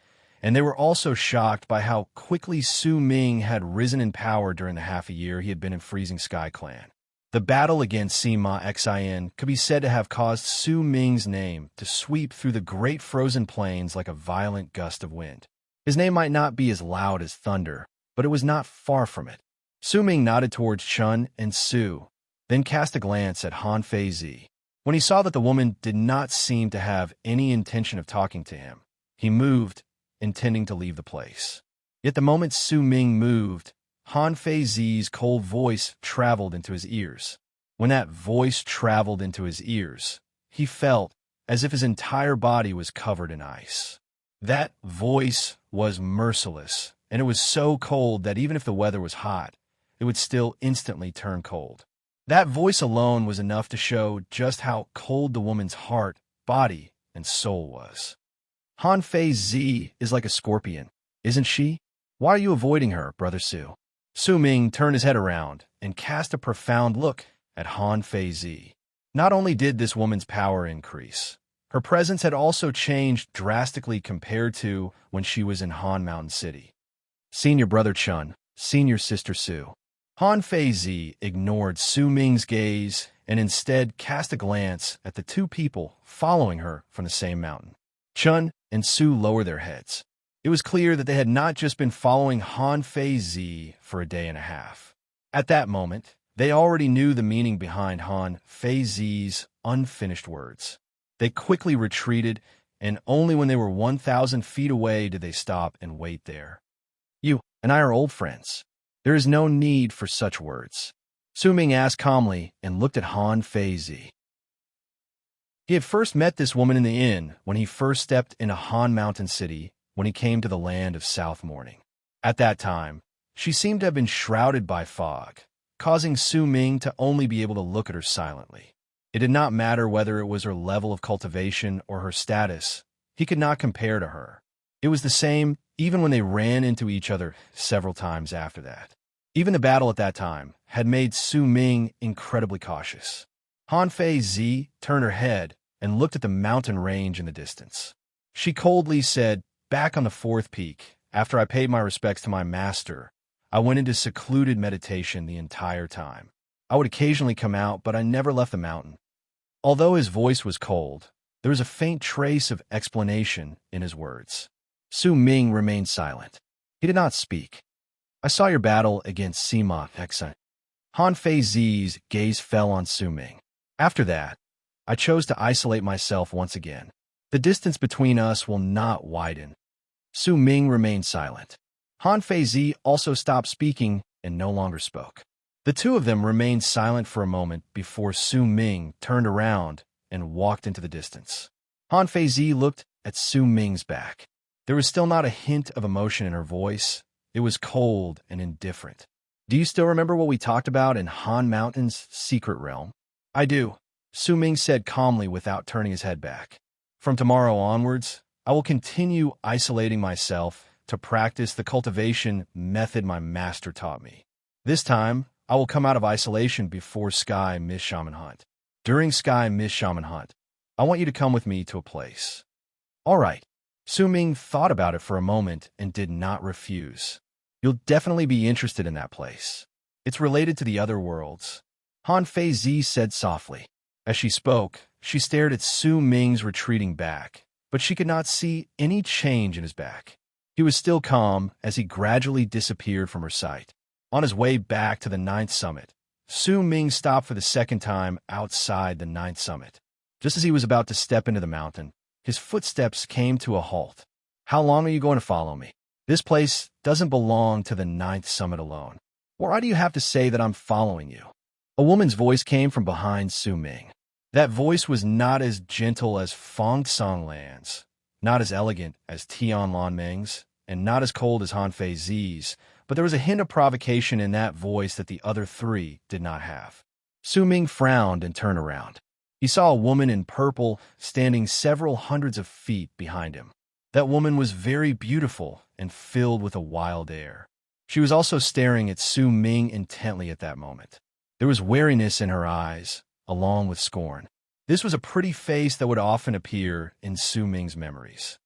[SPEAKER 1] and they were also shocked by how quickly Su Ming had risen in power during the half a year he had been in Freezing Sky Clan. The battle against Sima Xin could be said to have caused Su Ming's name to sweep through the Great Frozen Plains like a violent gust of wind. His name might not be as loud as thunder, but it was not far from it. Su Ming nodded towards Chun and Su, then cast a glance at Han Feizi. When he saw that the woman did not seem to have any intention of talking to him, he moved, intending to leave the place. Yet the moment Su Ming moved, Han Feizi's cold voice traveled into his ears. When that voice traveled into his ears, he felt as if his entire body was covered in ice. That voice was merciless, and it was so cold that even if the weather was hot, it would still instantly turn cold. That voice alone was enough to show just how cold the woman's heart, body, and soul was. Han Feizi is like a scorpion, isn't she? Why are you avoiding her, Brother Su? Su Ming turned his head around and cast a profound look at Han Feizi. Not only did this woman's power increase, her presence had also changed drastically compared to when she was in Han Mountain City. Senior Brother Chun, Senior Sister Su. Han Feizi ignored Su Ming's gaze and instead cast a glance at the two people following her from the same mountain. Chun and Su lowered their heads. It was clear that they had not just been following Han Feizi for a day and a half. At that moment, they already knew the meaning behind Han Feizi's unfinished words. They quickly retreated, and only when they were 1,000 feet away did they stop and wait there. "You and I are old friends. There is no need for such words," Su Ming asked calmly and looked at Han Feizi. He had first met this woman in the inn when he first stepped into Han Mountain City when he came to the land of South Morning. At that time, she seemed to have been shrouded by fog, causing Su Ming to only be able to look at her silently. It did not matter whether it was her level of cultivation or her status. He could not compare to her. It was the same even when they ran into each other several times after that. Even the battle at that time had made Su Ming incredibly cautious. Han Feizi turned her head and looked at the mountain range in the distance. She coldly said, "Back on the fourth peak, after I paid my respects to my master, I went into secluded meditation the entire time. I would occasionally come out, but I never left the mountain." Although his voice was cold, there was a faint trace of explanation in his words. Su Ming remained silent. He did not speak. "I saw your battle against Sima Xin." Han Fei Zi's gaze fell on Su Ming. After that, I chose to isolate myself once again. The distance between us will not widen. Su Ming remained silent. Han Fei Zi also stopped speaking and no longer spoke. The two of them remained silent for a moment before Su Ming turned around and walked into the distance. Han Fei Zi looked at Su Ming's back. There was still not a hint of emotion in her voice. It was cold and indifferent. Do you still remember what we talked about in Han Mountain's secret realm? I do, Su Ming said calmly without turning his head back. From tomorrow onwards, I will continue isolating myself to practice the cultivation method my master taught me. This time, I will come out of isolation before Sky Mist Shaman Hunt. During Sky Mist Shaman Hunt, I want you to come with me to a place. All right. Su Ming thought about it for a moment and did not refuse. You'll definitely be interested in that place. It's related to the other worlds. Han Fei Zi said softly. As she spoke, she stared at Su Ming's retreating back, but she could not see any change in his back. He was still calm as he gradually disappeared from her sight. On his way back to the 9th summit, Su Ming stopped for the second time outside the 9th summit. Just as he was about to step into the mountain, his footsteps came to a halt. How long are you going to follow me? This place doesn't belong to the 9th summit alone. Why do you have to say that I'm following you? A woman's voice came from behind Su Ming. That voice was not as gentle as Fong Song Lan's, not as elegant as Tian Lan Ming's, and not as cold as Han Fei Zi's, but there was a hint of provocation in that voice that the other three did not have. Su Ming frowned and turned around. He saw a woman in purple standing several hundreds of feet behind him. That woman was very beautiful and filled with a wild air. She was also staring at Su Ming intently at that moment. There was wariness in her eyes, along with scorn. This was a pretty face that would often appear in Su Ming's memories.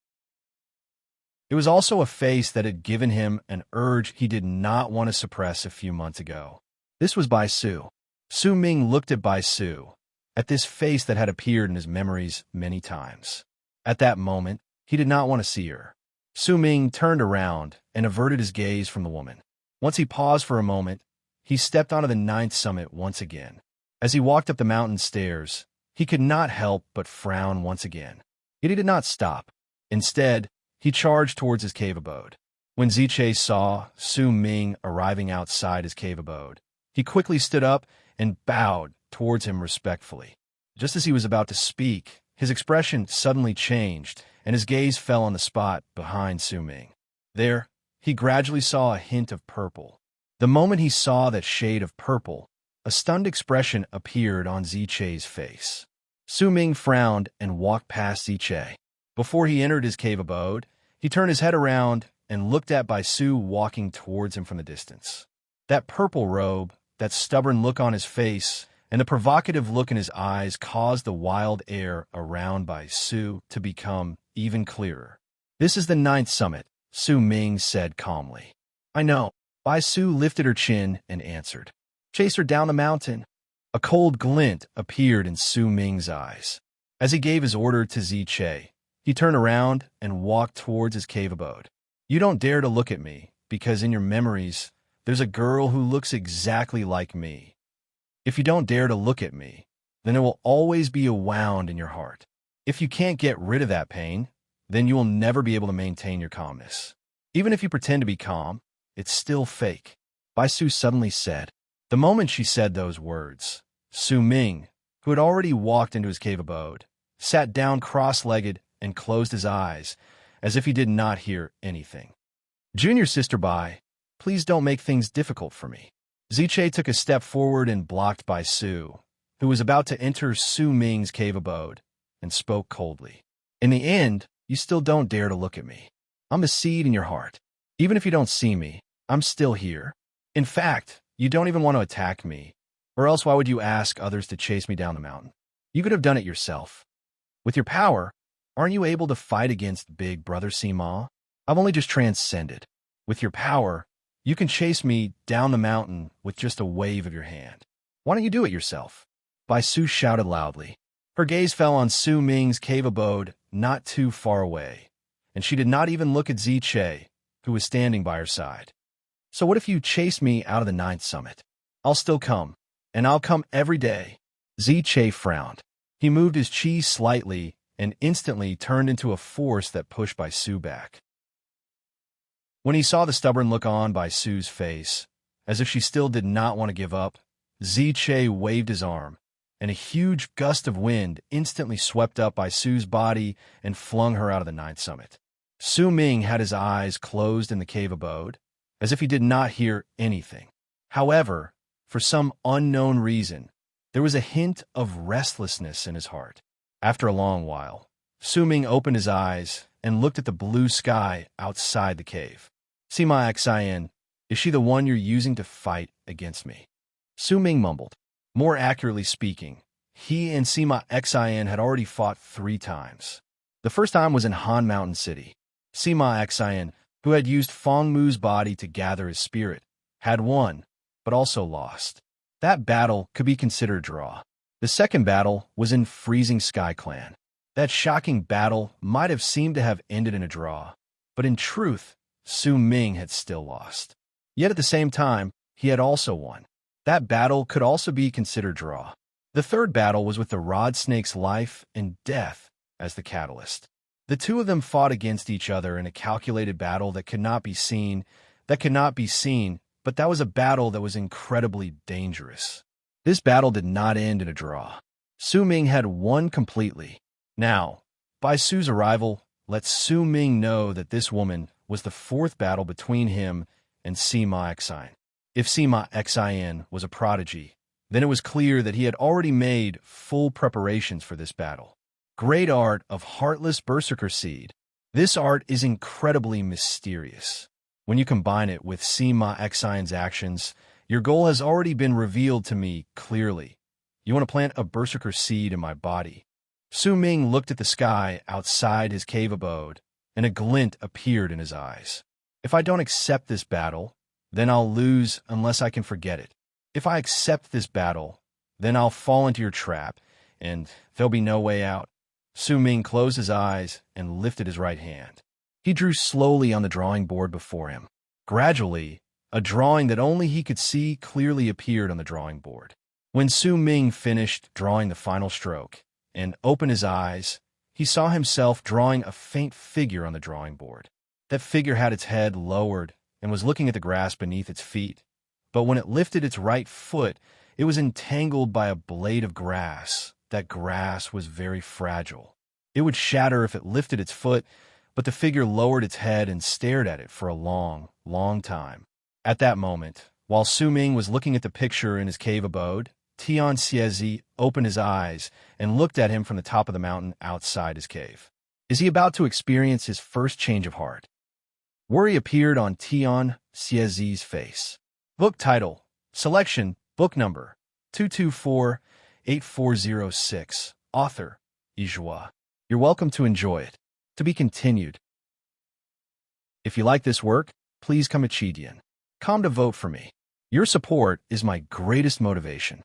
[SPEAKER 1] It was also a face that had given him an urge he did not want to suppress a few months ago. This was Bai Su. Su Ming looked at Bai Su, at this face that had appeared in his memories many times. At that moment, he did not want to see her. Su Ming turned around and averted his gaze from the woman. Once he paused for a moment, he stepped onto the 9th summit once again. As he walked up the mountain stairs, he could not help but frown once again. Yet he did not stop. Instead, he charged towards his cave abode. When Ziche saw Su Ming arriving outside his cave abode, he quickly stood up and bowed towards him respectfully. Just as he was about to speak, his expression suddenly changed, and his gaze fell on the spot behind Su Ming. There, he gradually saw a hint of purple. The moment he saw that shade of purple, a stunned expression appeared on Ziche's face. Su Ming frowned and walked past Ziche. Before he entered his cave abode, he turned his head around and looked at Bai Su walking towards him from the distance. That purple robe, that stubborn look on his face, and the provocative look in his eyes caused the wild air around Bai Su to become even clearer. This is the 9th summit, Su Ming said calmly. I know. Bai Su lifted her chin and answered. Chase her down the mountain. A cold glint appeared in Su Ming's eyes. As he gave his order to Ziche, he turned around and walked towards his cave abode. You don't dare to look at me, because in your memories, there's a girl who looks exactly like me. If you don't dare to look at me, then there will always be a wound in your heart. If you can't get rid of that pain, then you will never be able to maintain your calmness. Even if you pretend to be calm, it's still fake, Bai Su suddenly said. The moment she said those words, Su Ming, who had already walked into his cave abode, sat down cross-legged and closed his eyes, as if he did not hear anything. Junior Sister Bai, please don't make things difficult for me. Ziche took a step forward and blocked Bai Su, who was about to enter Su Ming's cave abode, and spoke coldly. In the end, you still don't dare to look at me. I'm a seed in your heart. Even if you don't see me, I'm still here. In fact, you don't even want to attack me, or else why would you ask others to chase me down the mountain? You could have done it yourself. With your power, aren't you able to fight against Big Brother Sima? I've only just transcended. With your power, you can chase me down the mountain with just a wave of your hand. Why don't you do it yourself? Bai Su shouted loudly. Her gaze fell on Su Ming's cave abode not too far away, and she did not even look at Ziche, who was standing by her side. So what if you chased me out of the 9th summit? I'll still come, and I'll come every day. Ziche frowned. He moved his chi slightly and instantly turned into a force that pushed Bai Su back. When he saw the stubborn look on Bai Su's face, as if she still did not want to give up, Ziche waved his arm, and a huge gust of wind instantly swept up Bai Su's body and flung her out of the ninth summit. Su Ming had his eyes closed in the cave abode, as if he did not hear anything. However, for some unknown reason, there was a hint of restlessness in his heart. After a long while, Su Ming opened his eyes and looked at the blue sky outside the cave. Sima Xian, is she the one you're using to fight against me? Su Ming mumbled. More accurately speaking, he and Sima Xian had already fought 3 times. The first time was in Han Mountain City. Sima Xian, who had used Feng Mu's body to gather his spirit, had won, but also lost. That battle could be considered a draw. The second battle was in Freezing Sky Clan. That shocking battle might have seemed to have ended in a draw, but in truth, Su Ming had still lost. Yet at the same time, he had also won. That battle could also be considered draw. The third battle was with the Rod Snake's life and death as the catalyst. The two of them fought against each other in a calculated battle that could not be seen, but that was a battle that was incredibly dangerous. This battle did not end in a draw. Su Ming had won completely. Now, by Su's arrival, let Su Ming know that this woman was the 4th battle between him and Sima Xian. If Sima Xian was a prodigy, then it was clear that he had already made full preparations for this battle. Great art of Heartless Berserker Seed. This art is incredibly mysterious. When you combine it with Sima Xian's actions, your goal has already been revealed to me clearly. You want to plant a Berserker Seed in my body. Su Ming looked at the sky outside his cave abode, and a glint appeared in his eyes. If I don't accept this battle, then I'll lose unless I can forget it. If I accept this battle, then I'll fall into your trap, and there'll be no way out. Su Ming closed his eyes and lifted his right hand. He drew slowly on the drawing board before him. Gradually, a drawing that only he could see clearly appeared on the drawing board. When Su Ming finished drawing the final stroke and opened his eyes, he saw himself drawing a faint figure on the drawing board. That figure had its head lowered and was looking at the grass beneath its feet. But when it lifted its right foot, it was entangled by a blade of grass. That grass was very fragile. It would shatter if it lifted its foot, but the figure lowered its head and stared at it for a long, long time. At that moment, while Su Ming was looking at the picture in his cave abode, Tian Xiezi opened his eyes and looked at him from the top of the mountain outside his cave. Is he about to experience his first change of heart? Worry appeared on Tian Xiezi's face. Book title, selection, book number, 224-8406, author, Yizhua. You're welcome to enjoy it. To be continued. If you like this work, please come Chidian. Come to vote for me. Your support is my greatest motivation.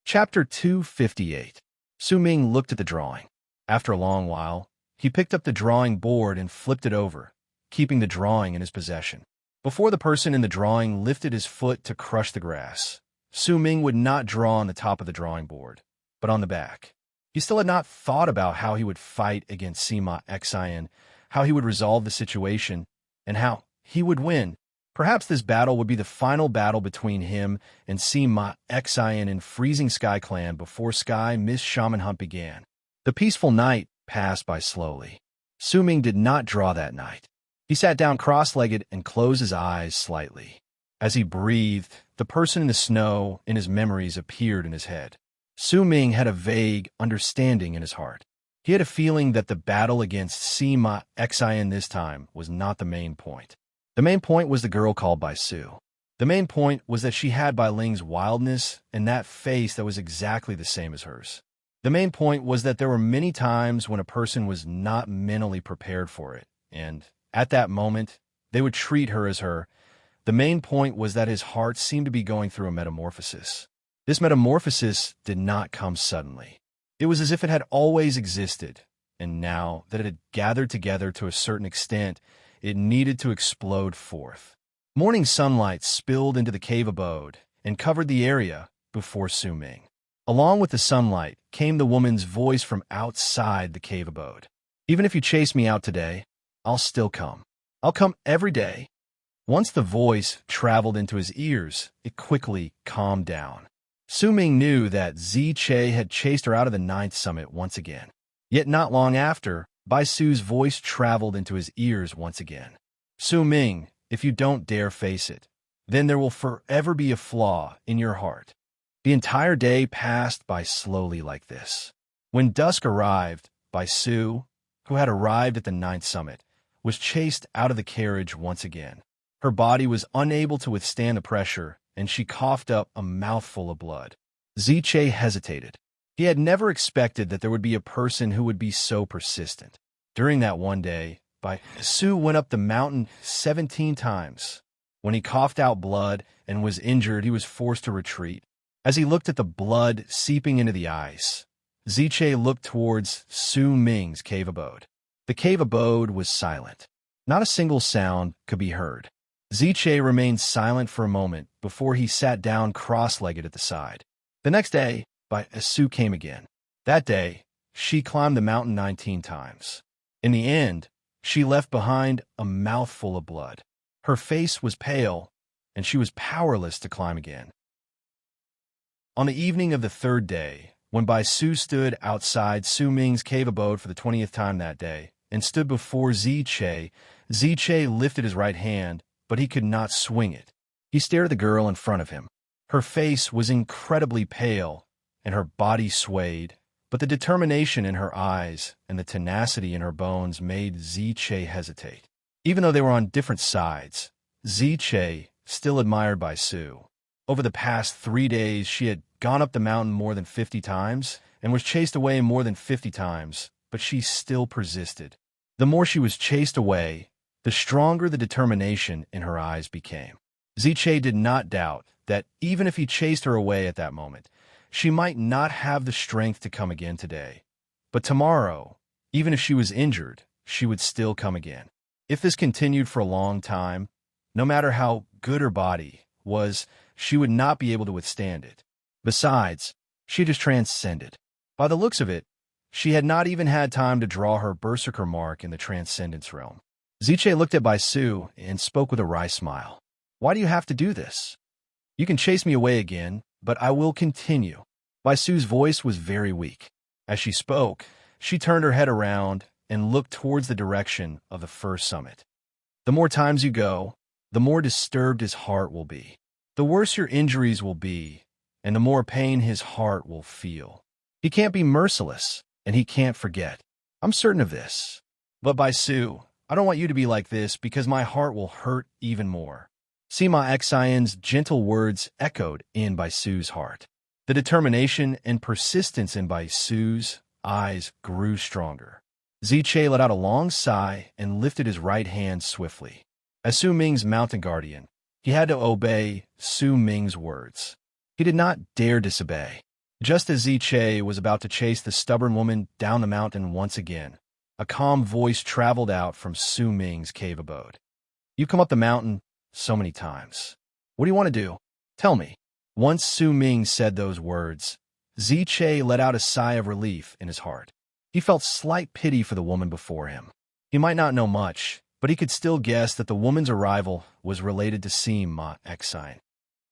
[SPEAKER 1] Chapter 258. Su Ming looked at the drawing. After a long while, he picked up the drawing board and flipped it over, keeping the drawing in his possession. Before the person in the drawing lifted his foot to crush the grass, Su Ming would not draw on the top of the drawing board, but on the back. He still had not thought about how he would fight against Sima Xian, how he would resolve the situation, and how he would win. Perhaps this battle would be the final battle between him and Sima Xian in Freezing Sky Clan before Sky Mist Shaman Hunt began. The peaceful night passed by slowly. Su Ming did not draw that night. He sat down cross-legged and closed his eyes slightly. As he breathed, the person in the snow in his memories appeared in his head. Su Ming had a vague understanding in his heart. He had a feeling that the battle against Sima Xian this time was not the main point. The main point was the girl called Bai Su. The main point was that she had Bai Ling's wildness and that face that was exactly the same as hers. The main point was that there were many times when a person was not mentally prepared for it, and at that moment, they would treat her as her. The main point was that his heart seemed to be going through a metamorphosis. This metamorphosis did not come suddenly. It was as if it had always existed, and now that it had gathered together to a certain extent, it needed to explode forth. Morning sunlight spilled into the cave abode and covered the area before Su Ming. Along with the sunlight came the woman's voice from outside the cave abode. Even if you chase me out today, I'll still come. I'll come every day. Once the voice traveled into his ears, it quickly calmed down. Su Ming knew that Ziche had chased her out of the ninth summit once again. Yet not long after, Bai Su's voice traveled into his ears once again. Su Ming, if you don't dare face it, then there will forever be a flaw in your heart. The entire day passed by slowly like this. When dusk arrived, Bai Su, who had arrived at the ninth summit, was chased out of the carriage once again. Her body was unable to withstand the pressure, and she coughed up a mouthful of blood. Ziche hesitated. He had never expected that there would be a person who would be so persistent. During that one day, Bai Su went up the mountain 17 times. When he coughed out blood and was injured, he was forced to retreat. As he looked at the blood seeping into the ice, Ziche looked towards Su Ming's cave abode. The cave abode was silent. Not a single sound could be heard. Ziche remained silent for a moment before he sat down cross-legged at the side. The next day, Bai Su came again. That day, she climbed the mountain 19 times. In the end, she left behind a mouthful of blood. Her face was pale, and she was powerless to climb again. On the evening of the third day, when Bai Su stood outside Su Ming's cave abode for the 20th time that day and stood before Ziche, Ziche lifted his right hand, but he could not swing it. He stared at the girl in front of him. Her face was incredibly pale, and her body swayed, but the determination in her eyes and the tenacity in her bones made Ziche hesitate. Even though they were on different sides, Ziche still admired Bai Su. Over the past 3 days, she had gone up the mountain more than 50 times and was chased away more than 50 times, but she still persisted. The more she was chased away, the stronger the determination in her eyes became. Ziche did not doubt that even if he chased her away at that moment, she might not have the strength to come again today. But tomorrow, even if she was injured, she would still come again. If this continued for a long time, no matter how good her body was, she would not be able to withstand it. Besides, she just transcended. By the looks of it, she had not even had time to draw her berserker mark in the transcendence realm. Ziche looked at Bai Su and spoke with a wry smile. Why do you have to do this? You can chase me away again, but I will continue. Bai Su's voice was very weak. As she spoke, she turned her head around and looked towards the direction of the first summit. The more times you go, the more disturbed his heart will be. The worse your injuries will be, and the more pain his heart will feel. He can't be merciless, and he can't forget. I'm certain of this. But Bai Su, I don't want you to be like this because my heart will hurt even more. Sima Xian's gentle words echoed in Bai Su's heart. The determination and persistence in Bai Su's eyes grew stronger. Ziche let out a long sigh and lifted his right hand swiftly. As Su Ming's mountain guardian, he had to obey Su Ming's words. He did not dare disobey. Just as Ziche was about to chase the stubborn woman down the mountain once again, a calm voice traveled out from Su Ming's cave abode. You come up the mountain so many times. What do you want to do? Tell me. Once Su Ming said those words, Ziche let out a sigh of relief in his heart. He felt slight pity for the woman before him. He might not know much, but he could still guess that the woman's arrival was related to Sima Xian.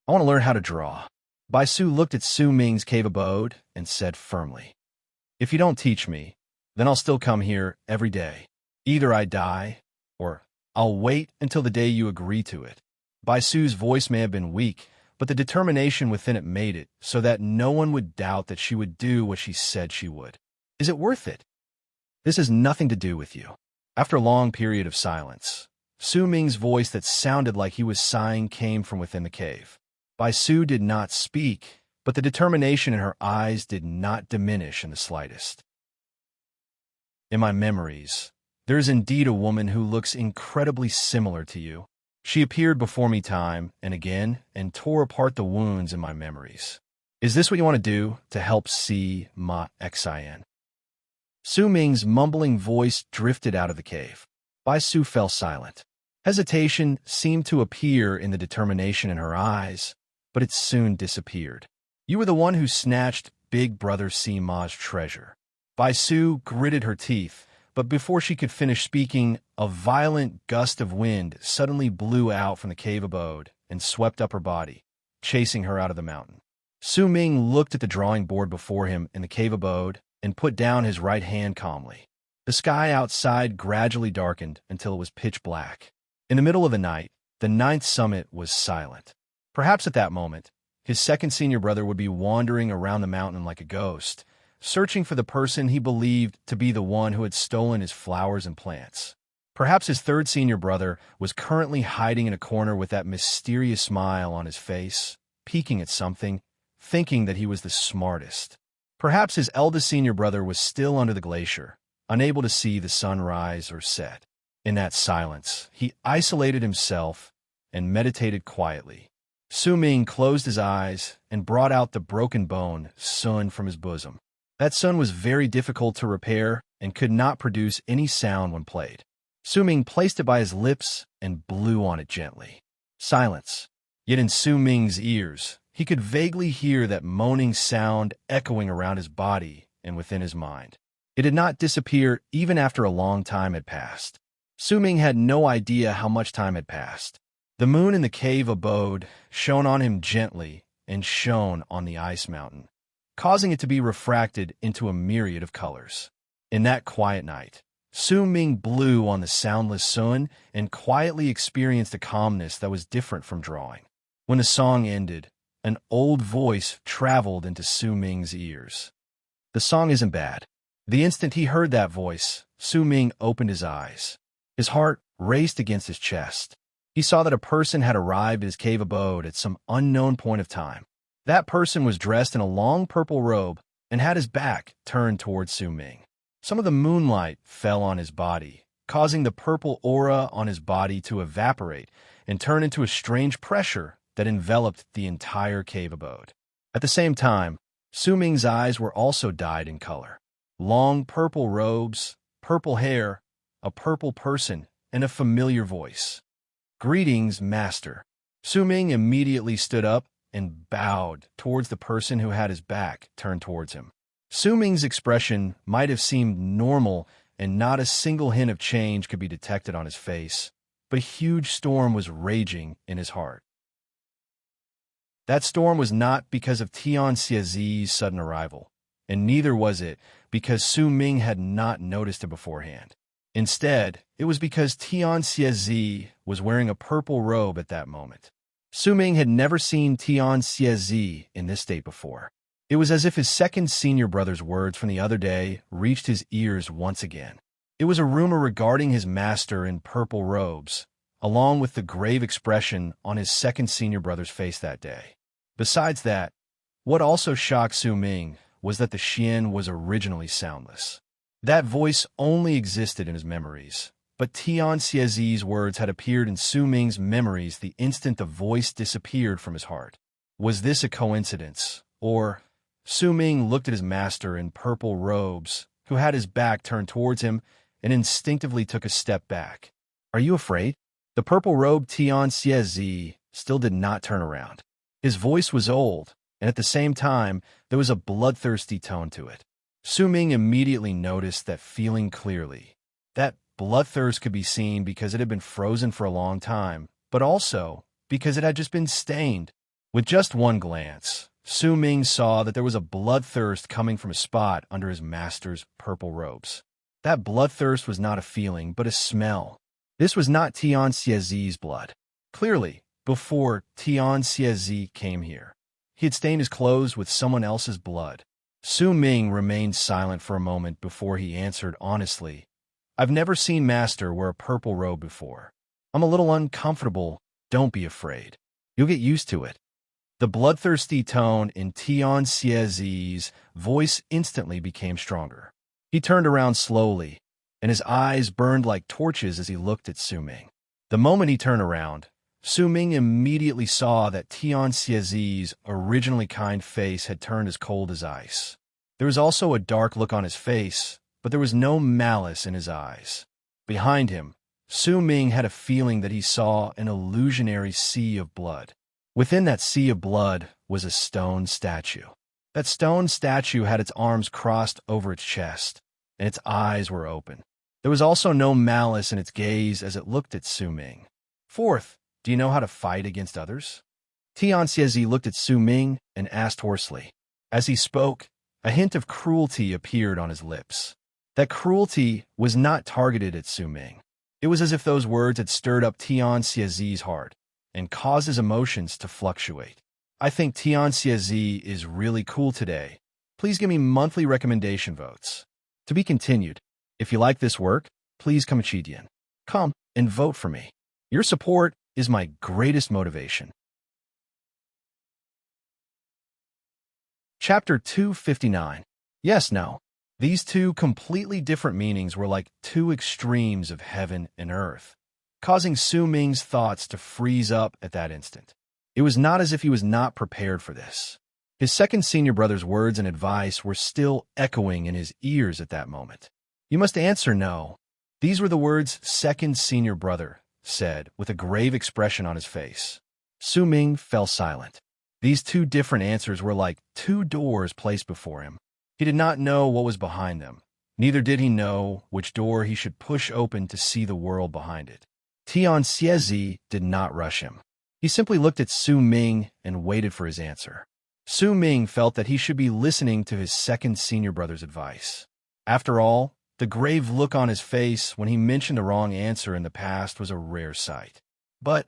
[SPEAKER 1] I want to learn how to draw. Bai Su looked at Su Ming's cave abode and said firmly, If you don't teach me, then I'll still come here every day. Either I die, or I'll wait until the day you agree to it. Bai Su's voice may have been weak, but the determination within it made it so that no one would doubt that she would do what she said she would. Is it worth it? This has nothing to do with you. After a long period of silence, Su Ming's voice that sounded like he was sighing came from within the cave. Bai Su did not speak, but the determination in her eyes did not diminish in the slightest. In my memories, there is indeed a woman who looks incredibly similar to you. She appeared before me time and again and tore apart the wounds in my memories. Is this what you want to do to help Sima Xian? Su Ming's mumbling voice drifted out of the cave. Bai Su fell silent. Hesitation seemed to appear in the determination in her eyes, but it soon disappeared. "You were the one who snatched Big Brother Sima's treasure." Baisu gritted her teeth, but before she could finish speaking, a violent gust of wind suddenly blew out from the cave abode and swept up her body, chasing her out of the mountain. Su Ming looked at the drawing board before him in the cave abode and put down his right hand calmly. The sky outside gradually darkened until it was pitch black. In the middle of the night, the ninth summit was silent. Perhaps at that moment, his second senior brother would be wandering around the mountain like a ghost, searching for the person he believed to be the one who had stolen his flowers and plants. Perhaps his third senior brother was currently hiding in a corner with that mysterious smile on his face, peeking at something, thinking that he was the smartest. Perhaps his eldest senior brother was still under the glacier, unable to see the sun rise or set. In that silence, he isolated himself and meditated quietly. Su Ming closed his eyes and brought out the broken bone sun from his bosom. That sun was very difficult to repair and could not produce any sound when played. Su Ming placed it by his lips and blew on it gently. Silence. Yet in Su Ming's ears, he could vaguely hear that moaning sound echoing around his body and within his mind. It did not disappear even after a long time had passed. Su Ming had no idea how much time had passed. The moon in the cave abode shone on him gently and shone on the ice mountain, causing it to be refracted into a myriad of colors. In that quiet night, Su Ming blew on the soundless sun and quietly experienced a calmness that was different from drawing. When the song ended, an old voice traveled into Su Ming's ears. "The song isn't bad." The instant he heard that voice, Su Ming opened his eyes. His heart raced against his chest. He saw that a person had arrived at his cave abode at some unknown point of time. That person was dressed in a long purple robe and had his back turned towards Su Ming. Some of the moonlight fell on his body, causing the purple aura on his body to evaporate and turn into a strange pressure that enveloped the entire cave abode. At the same time, Su Ming's eyes were also dyed in color. Long purple robes, purple hair, a purple person, and a familiar voice. "Greetings, Master." Su Ming immediately stood up and bowed towards the person who had his back turned towards him. Su Ming's expression might have seemed normal and not a single hint of change could be detected on his face, but a huge storm was raging in his heart. That storm was not because of Tian Xiezi's sudden arrival, and neither was it because Su Ming had not noticed it beforehand. Instead, it was because Tian Xiezi was wearing a purple robe at that moment. Su Ming had never seen Tian Xiezi in this state before. It was as if his second senior brother's words from the other day reached his ears once again. It was a rumor regarding his master in purple robes, along with the grave expression on his second senior brother's face that day. Besides that, what also shocked Su Ming was that the Xian was originally soundless. That voice only existed in his memories, but Tian Xiezi's words had appeared in Su Ming's memories the instant the voice disappeared from his heart. Was this a coincidence, or... Su Ming looked at his master in purple robes, who had his back turned towards him, and instinctively took a step back. "Are you afraid?" The purple-robed Tian Xiezi still did not turn around. His voice was old, and at the same time, there was a bloodthirsty tone to it. Su Ming immediately noticed that feeling clearly. That bloodthirst could be seen because it had been frozen for a long time, but also because it had just been stained. With just one glance, Su Ming saw that there was a bloodthirst coming from a spot under his master's purple robes. That bloodthirst was not a feeling, but a smell. This was not Tian Xiezi's blood. Clearly, before Tian Xiezi came here, he had stained his clothes with someone else's blood. Su Ming remained silent for a moment before he answered honestly, "I've never seen Master wear a purple robe before. I'm a little uncomfortable. Don't be afraid. You'll get used to it." The bloodthirsty tone in Tian Xiezi's voice instantly became stronger. He turned around slowly, and his eyes burned like torches as he looked at Su Ming. The moment he turned around, Su Ming immediately saw that Tian Xiezi's originally kind face had turned as cold as ice. There was also a dark look on his face, but there was no malice in his eyes. Behind him, Su Ming had a feeling that he saw an illusionary sea of blood. Within that sea of blood was a stone statue. That stone statue had its arms crossed over its chest, and its eyes were open. There was also no malice in its gaze as it looked at Su Ming. Fourth, do you know how to fight against others? Tianxiezi looked at Su Ming and asked hoarsely. As he spoke, a hint of cruelty appeared on his lips. That cruelty was not targeted at Su Ming. It was as if those words had stirred up Tianxiezi's heart and caused his emotions to fluctuate. I think Tianxiezi is really cool today. Please give me monthly recommendation votes. To be continued. If you like this work, please come and vote for me. Your support is my greatest motivation. Chapter 259. Yes, no. These two completely different meanings were like two extremes of heaven and earth, causing Su Ming's thoughts to freeze up at that instant. It was not as if he was not prepared for this. His second senior brother's words and advice were still echoing in his ears at that moment. You must answer no. These were the words second senior brother said with a grave expression on his face. Su Ming fell silent. These two different answers were like two doors placed before him. He did not know what was behind them. Neither did he know which door he should push open to see the world behind it. Tianxiezi did not rush him. He simply looked at Su Ming and waited for his answer. Su Ming felt that he should be listening to his second senior brother's advice. After all, the grave look on his face when he mentioned the wrong answer in the past was a rare sight. But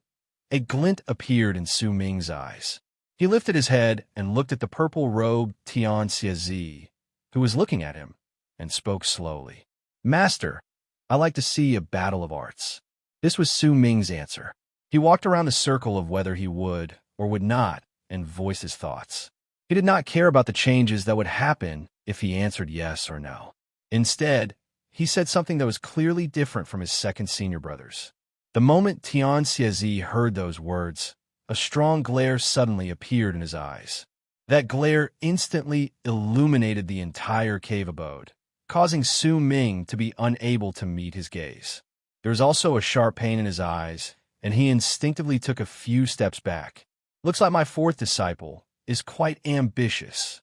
[SPEAKER 1] a glint appeared in Su Ming's eyes. He lifted his head and looked at the purple-robed Tianxiezi, who was looking at him, and spoke slowly. Master, I like to see a battle of arts. This was Su Ming's answer. He walked around the circle of whether he would or would not and voiced his thoughts. He did not care about the changes that would happen if he answered yes or no. Instead, he said something that was clearly different from his second senior brothers. The moment Tianxiezi heard those words, a strong glare suddenly appeared in his eyes. That glare instantly illuminated the entire cave abode, causing Su Ming to be unable to meet his gaze. There was also a sharp pain in his eyes, and he instinctively took a few steps back. Looks like my fourth disciple is quite ambitious.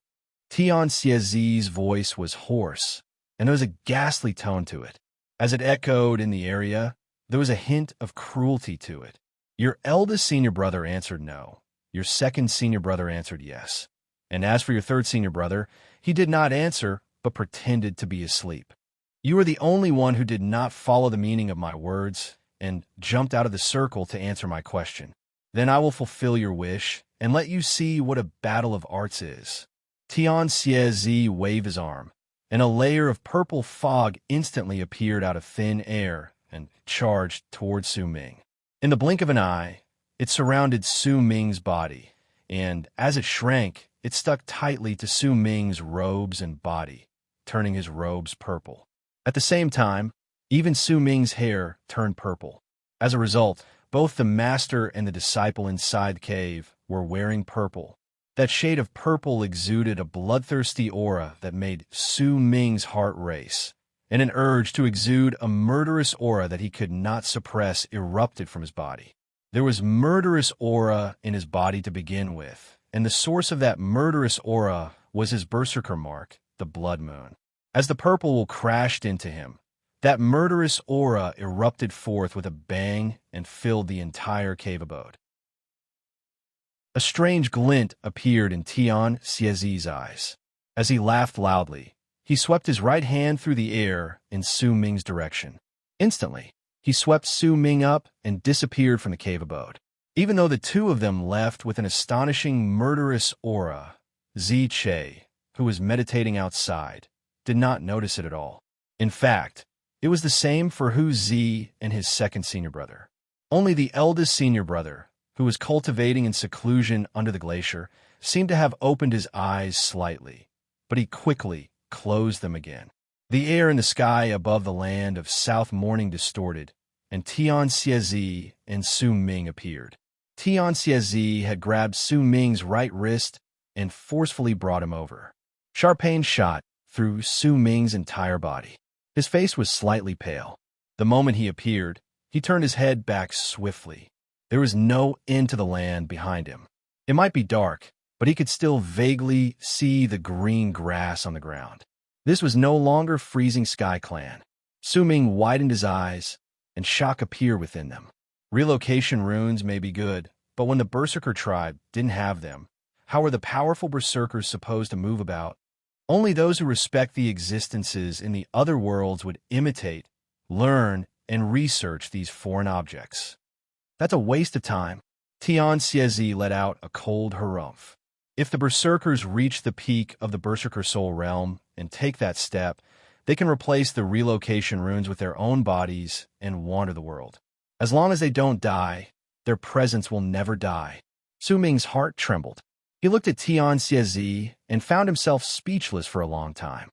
[SPEAKER 1] Tianxiezi's voice was hoarse, and there was a ghastly tone to it. As it echoed in the area, there was a hint of cruelty to it. Your eldest senior brother answered no. Your second senior brother answered yes. And as for your third senior brother, he did not answer, but pretended to be asleep. You are the only one who did not follow the meaning of my words and jumped out of the circle to answer my question. Then I will fulfill your wish and let you see what a battle of arts is. Tianxiezi waved his arm, and a layer of purple fog instantly appeared out of thin air and charged toward Su Ming. In the blink of an eye, it surrounded Su Ming's body, and as it shrank, it stuck tightly to Su Ming's robes and body, turning his robes purple. At the same time, even Su Ming's hair turned purple. As a result, both the master and the disciple inside the cave were wearing purple. That shade of purple exuded a bloodthirsty aura that made Su Ming's heart race, and an urge to exude a murderous aura that he could not suppress erupted from his body. There was murderous aura in his body to begin with, and the source of that murderous aura was his berserker mark, the blood moon. As the purple crashed into him, that murderous aura erupted forth with a bang and filled the entire cave abode. A strange glint appeared in Tianxiezi's eyes. As he laughed loudly, he swept his right hand through the air in Su Ming's direction. Instantly, he swept Su Ming up and disappeared from the cave abode. Even though the two of them left with an astonishing murderous aura, Ziche, who was meditating outside, did not notice it at all. In fact, it was the same for Hu Zi and his second senior brother. Only the eldest senior brother, who was cultivating in seclusion under the glacier, seemed to have opened his eyes slightly, but he quickly closed them again. The air in the sky above the land of South Morning distorted, and Tianxiezi and Su Ming appeared. Tianxiezi had grabbed Su Ming's right wrist and forcefully brought him over. Sharp pain shot through Su Ming's entire body. His face was slightly pale. The moment he appeared, He turned his head back swiftly. There was no end to the land behind him. It might be dark, but he could still vaguely see the green grass on the ground. This was no longer freezing Sky Clan. Su Ming widened his eyes, and shock appeared within them. Relocation runes may be good, but when the Berserker tribe didn't have them, how were the powerful Berserkers supposed to move about? Only those who respect the existences in the other worlds would imitate, learn, and research these foreign objects. That's a waste of time. Tian Xiezi let out a cold harumph. If the Berserkers reach the peak of the Berserker Soul Realm and take that step, they can replace the relocation runes with their own bodies and wander the world. As long as they don't die, their presence will never die. Su Ming's heart trembled. He looked at Tian Xiezi and found himself speechless for a long time.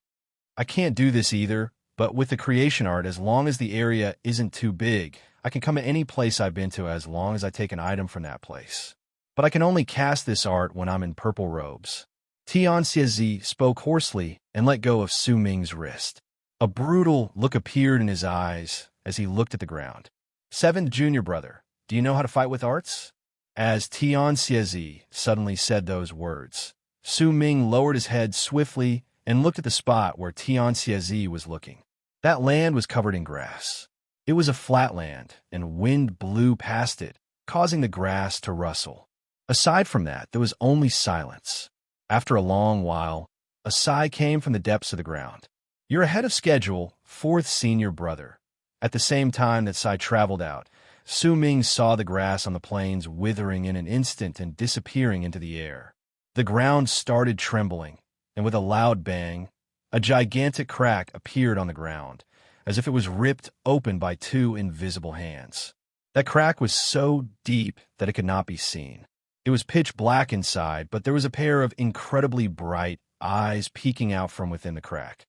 [SPEAKER 1] I can't do this either, but with the creation art, as long as the area isn't too big, I can come to any place I've been to as long as I take an item from that place. But I can only cast this art when I'm in purple robes. Tian Xiezi spoke hoarsely and let go of Su Ming's wrist. A brutal look appeared in his eyes as he looked at the ground. Seventh junior brother, do you know how to fight with arts? As Tian Xiezi suddenly said those words, Su Ming lowered his head swiftly and looked at the spot where Tian Xiezi was looking. That land was covered in grass. It was a flat land, and wind blew past it, causing the grass to rustle. Aside from that, there was only silence. After a long while, a sigh came from the depths of the ground. You're ahead of schedule, fourth senior brother. At the same time that sigh traveled out, Su Ming saw the grass on the plains withering in an instant and disappearing into the air. The ground started trembling, and with a loud bang, a gigantic crack appeared on the ground, as if it was ripped open by two invisible hands. That crack was so deep that it could not be seen. It was pitch black inside, but there was a pair of incredibly bright eyes peeking out from within the crack.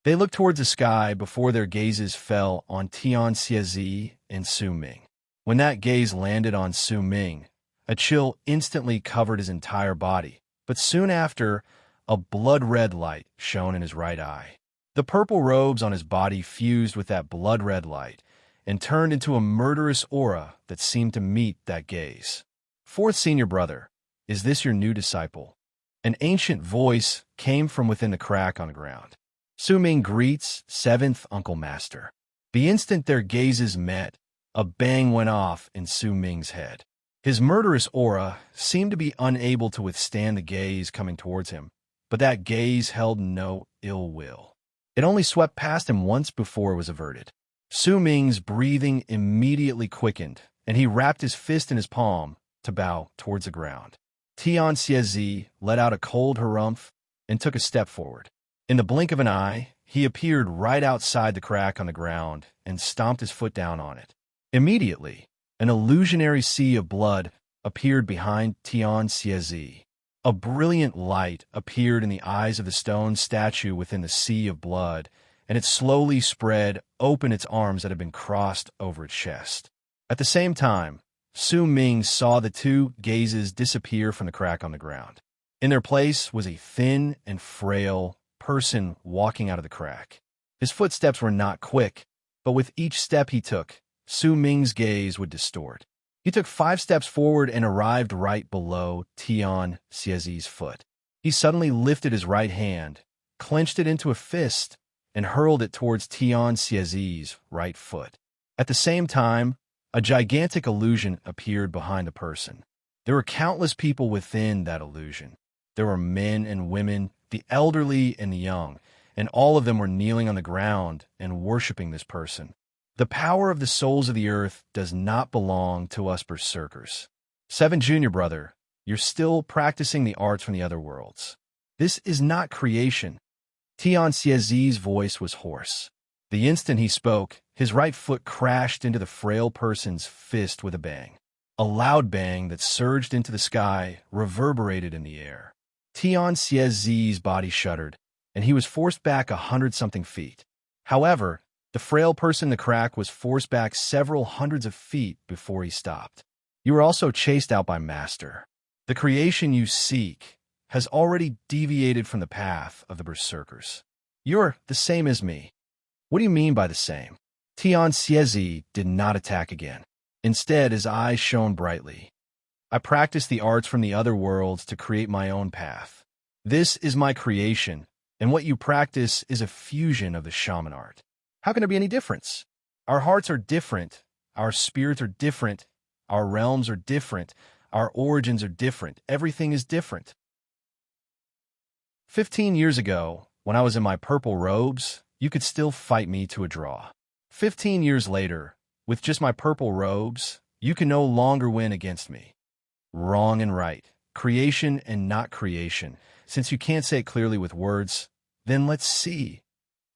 [SPEAKER 1] They looked towards the sky before their gazes fell on Tian Xiezi and Su Ming. When that gaze landed on Su Ming, a chill instantly covered his entire body, but soon after, a blood-red light shone in his right eye. The purple robes on his body fused with that blood-red light and turned into a murderous aura that seemed to meet that gaze. Fourth senior brother, is this your new disciple? An ancient voice came from within the crack on the ground. Su Ming greets seventh uncle master. The instant their gazes met, a bang went off in Su Ming's head. His murderous aura seemed to be unable to withstand the gaze coming towards him, but that gaze held no ill will. It only swept past him once before it was averted. Su Ming's breathing immediately quickened, and he wrapped his fist in his palm to bow towards the ground. Tian Xiezi let out a cold harumph and took a step forward. In the blink of an eye, he appeared right outside the crack on the ground and stomped his foot down on it. Immediately, an illusionary sea of blood appeared behind Tian Xiezi. A brilliant light appeared in the eyes of the stone statue within the sea of blood, and it slowly spread open its arms that had been crossed over its chest. At the same time, Su Ming saw the two gazes disappear from the crack on the ground. In their place was a thin and frail person walking out of the crack. His footsteps were not quick, but with each step he took, Su Ming's gaze would distort. He took 5 steps forward and arrived right below Tian Xiezi's foot. He suddenly lifted his right hand, clenched it into a fist, and hurled it towards Tian Xiezi's right foot. At the same time, a gigantic illusion appeared behind the person. There were countless people within that illusion. There were men and women, the elderly and the young, and all of them were kneeling on the ground and worshiping this person. The power of the souls of the earth does not belong to us berserkers. 7 junior brother, you're still practicing the arts from the other worlds. This is not creation. Tian Xiezi's voice was hoarse. The instant he spoke, his right foot crashed into the frail person's fist with a bang. A loud bang that surged into the sky reverberated in the air. Tian Xiezi's body shuddered, and he was forced back 100-something feet. However, the frail person in the crack was forced back several hundreds of feet before he stopped. You were also chased out by Master. The creation you seek has already deviated from the path of the berserkers. You're the same as me. What do you mean by the same? Tian Xiezi did not attack again. Instead, his eyes shone brightly. I practiced the arts from the other worlds to create my own path. This is my creation, and what you practice is a fusion of the shaman art. How can there be any difference? Our hearts are different, our spirits are different, our realms are different, our origins are different, everything is different. 15 years ago, when I was in my purple robes, you could still fight me to a draw. 15 years later, with just my purple robes, you can no longer win against me. Wrong and right, creation and not creation. Since you can't say it clearly with words, then let's see.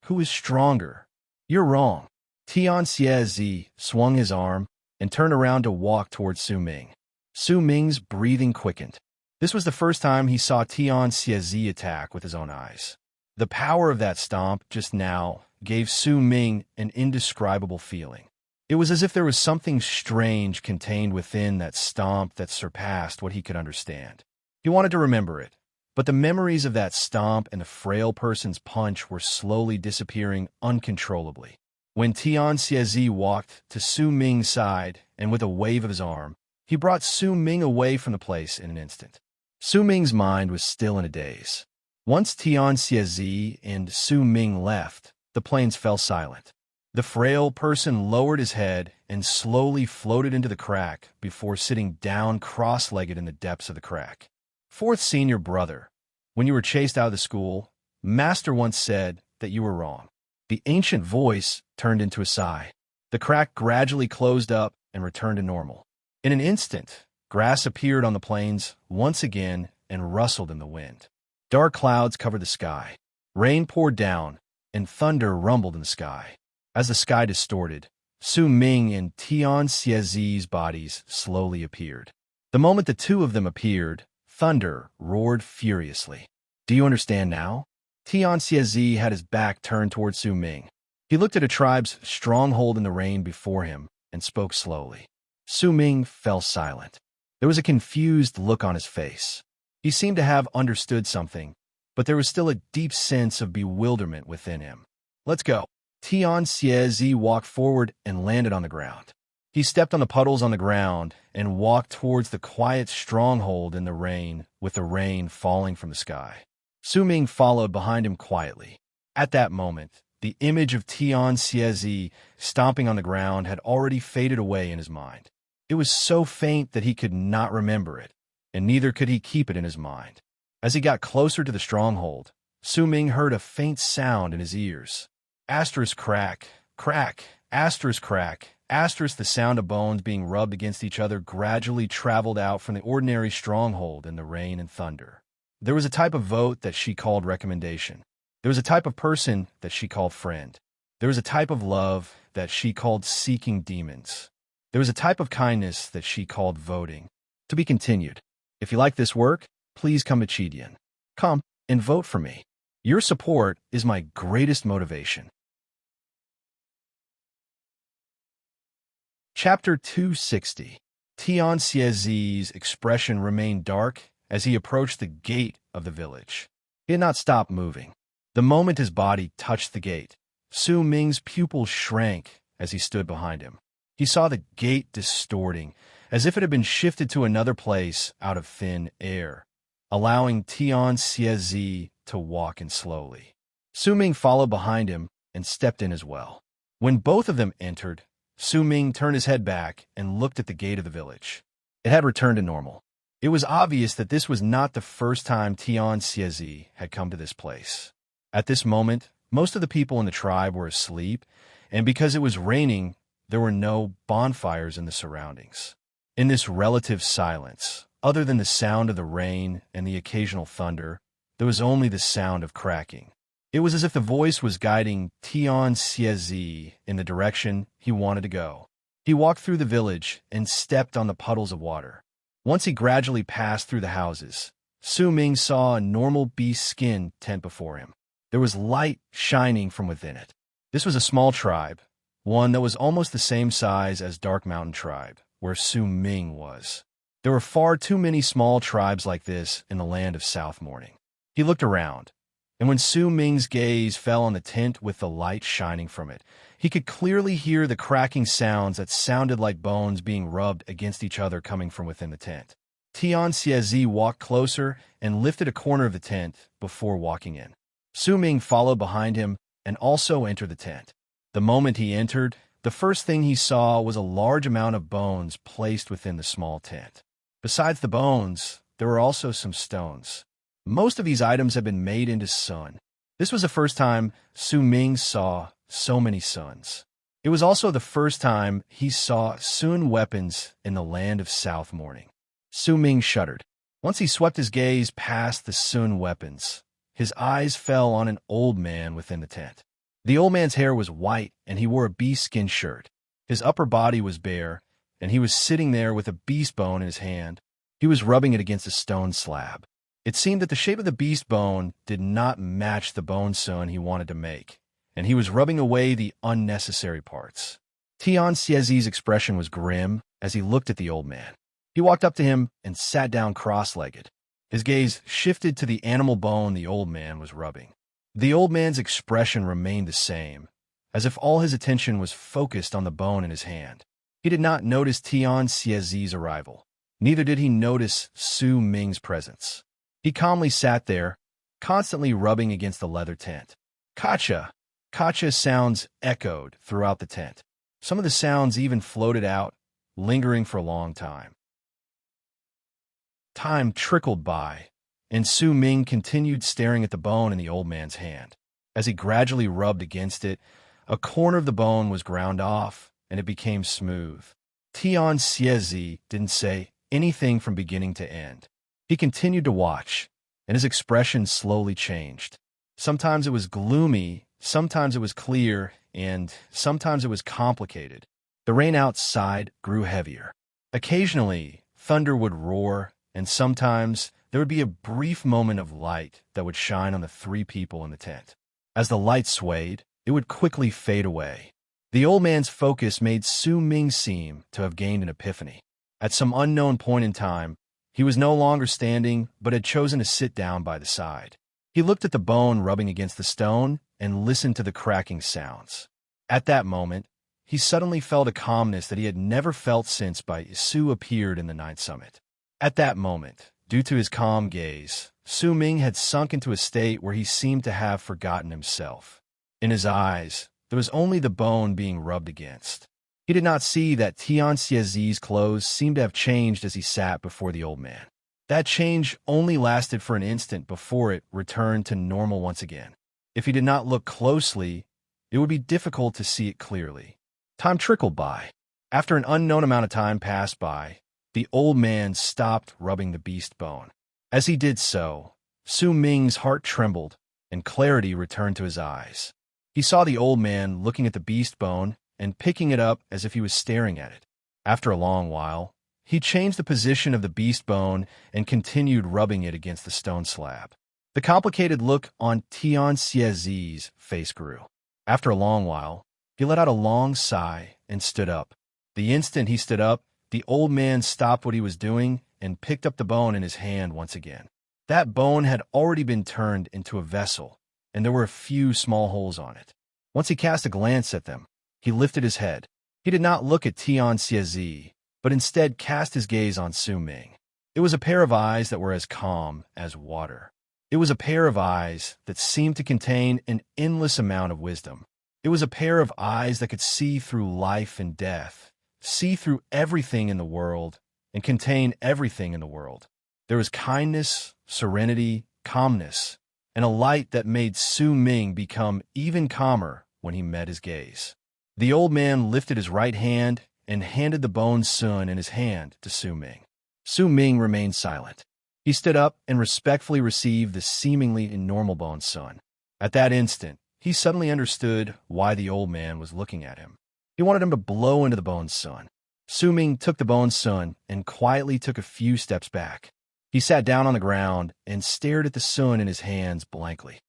[SPEAKER 1] Who is stronger? You're wrong. Tian Xiezi swung his arm and turned around to walk towards Su Ming. Su Ming's breathing quickened. This was the first time he saw Tian Xiezi attack with his own eyes. The power of that stomp just now gave Su Ming an indescribable feeling. It was as if there was something strange contained within that stomp that surpassed what he could understand. He wanted to remember it, but the memories of that stomp and the frail person's punch were slowly disappearing uncontrollably. When Tian Xiezi walked to Su Ming's side and with a wave of his arm, he brought Su Ming away from the place in an instant. Su Ming's mind was still in a daze. Once Tian Xiezi and Su Ming left, the plains fell silent. The frail person lowered his head and slowly floated into the crack before sitting down cross-legged in the depths of the crack. Fourth senior brother, when you were chased out of the school, Master once said that you were wrong. The ancient voice turned into a sigh. The crack gradually closed up and returned to normal. In an instant, grass appeared on the plains once again and rustled in the wind. Dark clouds covered the sky. Rain poured down, and thunder rumbled in the sky. As the sky distorted, Su Ming and Tian Xiezi's bodies slowly appeared. The moment the two of them appeared, thunder roared furiously. Do you understand now? Tian Xiezi had his back turned toward Su Ming. He looked at a tribe's stronghold in the rain before him and spoke slowly. Su Ming fell silent. There was a confused look on his face. He seemed to have understood something, but there was still a deep sense of bewilderment within him. Let's go. Tian Xiezi walked forward and landed on the ground. He stepped on the puddles on the ground and walked towards the quiet stronghold in the rain, with the rain falling from the sky. Su Ming followed behind him quietly. At that moment, the image of Tian Xiezi stomping on the ground had already faded away in his mind. It was so faint that he could not remember it, and neither could he keep it in his mind. As he got closer to the stronghold, Su Ming heard a faint sound in his ears. Asterisk crack, crack, asterisk crack, asterisk. The sound of bones being rubbed against each other gradually traveled out from the ordinary stronghold in the rain and thunder. There was a type of vote that she called recommendation. There was a type of person that she called friend. There was a type of love that she called seeking demons. There was a type of kindness that she called voting. To be continued. If you like this work, please come to Chidian. Come and vote for me. Your support is my greatest motivation. Chapter 260. Tian Xiezi's expression remained dark as he approached the gate of the village. He had not stopped moving. The moment his body touched the gate, Su Ming's pupils shrank as he stood behind him. He saw the gate distorting, as if it had been shifted to another place out of thin air, allowing Tian Xiezi to walk in slowly. Su Ming followed behind him and stepped in as well. When both of them entered, Su Ming turned his head back and looked at the gate of the village. It had returned to normal. It was obvious that this was not the first time Tian Xiezi had come to this place. At this moment, most of the people in the tribe were asleep, and because it was raining, there were no bonfires in the surroundings. In this relative silence, other than the sound of the rain and the occasional thunder, there was only the sound of cracking. It was as if the voice was guiding Tian Xiezi in the direction he wanted to go. He walked through the village and stepped on the puddles of water. Once he gradually passed through the houses, Su Ming saw a normal beast skin tent before him. There was light shining from within it. This was a small tribe, one that was almost the same size as Dark Mountain Tribe, where Su Ming was. There were far too many small tribes like this in the land of South Morning. He looked around, and when Su Ming's gaze fell on the tent with the light shining from it, He could clearly hear the cracking sounds that sounded like bones being rubbed against each other coming from within the tent. Tianxiezi walked closer and lifted a corner of the tent before walking in. Su Ming followed behind him and also entered the tent. The moment he entered, the first thing he saw was a large amount of bones placed within the small tent. Besides the bones, there were also some stones. Most of these items had been made into sun. This was the first time Su Ming saw so many suns. It was also the first time he saw sun weapons in the land of South Morning. Su Ming shuddered. Once he swept his gaze past the sun weapons, his eyes fell on an old man within the tent. The old man's hair was white, and he wore a beast skin shirt. His upper body was bare, and he was sitting there with a beast bone in his hand. He was rubbing it against a stone slab. It seemed that the shape of the beast bone did not match the bone sun he wanted to make, and he was rubbing away the unnecessary parts. Tianxiezi's expression was grim as he looked at the old man. He walked up to him and sat down cross-legged. His gaze shifted to the animal bone the old man was rubbing. The old man's expression remained the same, as if all his attention was focused on the bone in his hand. He did not notice Tianxiezi's arrival. Neither did he notice Su Ming's presence. He calmly sat there, constantly rubbing against the leather tent. Kacha! Kacha sounds echoed throughout the tent. Some of the sounds even floated out, lingering for a long time. Time trickled by, and Su Ming continued staring at the bone in the old man's hand. As he gradually rubbed against it, a corner of the bone was ground off, and it became smooth. Tianxiezi didn't say anything from beginning to end. He continued to watch, and his expression slowly changed. Sometimes it was gloomy, sometimes it was clear, and sometimes it was complicated. The rain outside grew heavier. Occasionally, thunder would roar, and sometimes there would be a brief moment of light that would shine on the three people in the tent. As the light swayed, it would quickly fade away. The old man's focus made Su Ming seem to have gained an epiphany. At some unknown point in time, he was no longer standing, but had chosen to sit down by the side. He looked at the bone rubbing against the stone and listened to the cracking sounds. At that moment, he suddenly felt a calmness that he had never felt since Su appeared in the Ninth Summit. At that moment, due to his calm gaze, Su Ming had sunk into a state where he seemed to have forgotten himself. In his eyes, there was only the bone being rubbed against. He did not see that Tianxiezi's clothes seemed to have changed as he sat before the old man. That change only lasted for an instant before it returned to normal once again. If he did not look closely, it would be difficult to see it clearly. Time trickled by. After an unknown amount of time passed by, the old man stopped rubbing the beast bone. As he did so, Su Ming's heart trembled, and clarity returned to his eyes. He saw the old man looking at the beast bone and picking it up as if he was staring at it. After a long while, he changed the position of the beast bone and continued rubbing it against the stone slab. The complicated look on Tianxiezi's face grew. After a long while, he let out a long sigh and stood up. The instant he stood up, the old man stopped what he was doing and picked up the bone in his hand once again. That bone had already been turned into a vessel, and there were a few small holes on it. Once he cast a glance at them, he lifted his head. He did not look at Tianxiezi, but instead cast his gaze on Su Ming. It was a pair of eyes that were as calm as water. It was a pair of eyes that seemed to contain an endless amount of wisdom. It was a pair of eyes that could see through life and death, see through everything in the world, and contain everything in the world. There was kindness, serenity, calmness, and a light that made Su Ming become even calmer when he met his gaze. The old man lifted his right hand and handed the bone sun in his hand to Su Ming. Su Ming remained silent. He stood up and respectfully received the seemingly normal bone sun. At that instant, he suddenly understood why the old man was looking at him. He wanted him to blow into the bone sun. Su Ming took the bone sun and quietly took a few steps back. He sat down on the ground and stared at the sun in his hands blankly.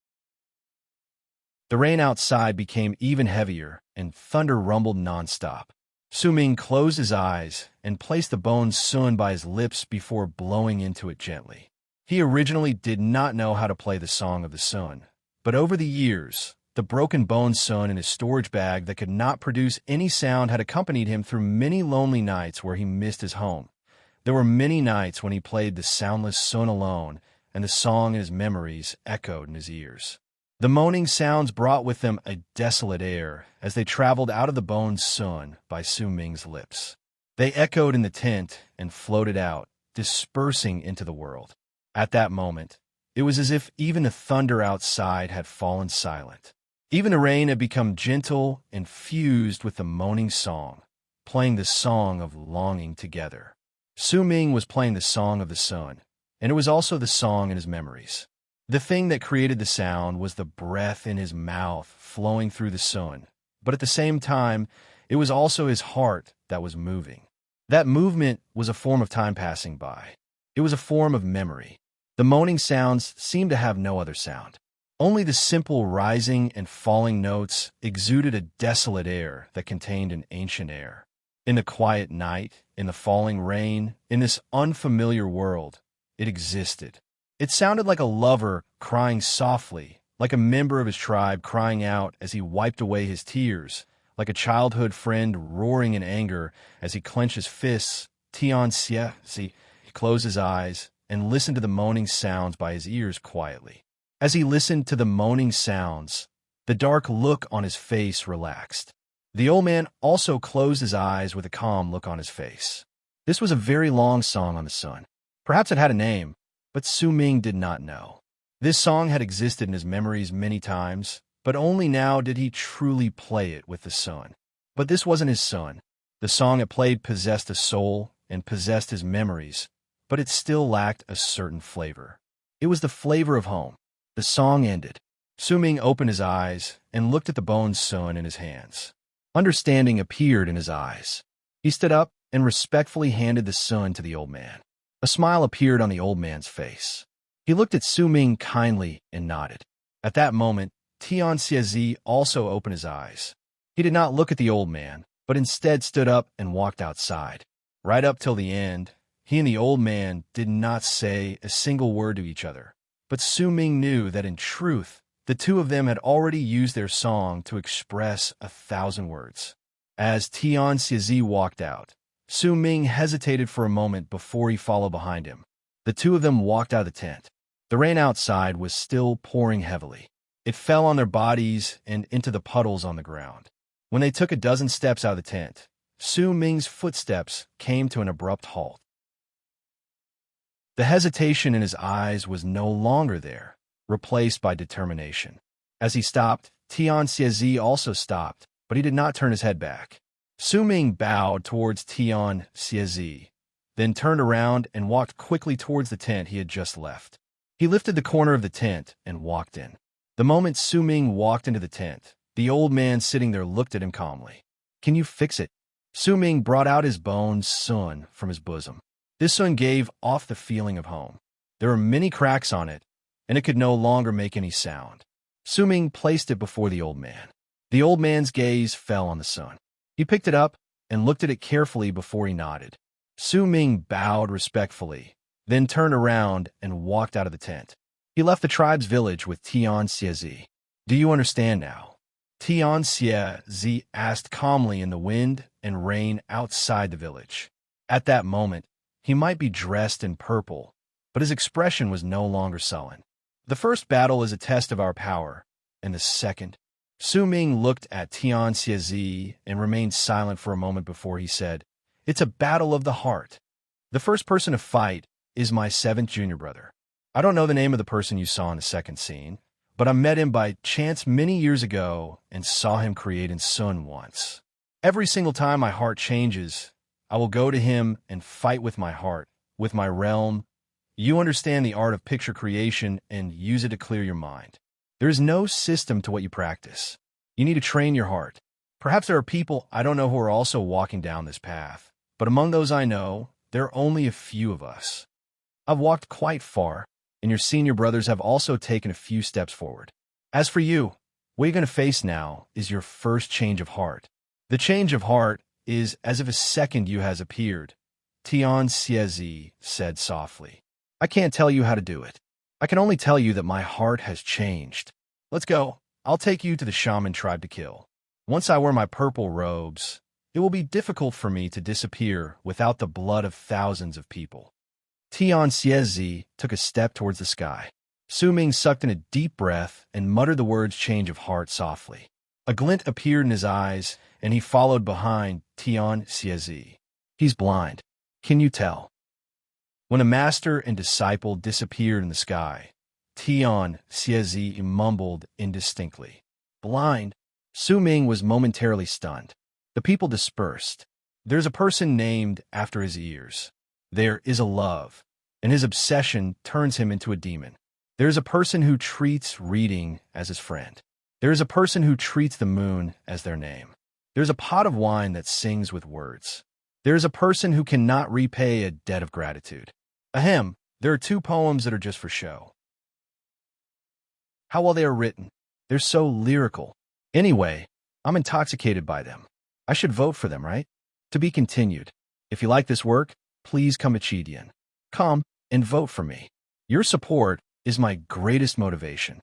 [SPEAKER 1] The rain outside became even heavier, and thunder rumbled nonstop. Su Ming closed his eyes and placed the bone sun by his lips before blowing into it gently. He originally did not know how to play the Song of the Sun, but over the years, The broken-boned sun in his storage bag that could not produce any sound had accompanied him through many lonely nights where he missed his home. There were many nights when he played the soundless sun alone, and the song in his memories echoed in his ears. The moaning sounds brought with them a desolate air as they traveled out of the boned sun by Su Ming's lips. They echoed in the tent and floated out, dispersing into the world. At that moment, it was as if even the thunder outside had fallen silent. Even the rain had become gentle and fused with the moaning song, playing the song of longing together. Su Ming was playing the song of the sun, and it was also the song in his memories. The thing that created the sound was the breath in his mouth flowing through the sun, but at the same time, it was also his heart that was moving. That movement was a form of time passing by. It was a form of memory. The moaning sounds seemed to have no other sound. Only the simple rising and falling notes exuded a desolate air that contained an ancient air. In the quiet night, in the falling rain, in this unfamiliar world, it existed. It sounded like a lover crying softly, like a member of his tribe crying out as he wiped away his tears, like a childhood friend roaring in anger as he clenched his fists. Tian Xie, he closed his eyes and listened to the moaning sounds by his ears quietly. As he listened to the moaning sounds, the dark look on his face relaxed. The old man also closed his eyes with a calm look on his face. This was a very long song on the sun. Perhaps it had a name, but Su Ming did not know. This song had existed in his memories many times, but only now did he truly play it with the sun. But this wasn't his sun. The song it played possessed a soul and possessed his memories, but it still lacked a certain flavor. It was the flavor of home. The song ended. Su Ming opened his eyes and looked at the boned sun in his hands. Understanding appeared in his eyes. He stood up and respectfully handed the sun to the old man. A smile appeared on the old man's face. He looked at Su Ming kindly and nodded. At that moment, Tian Xie also opened his eyes. He did not look at the old man, but instead stood up and walked outside. Right up till the end, he and the old man did not say a single word to each other. But Su Ming knew that in truth, the two of them had already used their song to express 1,000 words. As Tian Xie walked out, Su Ming hesitated for a moment before he followed behind him. The two of them walked out of the tent. The rain outside was still pouring heavily. It fell on their bodies and into the puddles on the ground. When they took a dozen steps out of the tent, Su Ming's footsteps came to an abrupt halt. The hesitation in his eyes was no longer there, replaced by determination. As he stopped, Tian Xie also stopped, but he did not turn his head back. Su Ming bowed towards Tian Xie, then turned around and walked quickly towards the tent he had just left. He lifted the corner of the tent and walked in. The moment Su Ming walked into the tent, the old man sitting there looked at him calmly. "Can you fix it?" Su Ming brought out his boned sun from his bosom. This sun gave off the feeling of home. There were many cracks on it, and it could no longer make any sound. Su Ming placed it before the old man. The old man's gaze fell on the sun. He picked it up and looked at it carefully before he nodded. Su Ming bowed respectfully, then turned around and walked out of the tent. He left the tribe's village with Tian Xie. "Do you understand now?" Tian Xie asked calmly in the wind and rain outside the village. At that moment, he might be dressed in purple, but his expression was no longer sullen. "The first battle is a test of our power, and the second—" Su Ming looked at Tian Xie and remained silent for a moment before he said, "It's a battle of the heart. The first person to fight is my 7th junior brother. I don't know the name of the person you saw in the second scene, but I met him by chance many years ago and saw him create in sun once. Every single time my heart changes, I will go to him and fight with my heart, with my realm. You understand the art of picture creation and use it to clear your mind. There is no system to what you practice. You need to train your heart. Perhaps there are people I don't know who are also walking down this path, but among those I know, there are only a few of us. I've walked quite far, and your senior brothers have also taken a few steps forward. As for you, what you're going to face now is your first change of heart. The change of heart is as if a second you has appeared," Tian Xie said softly. "I can't tell you how to do it. I can only tell you that my heart has changed. Let's go." I'll take you to the shaman tribe to kill. Once I wear my purple robes, it will be difficult for me to disappear without the blood of thousands of people. Tian Xiezi took a step towards the sky. Su Ming sucked in a deep breath and muttered the words change of heart softly. A glint appeared in his eyes, and he followed behind Tian Xiezi. He's blind. Can you tell? When a master and disciple disappeared in the sky, Tian Xiezi mumbled indistinctly. Blind? Su Ming was momentarily stunned. The people dispersed. There's a person named after his ears. There is a love, and his obsession turns him into a demon. There's a person who treats reading as his friend. There's a person who treats the moon as their name. There's a pot of wine that sings with words. There's a person who cannot repay a debt of gratitude. Ahem, there are 2 poems that are just for show. How well they are written. They're so lyrical. Anyway, I'm intoxicated by them. I should vote for them, right? To be continued. If you like this work, please come to Chidian. Come and vote for me. Your support is my greatest motivation.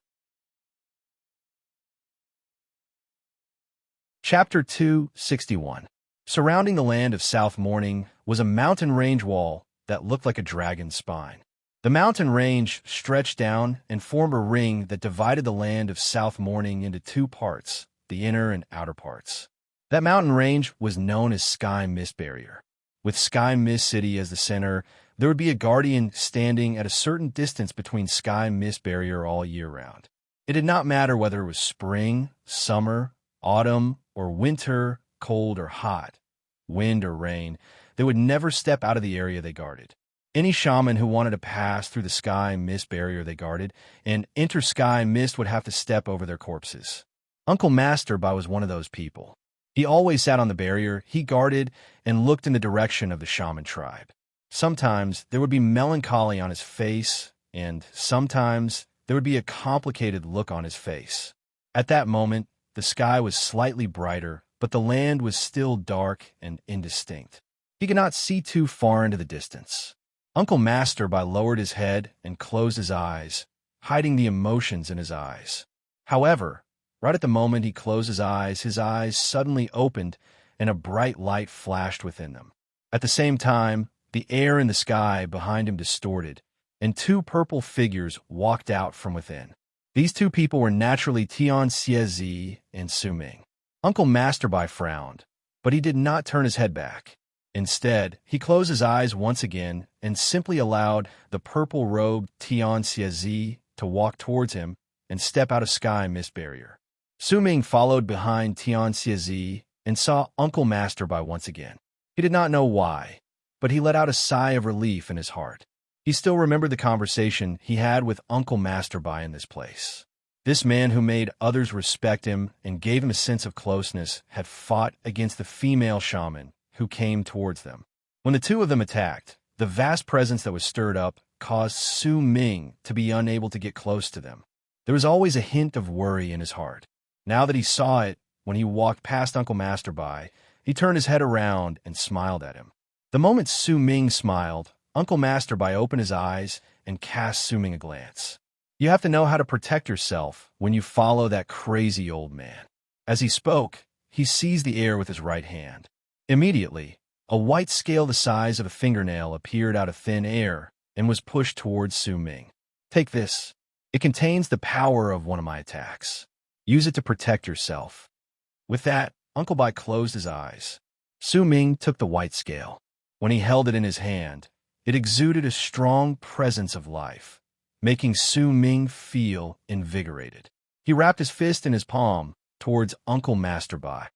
[SPEAKER 1] Chapter 261. Surrounding the land of South Morning was a mountain range wall that looked like a dragon's spine. The mountain range stretched down and formed a ring that divided the land of South Morning into 2 parts, the inner and outer parts. That mountain range was known as Sky Mist Barrier. With Sky Mist City as the center, there would be a guardian standing at a certain distance between Sky Mist Barrier all year round. It did not matter whether it was spring, summer, autumn, or winter, cold or hot, wind or rain, they would never step out of the area they guarded. Any shaman who wanted to pass through the Sky Mist Barrier they guarded and enter Sky Mist would have to step over their corpses. Uncle Masterby was one of those people. He always sat on the barrier he guarded and looked in the direction of the shaman tribe. Sometimes there would be melancholy on his face, and sometimes there would be a complicated look on his face. At that moment, the sky was slightly brighter, but the land was still dark and indistinct. He could not see too far into the distance. Uncle Masterby lowered his head and closed his eyes, hiding the emotions in his eyes. However, right at the moment he closed his eyes suddenly opened and a bright light flashed within them. At the same time, the air in the sky behind him distorted, and 2 purple figures walked out from within. These 2 people were naturally Tian Xiezi and Su Ming. Uncle Masterby frowned, but he did not turn his head back. Instead, he closed his eyes once again and simply allowed the purple-robed Tian Xiezi to walk towards him and step out of Sky Mist Barrier. Su Ming followed behind Tian Xiezi and saw Uncle Masterby once again. He did not know why, but he let out a sigh of relief in his heart. He still remembered the conversation he had with Uncle Masterby in this place. This man who made others respect him and gave him a sense of closeness had fought against the female shaman who came towards them. When the 2 of them attacked, the vast presence that was stirred up caused Su Ming to be unable to get close to them. There was always a hint of worry in his heart. Now that he saw it, when he walked past Uncle Masterby, he turned his head around and smiled at him. The moment Su Ming smiled, Uncle Masterby opened his eyes and cast Su Ming a glance. You have to know how to protect yourself when you follow that crazy old man. As he spoke, he seized the air with his right hand. Immediately, a white scale the size of a fingernail appeared out of thin air and was pushed towards Su Ming. Take this. It contains the power of one of my attacks. Use it to protect yourself. With that, Uncle Bai closed his eyes. Su Ming took the white scale. When he held it in his hand, it exuded a strong presence of life, making Su Ming feel invigorated. He wrapped his fist in his palm towards Uncle Masterby.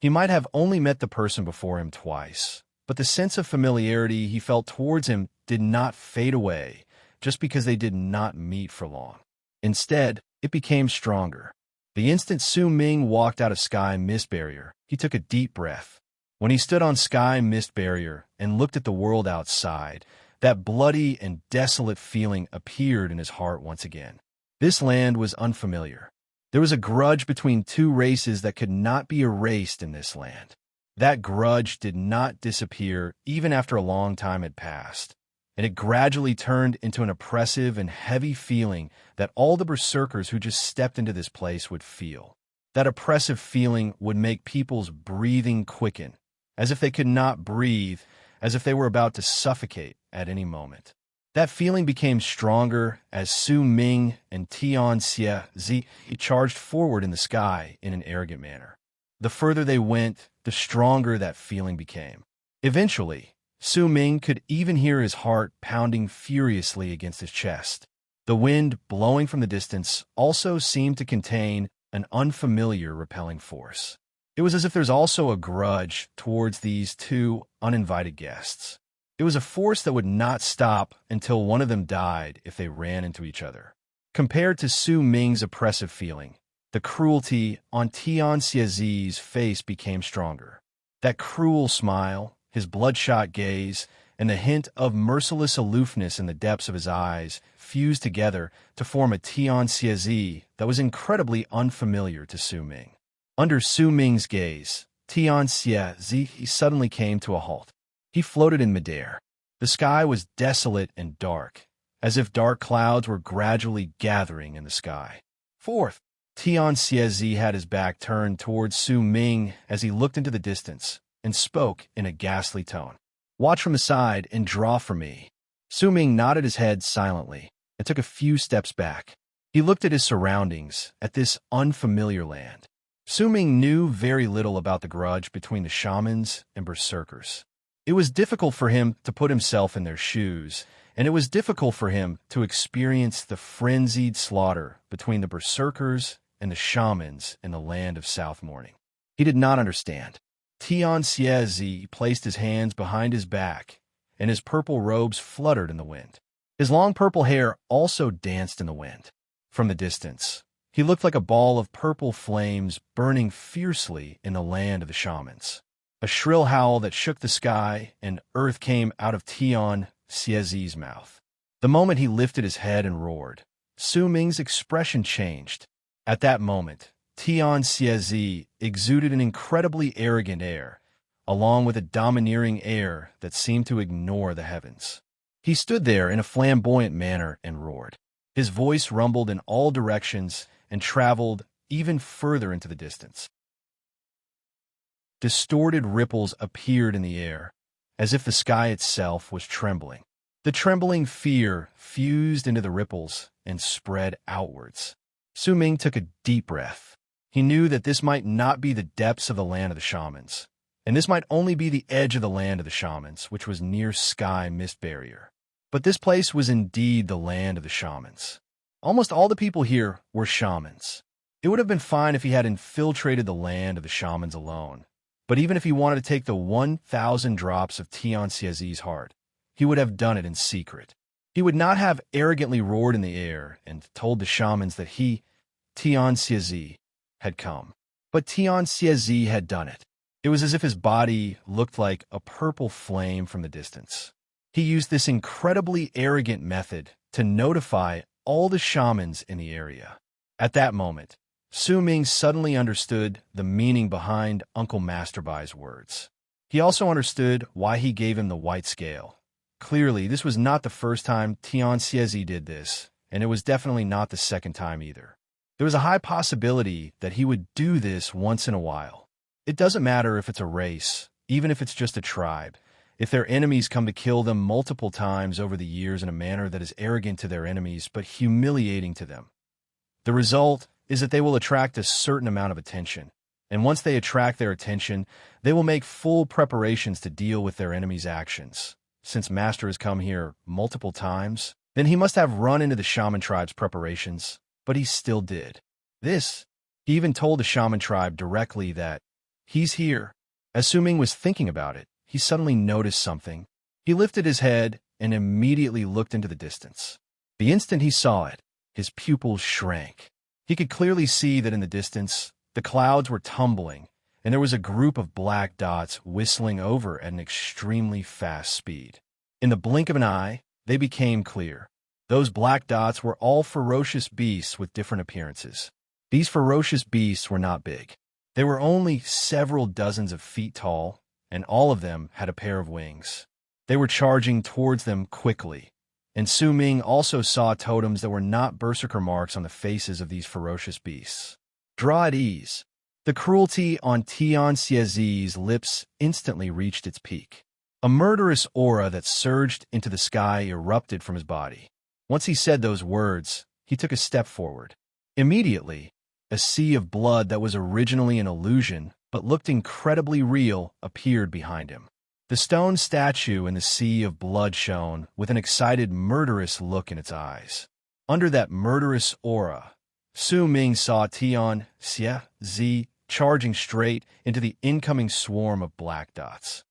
[SPEAKER 1] He might have only met the person before him twice, but the sense of familiarity he felt towards him did not fade away just because they did not meet for long. Instead, it became stronger. The instant Su Ming walked out of Sky Mist Barrier, he took a deep breath. When he stood on Sky Mist Barrier and looked at the world outside, that bloody and desolate feeling appeared in his heart once again. This land was unfamiliar. There was a grudge between 2 races that could not be erased in this land. That grudge did not disappear even after a long time had passed. and it gradually turned into an oppressive and heavy feeling that all the berserkers who just stepped into this place would feel. That oppressive feeling would make people's breathing quicken, as if they could not breathe, as if they were about to suffocate at any moment. That feeling became stronger as Su Ming and Tian Xie charged forward in the sky in an arrogant manner. The further they went, the stronger that feeling became. Eventually, Su Ming could even hear his heart pounding furiously against his chest. The wind blowing from the distance also seemed to contain an unfamiliar repelling force. It was as if there's also a grudge towards these two uninvited guests. It was a force that would not stop until one of them died if they ran into each other. Compared to Su Ming's oppressive feeling, the cruelty on Tian Xie's face became stronger. That cruel smile, his bloodshot gaze, and the hint of merciless aloofness in the depths of his eyes fused together to form a Tian Xie that was incredibly unfamiliar to Su Ming. Under Su Ming's gaze, Tian Xie suddenly came to a halt. He floated in midair. The sky was desolate and dark, as if dark clouds were gradually gathering in the sky. Fourth, Tian Xie had his back turned towards Su Ming as he looked into the distance and spoke in a ghastly tone. "Watch from the side and draw for me." Su Ming nodded his head silently and took a few steps back. He looked at his surroundings, at this unfamiliar land. Su Ming knew very little about the grudge between the shamans and berserkers. It was difficult for him to put himself in their shoes, and it was difficult for him to experience the frenzied slaughter between the berserkers and the shamans in the land of South Morning. He did not understand. Tian Xie placed his hands behind his back, and his purple robes fluttered in the wind. His long purple hair also danced in the wind. From the distance, he looked like a ball of purple flames burning fiercely in the land of the shamans. A shrill howl that shook the sky and earth came out of Tian Xie's mouth. The moment he lifted his head and roared, Su Ming's expression changed. At that moment, Tian Xie exuded an incredibly arrogant air, along with a domineering air that seemed to ignore the heavens. He stood there in a flamboyant manner and roared. His voice rumbled in all directions and traveled even further into the distance. Distorted ripples appeared in the air, as if the sky itself was trembling. The trembling fear fused into the ripples and spread outwards. Su Ming took a deep breath. He knew that this might not be the depths of the land of the shamans, and this might only be the edge of the land of the shamans, which was near sky mist barrier. But this place was indeed the land of the shamans. Almost all the people here were shamans. It would have been fine if he had infiltrated the land of the shamans alone. But even if he wanted to take the 1,000 drops of Tian Xie's heart, he would have done it in secret. He would not have arrogantly roared in the air and told the shamans that he, Tian Xie, had come. But Tian Xie had done it. It was as if his body looked like a purple flame from the distance. He used this incredibly arrogant method to notify all the shamans in the area. At that moment, Su Ming suddenly understood the meaning behind Uncle Masterbai's words. He also understood why he gave him the white scale. Clearly, this was not the first time Tian Xie did this, and it was definitely not the second time either. There was a high possibility that he would do this once in a while. It doesn't matter if it's a race, even if it's just a tribe. If their enemies come to kill them multiple times over the years in a manner that is arrogant to their enemies but humiliating to them, the result is that they will attract a certain amount of attention. And once they attract their attention, they will make full preparations to deal with their enemies' actions. Since Master has come here multiple times, then he must have run into the shaman tribe's preparations, but he still did. He even told the shaman tribe directly that he's here. As Su Ming was thinking about it, he suddenly noticed something. He lifted his head and immediately looked into the distance. The instant he saw it, his pupils shrank. He could clearly see that in the distance, the clouds were tumbling, and there was a group of black dots whistling over at an extremely fast speed. In the blink of an eye, they became clear. Those black dots were all ferocious beasts with different appearances. These ferocious beasts were not big. They were only several dozens of feet tall, and all of them had a pair of wings. They were charging towards them quickly, and Su Ming also saw totems that were not berserker marks on the faces of these ferocious beasts. Draw at ease. The cruelty on Tian Xiezi's lips instantly reached its peak. A murderous aura that surged into the sky erupted from his body. Once he said those words, he took a step forward. Immediately, a sea of blood that was originally an illusion but looked incredibly real appeared behind him. The stone statue in the sea of blood shone with an excited, murderous look in its eyes. Under that murderous aura, Su Ming saw Tian Xiezi charging straight into the incoming swarm of black dots.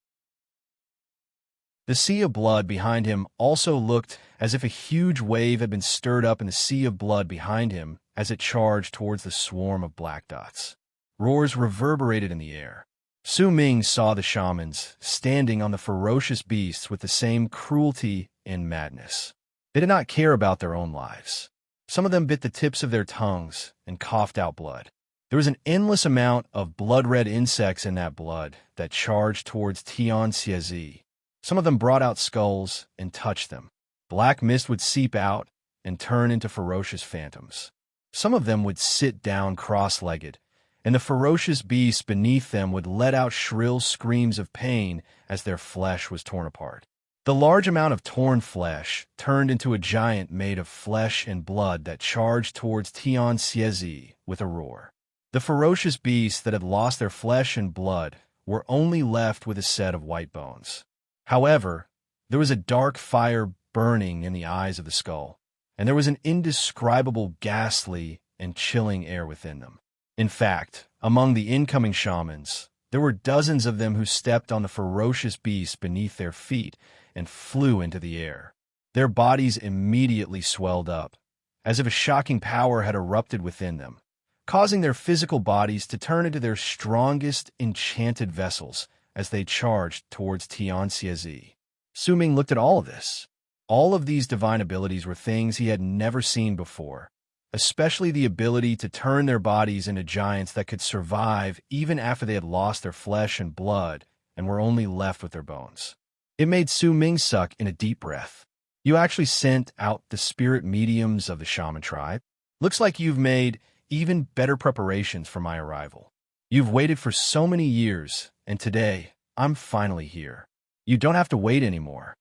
[SPEAKER 1] The sea of blood behind him also looked as if a huge wave had been stirred up in the sea of blood behind him as it charged towards the swarm of black dots. Roars reverberated in the air. Su Ming saw the shamans standing on the ferocious beasts with the same cruelty and madness. They did not care about their own lives. Some of them bit the tips of their tongues and coughed out blood. There was an endless amount of blood-red insects in that blood that charged towards Tian Xiezi. Some of them brought out skulls and touched them. Black mist would seep out and turn into ferocious phantoms. Some of them would sit down cross-legged, and the ferocious beasts beneath them would let out shrill screams of pain as their flesh was torn apart. The large amount of torn flesh turned into a giant made of flesh and blood that charged towards Tian Xiezi with a roar. The ferocious beasts that had lost their flesh and blood were only left with a set of white bones. However, there was a dark fire burning in the eyes of the skull, and there was an indescribable ghastly and chilling air within them. In fact, among the incoming shamans, there were dozens of them who stepped on the ferocious beasts beneath their feet and flew into the air. Their bodies immediately swelled up, as if a shocking power had erupted within them, causing their physical bodies to turn into their strongest enchanted vessels as they charged towards Tian Xiezi. Su Ming looked at all of this. All of these divine abilities were things he had never seen before, especially the ability to turn their bodies into giants that could survive even after they had lost their flesh and blood and were only left with their bones. It made Su Ming suck in a deep breath. You actually sent out the spirit mediums of the shaman tribe? Looks like you've made even better preparations for my arrival. You've waited for so many years, and today, I'm finally here. You don't have to wait anymore.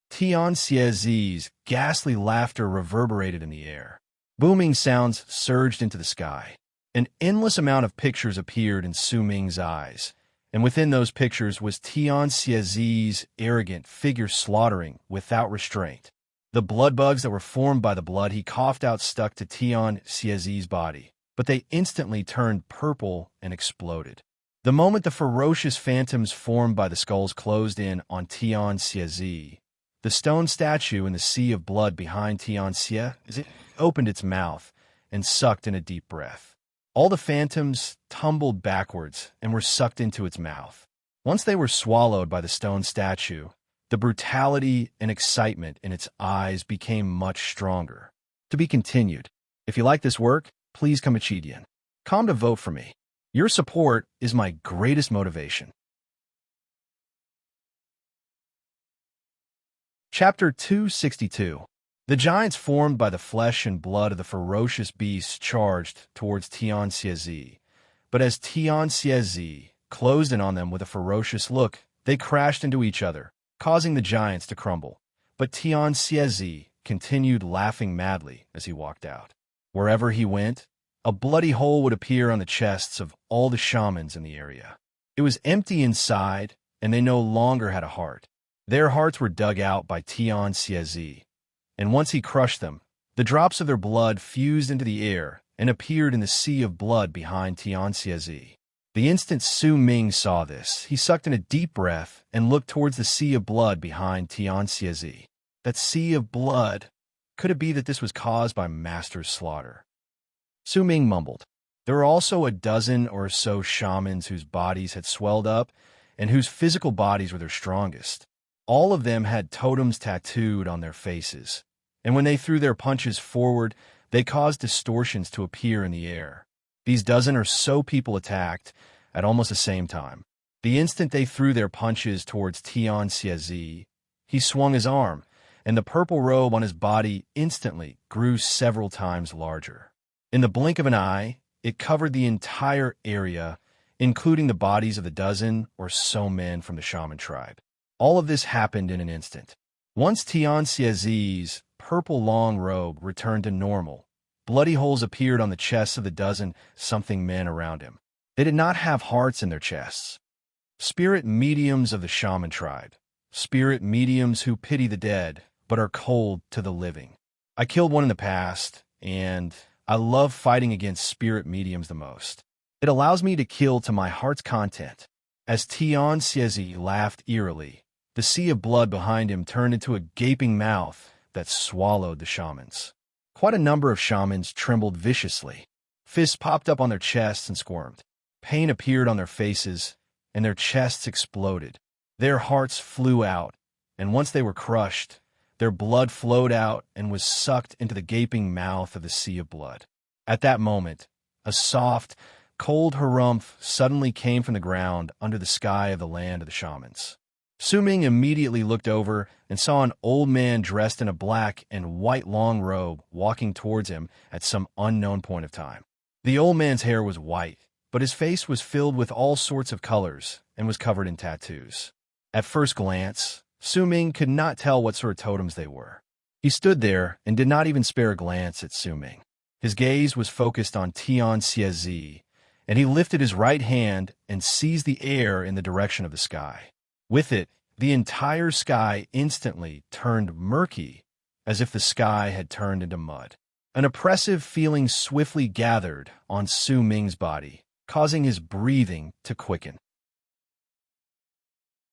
[SPEAKER 1] Tian Xiezi's ghastly laughter reverberated in the air. Booming sounds surged into the sky. An endless amount of pictures appeared in Su Ming's eyes, and within those pictures was Tian Xiezi's arrogant figure slaughtering without restraint. The blood bugs that were formed by the blood he coughed out stuck to Tian Xiezi's body, but they instantly turned purple and exploded. The moment the ferocious phantoms formed by the skulls closed in on Tian Xiezi, the stone statue in the sea of blood behind Tian Xiezi opened its mouth and sucked in a deep breath. All the phantoms tumbled backwards and were sucked into its mouth. Once they were swallowed by the stone statue, the brutality and excitement in its eyes became much stronger. To be continued. If you like this work, please come Achidian. Come to vote for me. Your support is my greatest motivation. Chapter 262. The giants formed by the flesh and blood of the ferocious beasts charged towards Tian Xiezi. But as Tian Xiezi closed in on them with a ferocious look, they crashed into each other, causing the giants to crumble. But Tian Xiezi continued laughing madly as he walked out. Wherever he went, a bloody hole would appear on the chests of all the shamans in the area. It was empty inside, and they no longer had a heart. Their hearts were dug out by Tian Xiezi, and once he crushed them, the drops of their blood fused into the air and appeared in the sea of blood behind Tian Xiezi. The instant Su Ming saw this, he sucked in a deep breath and looked towards the sea of blood behind Tian Xiezi. That sea of blood, could it be that this was caused by Master's slaughter? Su Ming mumbled. There were also a dozen or so shamans whose bodies had swelled up and whose physical bodies were their strongest. All of them had totems tattooed on their faces, and when they threw their punches forward, they caused distortions to appear in the air. These dozen or so people attacked at almost the same time. The instant they threw their punches towards Tian Xiezi, He swung his arm, and the purple robe on his body instantly grew several times larger. In the blink of an eye, it covered the entire area, including the bodies of the dozen or so men from the shaman tribe. All of this happened in an instant. Once Tianxiazi's purple long robe returned to normal, bloody holes appeared on the chests of the dozen-something men around him. They did not have hearts in their chests. Spirit mediums of the shaman tribe. Spirit mediums who pity the dead, but are cold to the living. I killed one in the past, and I love fighting against spirit mediums the most. It allows me to kill to my heart's content. As Tianxiazi laughed eerily, the sea of blood behind him turned into a gaping mouth that swallowed the shamans. Quite a number of shamans trembled viciously. Fists popped up on their chests and squirmed. Pain appeared on their faces, and their chests exploded. Their hearts flew out, and once they were crushed, their blood flowed out and was sucked into the gaping mouth of the sea of blood. At that moment, a soft, cold harumph suddenly came from the ground under the sky of the land of the shamans. Su Ming immediately looked over and saw an old man dressed in a black and white long robe walking towards him at some unknown point of time. The old man's hair was white, but his face was filled with all sorts of colors and was covered in tattoos. At first glance, Su Ming could not tell what sort of totems they were. He stood there and did not even spare a glance at Su Ming. His gaze was focused on Tianxiazi, and he lifted his right hand and seized the air in the direction of the sky. With it, the entire sky instantly turned murky, as if the sky had turned into mud. An oppressive feeling swiftly gathered on Su Ming's body, causing his breathing to quicken.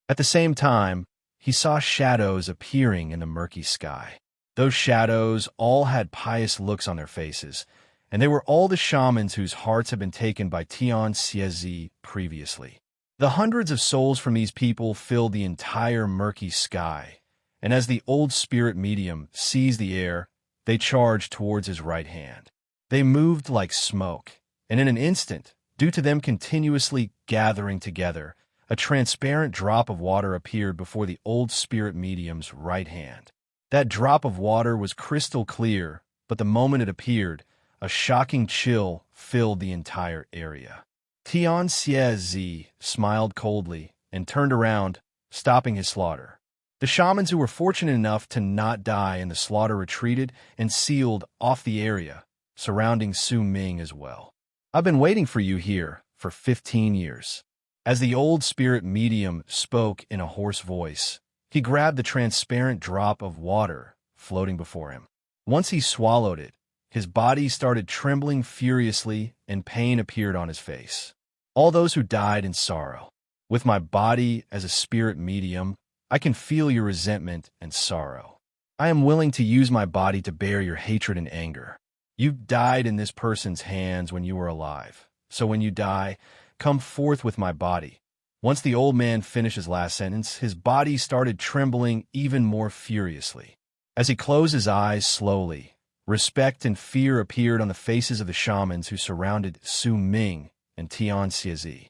[SPEAKER 1] At the same time, he saw shadows appearing in the murky sky. Those shadows all had pious looks on their faces, and they were all the shamans whose hearts had been taken by Tianxiazi previously. The hundreds of souls from these people filled the entire murky sky, and as the old spirit medium seized the air, they charged towards his right hand. They moved like smoke, and in an instant, due to them continuously gathering together, a transparent drop of water appeared before the old spirit medium's right hand. That drop of water was crystal clear, but the moment it appeared, a shocking chill filled the entire area. Tianxiazi smiled coldly and turned around, stopping his slaughter. The shamans who were fortunate enough to not die in the slaughter retreated and sealed off the area, surrounding Su Ming as well. I've been waiting for you here for 15 years. As the old spirit medium spoke in a hoarse voice, he grabbed the transparent drop of water floating before him. Once he swallowed it, his body started trembling furiously and pain appeared on his face. All those who died in sorrow. With my body as a spirit medium, I can feel your resentment and sorrow. I am willing to use my body to bear your hatred and anger. You died in this person's hands when you were alive. So when you die, come forth with my body. Once the old man finished his last sentence, his body started trembling even more furiously. As he closed his eyes slowly, respect and fear appeared on the faces of the shamans who surrounded Su Ming and Tianxiazi.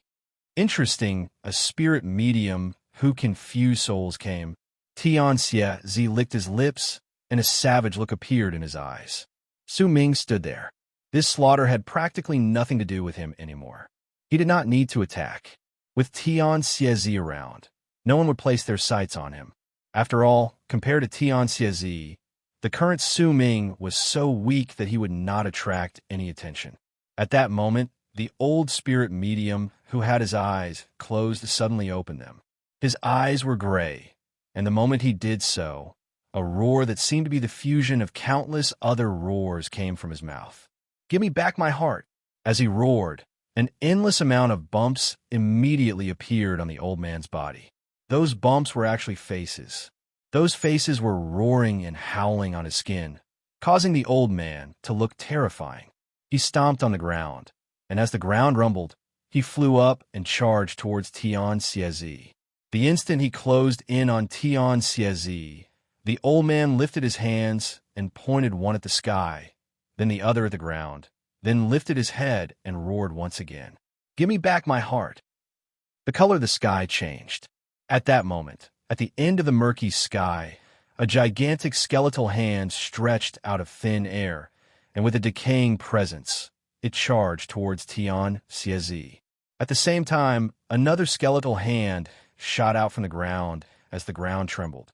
[SPEAKER 1] Interesting, a spirit medium who can fuse souls came. Tianxiazi licked his lips, and a savage look appeared in his eyes. Su Ming stood there. This slaughter had practically nothing to do with him anymore. He did not need to attack. With Tianxiazi around, no one would place their sights on him. After all, compared to Tianxiazi, the current Su Ming was so weak that he would not attract any attention. At that moment, the old spirit medium, who had his eyes closed, suddenly opened them. His eyes were gray, and the moment he did so, a roar that seemed to be the fusion of countless other roars came from his mouth. "Give me back my heart!" As he roared, an endless amount of bumps immediately appeared on the old man's body. Those bumps were actually faces. Those faces were roaring and howling on his skin, causing the old man to look terrifying. He stomped on the ground, and as the ground rumbled, he flew up and charged towards Tianxiazi. The instant he closed in on Tianxiazi, the old man lifted his hands and pointed one at the sky, then the other at the ground, then lifted his head and roared once again. "Give me back my heart!" The color of the sky changed. At that moment, At the end of the murky sky, a gigantic skeletal hand stretched out of thin air, and with a decaying presence, it charged towards Tian Xiezi. At the same time, another skeletal hand shot out from the ground as the ground trembled.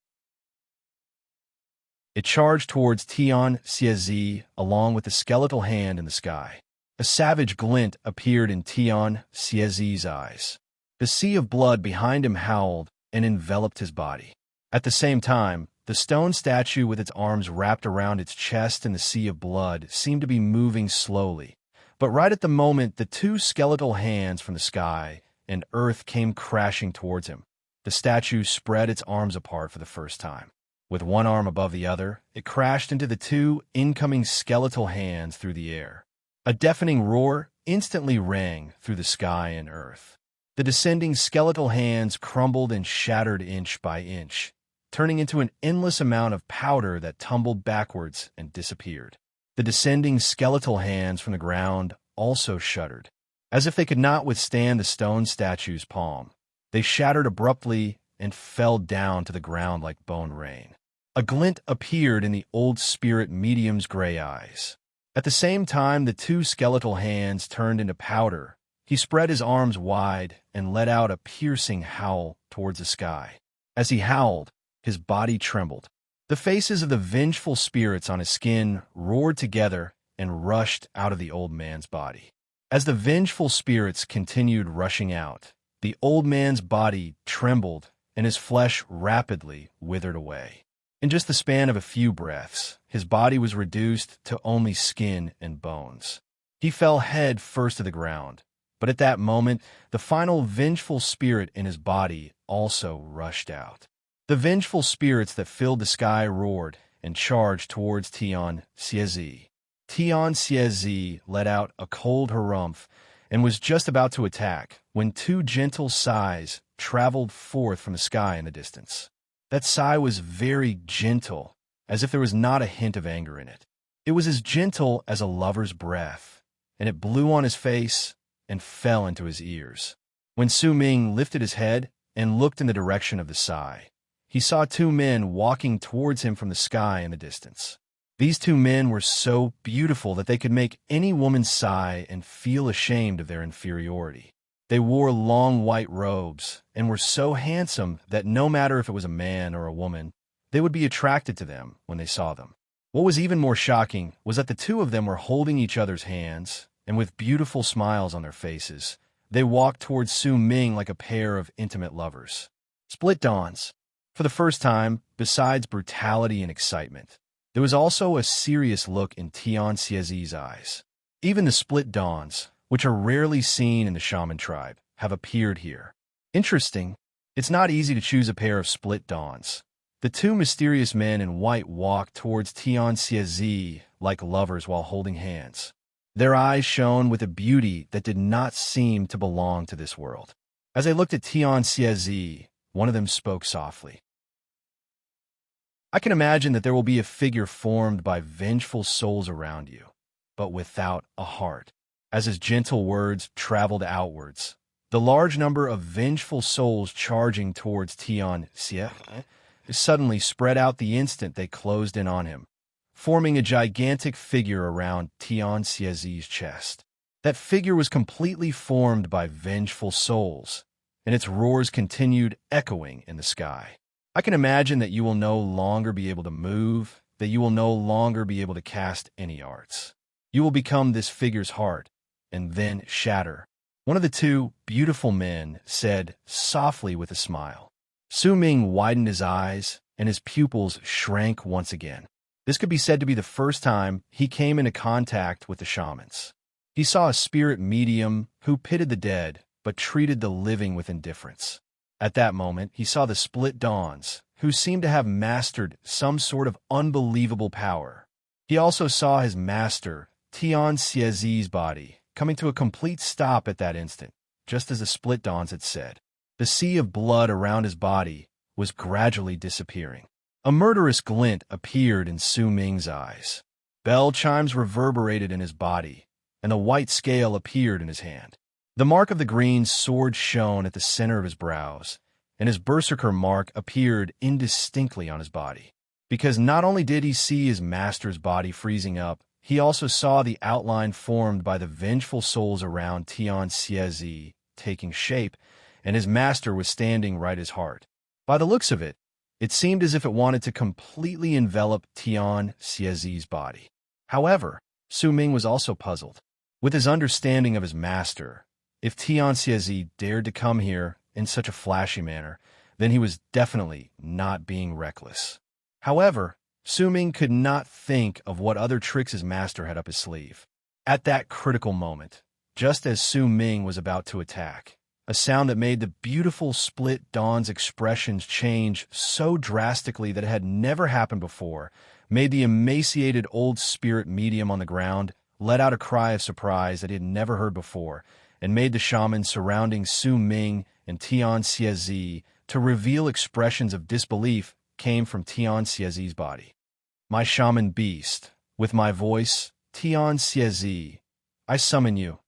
[SPEAKER 1] It charged towards Tian Xiezi along with the skeletal hand in the sky. A savage glint appeared in Tian Xiezi's eyes. The sea of blood behind him howled and enveloped his body. At the same time, the stone statue with its arms wrapped around its chest in the sea of blood seemed to be moving slowly. But right at the moment, the two skeletal hands from the sky and earth came crashing towards him. The statue spread its arms apart for the first time. With one arm above the other, it crashed into the two incoming skeletal hands through the air. A deafening roar instantly rang through the sky and earth. The descending skeletal hands crumbled and shattered inch by inch, turning into an endless amount of powder that tumbled backwards and disappeared. The descending skeletal hands from the ground also shuddered. As if they could not withstand the stone statue's palm, they shattered abruptly and fell down to the ground like bone rain. A glint appeared in the old spirit medium's gray eyes. At the same time the two skeletal hands turned into powder, he spread his arms wide and let out a piercing howl towards the sky. As he howled, his body trembled. The faces of the vengeful spirits on his skin roared together and rushed out of the old man's body. As the vengeful spirits continued rushing out, the old man's body trembled and his flesh rapidly withered away. In just the span of a few breaths, his body was reduced to only skin and bones. He fell head first to the ground, but at that moment, the final vengeful spirit in his body also rushed out. The vengeful spirits that filled the sky roared and charged towards Tian Xiezi. Tian Xiezi let out a cold harumph and was just about to attack when two gentle sighs traveled forth from the sky in the distance. That sigh was very gentle, as if there was not a hint of anger in it. It was as gentle as a lover's breath, and it blew on his face and fell into his ears. When Su Ming lifted his head and looked in the direction of the sigh, he saw two men walking towards him from the sky in the distance. These two men were so beautiful that they could make any woman sigh and feel ashamed of their inferiority. They wore long white robes and were so handsome that no matter if it was a man or a woman, they would be attracted to them when they saw them. What was even more shocking was that the two of them were holding each other's hands, and with beautiful smiles on their faces, they walked towards Su Ming like a pair of intimate lovers. Split dawns. For the first time, besides brutality and excitement, there was also a serious look in Tian Xiezi's eyes. Even the split dawns, which are rarely seen in the shaman tribe, have appeared here. Interesting. It's not easy to choose a pair of split dawns. The two mysterious men in white walked towards Tian Xiezi like lovers while holding hands. Their eyes shone with a beauty that did not seem to belong to this world. As they looked at Tian Xiezi, one of them spoke softly. I can imagine that there will be a figure formed by vengeful souls around you, but without a heart. As his gentle words traveled outwards, the large number of vengeful souls charging towards Tian Xie suddenly spread out the instant they closed in on him, forming a gigantic figure around Tian Xiezi's chest. That figure was completely formed by vengeful souls, and its roars continued echoing in the sky. I can imagine that you will no longer be able to move, that you will no longer be able to cast any arts. You will become this figure's heart, and then shatter. One of the two beautiful men said softly with a smile. Su Ming widened his eyes, and his pupils shrank once again. This could be said to be the first time he came into contact with the shamans. He saw a spirit medium who pitied the dead, but treated the living with indifference. At that moment, he saw the split dawns, who seemed to have mastered some sort of unbelievable power. He also saw his master, Tian Xiezi's body, coming to a complete stop at that instant, just as the split dawns had said. The sea of blood around his body was gradually disappearing. A murderous glint appeared in Su Ming's eyes. Bell chimes reverberated in his body, and a white scale appeared in his hand. The mark of the green sword shone at the center of his brows, and his berserker mark appeared indistinctly on his body. Because not only did he see his master's body freezing up, he also saw the outline formed by the vengeful souls around Tian Xiezi taking shape, and his master was standing right at his heart. By the looks of it, it seemed as if it wanted to completely envelop Tian Xiezi's body. However, Su Ming was also puzzled. With his understanding of his master, if Tian Xiezi dared to come here in such a flashy manner, then he was definitely not being reckless. However, Su Ming could not think of what other tricks his master had up his sleeve. At that critical moment, just as Su Ming was about to attack, a sound that made the beautiful split dawn's expressions change so drastically that it had never happened before, made the emaciated old spirit medium on the ground let out a cry of surprise that he had never heard before, and made the shaman surrounding Su Ming and Tian Xiezi to reveal expressions of disbelief came from Tian Xiezi's body. My shaman beast, with my voice, Tian Xiezi, I summon you.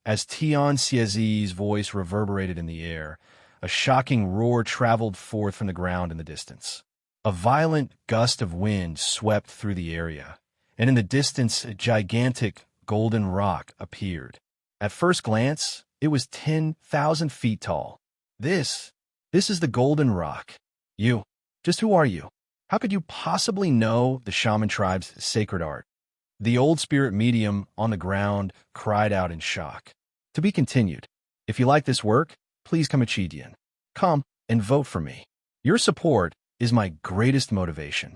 [SPEAKER 1] As Tian Xiezi's voice reverberated in the air, a shocking roar traveled forth from the ground in the distance. A violent gust of wind swept through the area, and in the distance a gigantic golden rock appeared. At first glance, it was 10,000 feet tall. This is the golden rock. You, just who are you? How could you possibly know the shaman tribe's sacred art? The old spirit medium on the ground cried out in shock. To be continued. If you like this work, please come at Chidian. Come and vote for me. Your support is my greatest motivation.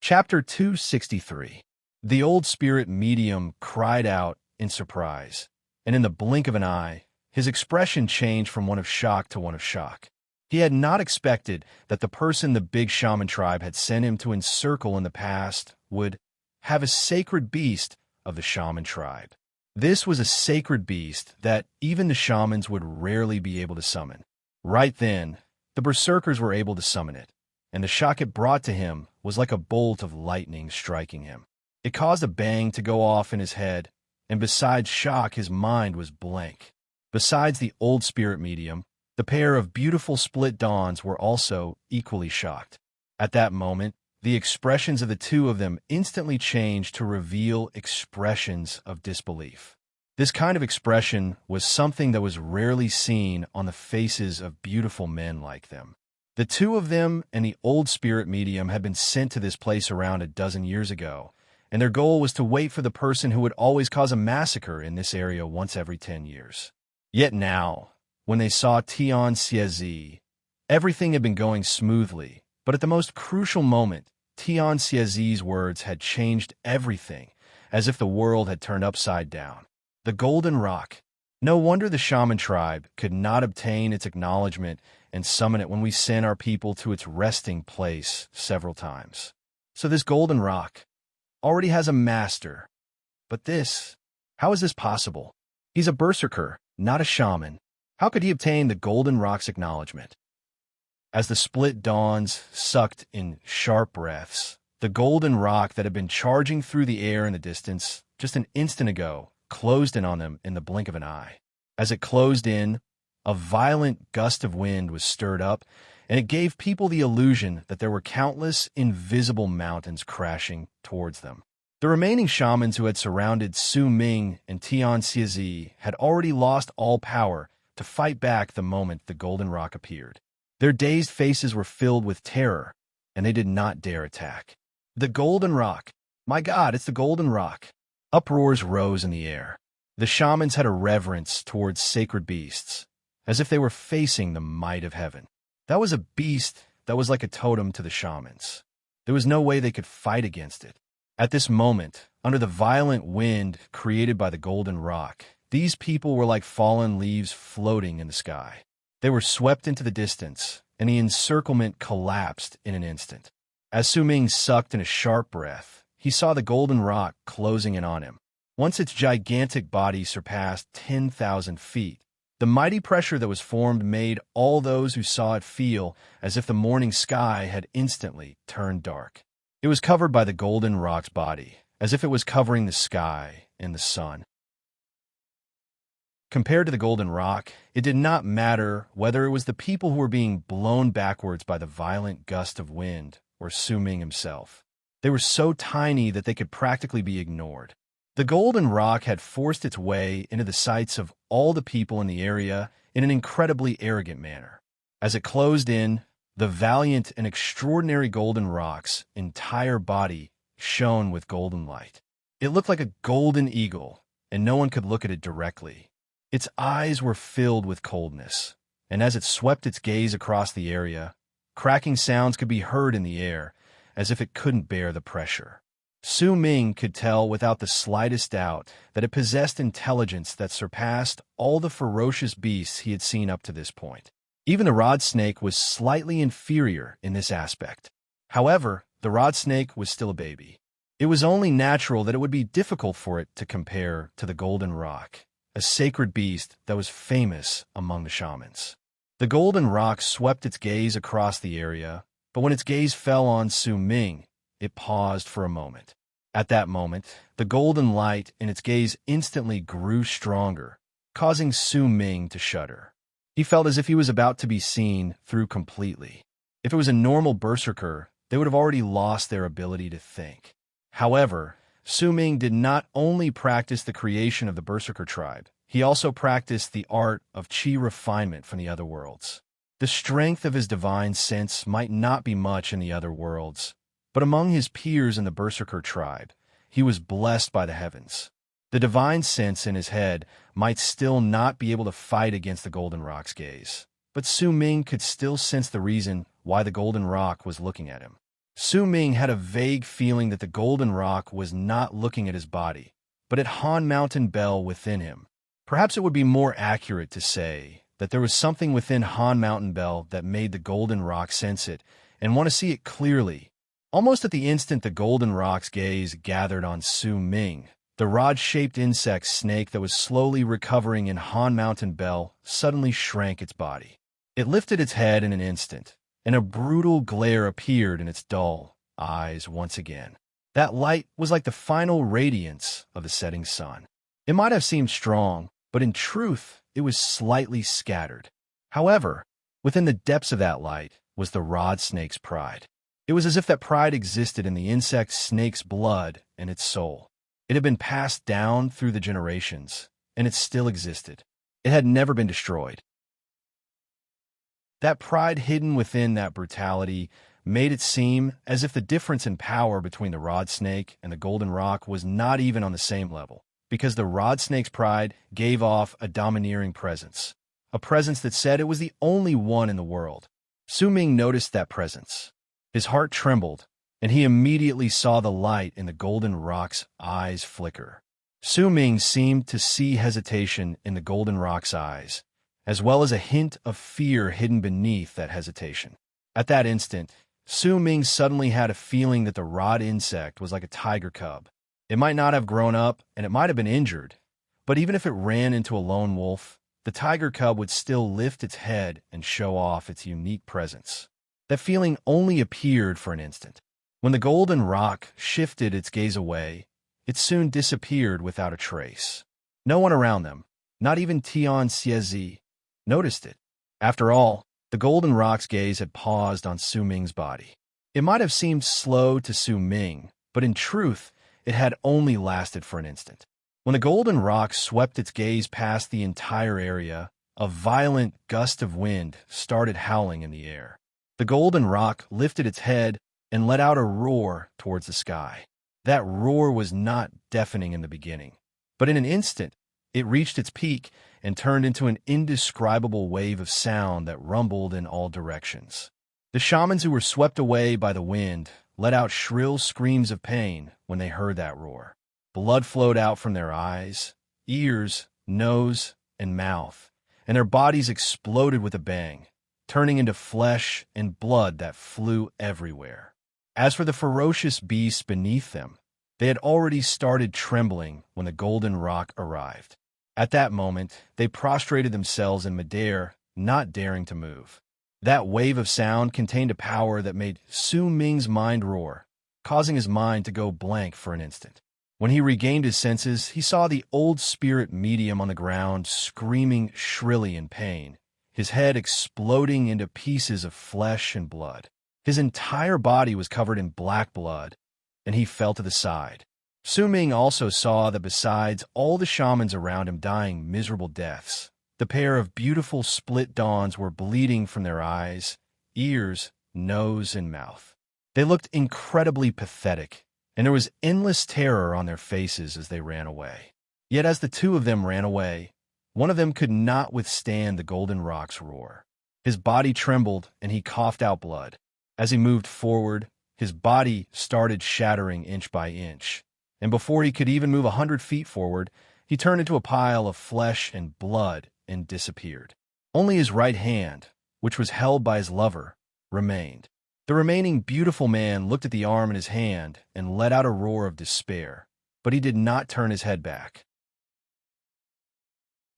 [SPEAKER 1] Chapter 263. The old spirit medium cried out in surprise, and in the blink of an eye, his expression changed from one of shock to one of shock. He had not expected that the person the big shaman tribe had sent him to encircle in the past would have a sacred beast of the shaman tribe. This was a sacred beast that even the shamans would rarely be able to summon. Right then, the berserkers were able to summon it, and the shock it brought to him was like a bolt of lightning striking him. It caused a bang to go off in his head, and besides shock, his mind was blank. Besides the old spirit medium, the pair of beautiful split dawns were also equally shocked. At that moment, the expressions of the two of them instantly changed to reveal expressions of disbelief. This kind of expression was something that was rarely seen on the faces of beautiful men like them. The two of them and the old spirit medium had been sent to this place around a dozen years ago, and their goal was to wait for the person who would always cause a massacre in this area once every 10 years. Yet now, when they saw Tian Xiezi, everything had been going smoothly, but at the most crucial moment, Tian Xiezi's words had changed everything, as if the world had turned upside down. The golden rock. No wonder the shaman tribe could not obtain its acknowledgement and summon it when we sent our people to its resting place several times. So this golden rock already has a master. But how is this possible? He's a berserker, not a shaman. How could he obtain the golden rock's acknowledgement? As the split dawns sucked in sharp breaths, the golden rock that had been charging through the air in the distance just an instant ago closed in on them in the blink of an eye. As it closed in, a violent gust of wind was stirred up, and it gave people the illusion that there were countless invisible mountains crashing towards them. The remaining shamans who had surrounded Su Ming and Tian Xiezi had already lost all power to fight back the moment the golden rock appeared. Their dazed faces were filled with terror, and they did not dare attack. The golden rock! My God, it's the golden rock! Uproars rose in the air. The shamans had a reverence towards sacred beasts, as if they were facing the might of heaven. That was a beast that was like a totem to the shamans. There was no way they could fight against it. At this moment, under the violent wind created by the golden rock, these people were like fallen leaves floating in the sky. They were swept into the distance, and the encirclement collapsed in an instant. As Su Ming sucked in a sharp breath, he saw the golden rock closing in on him. Once its gigantic body surpassed 10,000 feet, the mighty pressure that was formed made all those who saw it feel as if the morning sky had instantly turned dark. It was covered by the golden rock's body, as if it was covering the sky and the sun. Compared to the Golden Rock, it did not matter whether it was the people who were being blown backwards by the violent gust of wind or Su Ming himself. They were so tiny that they could practically be ignored. The Golden Rock had forced its way into the sights of all the people in the area in an incredibly arrogant manner. As it closed in, the valiant and extraordinary Golden Rock's entire body shone with golden light. It looked like a golden eagle, and no one could look at it directly. Its eyes were filled with coldness, and as it swept its gaze across the area, cracking sounds could be heard in the air, as if it couldn't bear the pressure. Su Ming could tell without the slightest doubt that it possessed intelligence that surpassed all the ferocious beasts he had seen up to this point. Even the rod snake was slightly inferior in this aspect. However, the rod snake was still a baby. It was only natural that it would be difficult for it to compare to the Golden Rock, a sacred beast that was famous among the shamans. The Golden Rock swept its gaze across the area, but when its gaze fell on Su Ming, it paused for a moment. At that moment, the golden light in its gaze instantly grew stronger, causing Su Ming to shudder. He felt as if he was about to be seen through completely. If it was a normal berserker, they would have already lost their ability to think. However, Su Ming did not only practice the creation of the berserker tribe, he also practiced the art of chi refinement from the other worlds. The strength of his divine sense might not be much in the other worlds, but among his peers in the berserker tribe, he was blessed by the heavens. The divine sense in his head might still not be able to fight against the Golden Rock's gaze, but Su Ming could still sense the reason why the Golden Rock was looking at him. Su Ming had a vague feeling that the Golden Rock was not looking at his body, but at Han Mountain Bell within him. Perhaps it would be more accurate to say that there was something within Han Mountain Bell that made the Golden Rock sense it and want to see it clearly. Almost at the instant the Golden Rock's gaze gathered on Su Ming, the rod-shaped insect snake that was slowly recovering in Han Mountain Bell suddenly shrank its body. It lifted its head in an instant, and a brutal glare appeared in its dull eyes once again. That light was like the final radiance of the setting sun. It might have seemed strong, but in truth, it was slightly scattered. However, within the depths of that light was the rod snake's pride. It was as if that pride existed in the insect snake's blood and its soul. It had been passed down through the generations, and it still existed. It had never been destroyed. That pride hidden within that brutality made it seem as if the difference in power between the rod snake and the Golden Rock was not even on the same level, because the rod snake's pride gave off a domineering presence, a presence that said it was the only one in the world. Su Ming noticed that presence. His heart trembled, and he immediately saw the light in the Golden Rock's eyes flicker. Su Ming seemed to see hesitation in the Golden Rock's eyes, as well as a hint of fear hidden beneath that hesitation. At that instant, Su Ming suddenly had a feeling that the rod insect was like a tiger cub. It might not have grown up, and it might have been injured, but even if it ran into a lone wolf, the tiger cub would still lift its head and show off its unique presence. That feeling only appeared for an instant. When the Golden Rock shifted its gaze away, it soon disappeared without a trace. No one around them, not even Tian Xiezi, noticed it. After all, the Golden Rock's gaze had paused on Su Ming's body. It might have seemed slow to Su Ming, but in truth, it had only lasted for an instant. When the Golden Rock swept its gaze past the entire area, a violent gust of wind started howling in the air. The Golden Rock lifted its head and let out a roar towards the sky. That roar was not deafening in the beginning, but in an instant, it reached its peak and turned into an indescribable wave of sound that rumbled in all directions. The shamans who were swept away by the wind let out shrill screams of pain when they heard that roar. Blood flowed out from their eyes, ears, nose, and mouth, and their bodies exploded with a bang, turning into flesh and blood that flew everywhere. As for the ferocious beasts beneath them, they had already started trembling when the Golden Rock arrived. At that moment, they prostrated themselves in midair, not daring to move. That wave of sound contained a power that made Su Ming's mind roar, causing his mind to go blank for an instant. When he regained his senses, he saw the old spirit medium on the ground, screaming shrilly in pain, his head exploding into pieces of flesh and blood. His entire body was covered in black blood, and he fell to the side. Su Ming also saw that besides all the shamans around him dying miserable deaths, the pair of beautiful split dawns were bleeding from their eyes, ears, nose, and mouth. They looked incredibly pathetic, and there was endless terror on their faces as they ran away. Yet as the two of them ran away, one of them could not withstand the golden rock's roar. His body trembled, and he coughed out blood. As he moved forward, his body started shattering inch by inch, and before he could even move 100 feet forward, he turned into a pile of flesh and blood and disappeared. Only his right hand, which was held by his lover, remained. The remaining beautiful man looked at the arm in his hand and let out a roar of despair, but he did not turn his head back.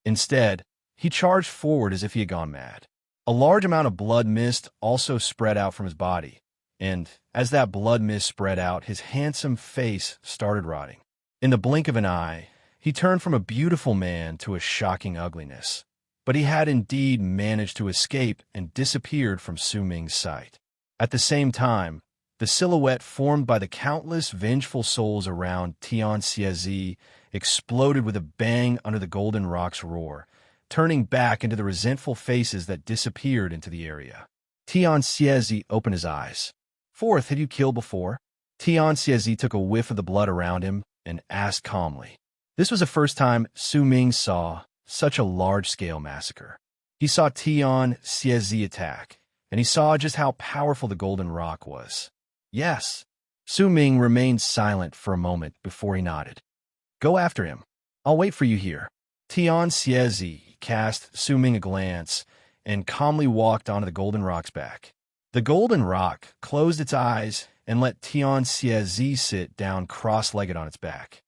[SPEAKER 1] Instead, he charged forward as if he had gone mad. A large amount of blood mist also spread out from his body, and as that blood mist spread out, his handsome face started rotting. In the blink of an eye, he turned from a beautiful man to a shocking ugliness, but he had indeed managed to escape and disappeared from Su Ming's sight. At the same time, the silhouette formed by the countless vengeful souls around Tian Xiezi exploded with a bang under the golden rock's roar, turning back into the resentful faces that disappeared into the area. Tian Xiezi opened his eyes. "Fourth, had you killed before?" Tian Xiezi took a whiff of the blood around him and asked calmly. This was the first time Su Ming saw such a large-scale massacre. He saw Tian Xiezi attack, and he saw just how powerful the golden rock was. Yes. Su Ming remained silent for a moment before he nodded. "Go after him. I'll wait for you here." Tian Xiezi cast Su Ming a glance and calmly walked onto the golden rock's back. The golden rock closed its eyes and let Tian Xiezi sit down cross-legged on its back.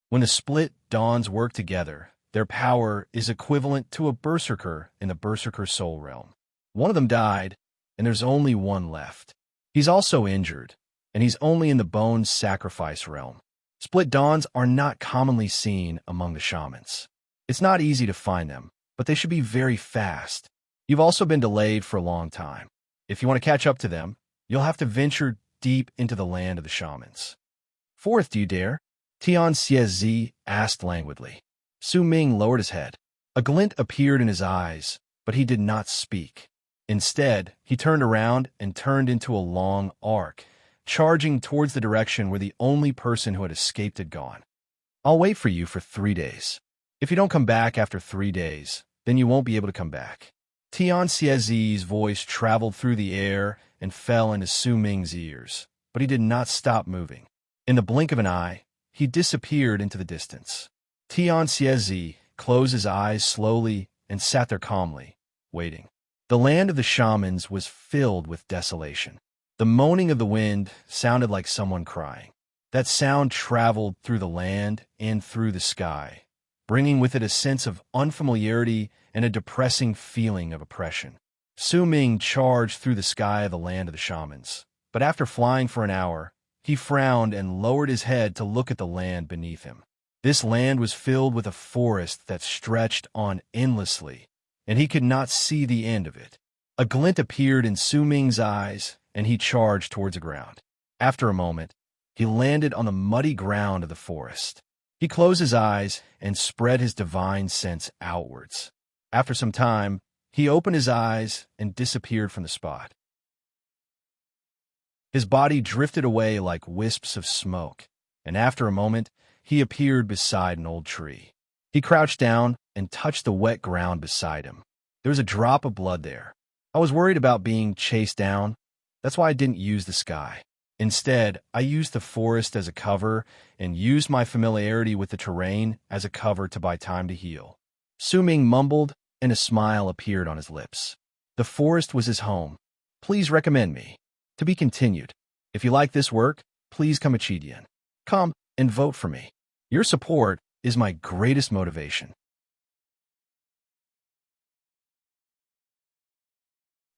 [SPEAKER 1] When the split dawns work together, their power is equivalent to a berserker in the berserker soul realm. One of them died, and there's only one left. He's also injured, and he's only in the bone sacrifice realm. Split dawns are not commonly seen among the shamans. It's not easy to find them, but they should be very fast. You've also been delayed for a long time. If you want to catch up to them, you'll have to venture deep into the land of the shamans. "Fourth, do you dare?" Tian Xiezi asked languidly. Su Ming lowered his head. A glint appeared in his eyes, but he did not speak. Instead, he turned around and turned into a long arc, charging towards the direction where the only person who had escaped had gone. "I'll wait for you for 3 days. If you don't come back after 3 days, then you won't be able to come back." Tian Xiezi's voice traveled through the air and fell into Su Ming's ears, but he did not stop moving. In the blink of an eye, he disappeared into the distance. Tian Xiezi closed his eyes slowly and sat there calmly, waiting. The land of the shamans was filled with desolation. The moaning of the wind sounded like someone crying. That sound traveled through the land and through the sky, bringing with it a sense of unfamiliarity and a depressing feeling of oppression. Su Ming charged through the sky of the land of the shamans, but after flying for an hour, he frowned and lowered his head to look at the land beneath him. This land was filled with a forest that stretched on endlessly, and he could not see the end of it. A glint appeared in Su Ming's eyes, and he charged towards the ground. After a moment, he landed on the muddy ground of the forest. He closed his eyes and spread his divine sense outwards. After some time, he opened his eyes and disappeared from the spot. His body drifted away like wisps of smoke, and after a moment, he appeared beside an old tree. He crouched down and touched the wet ground beside him. There was a drop of blood there. I was worried about being chased down. That's why I didn't use the sky. Instead, I used the forest as a cover and used my familiarity with the terrain as a cover to buy time to heal. Su Ming mumbled, and a smile appeared on his lips. The forest was his home. Please recommend me. To be continued. If you like this work, please come Chidian. Come and vote for me. Your support is my greatest motivation.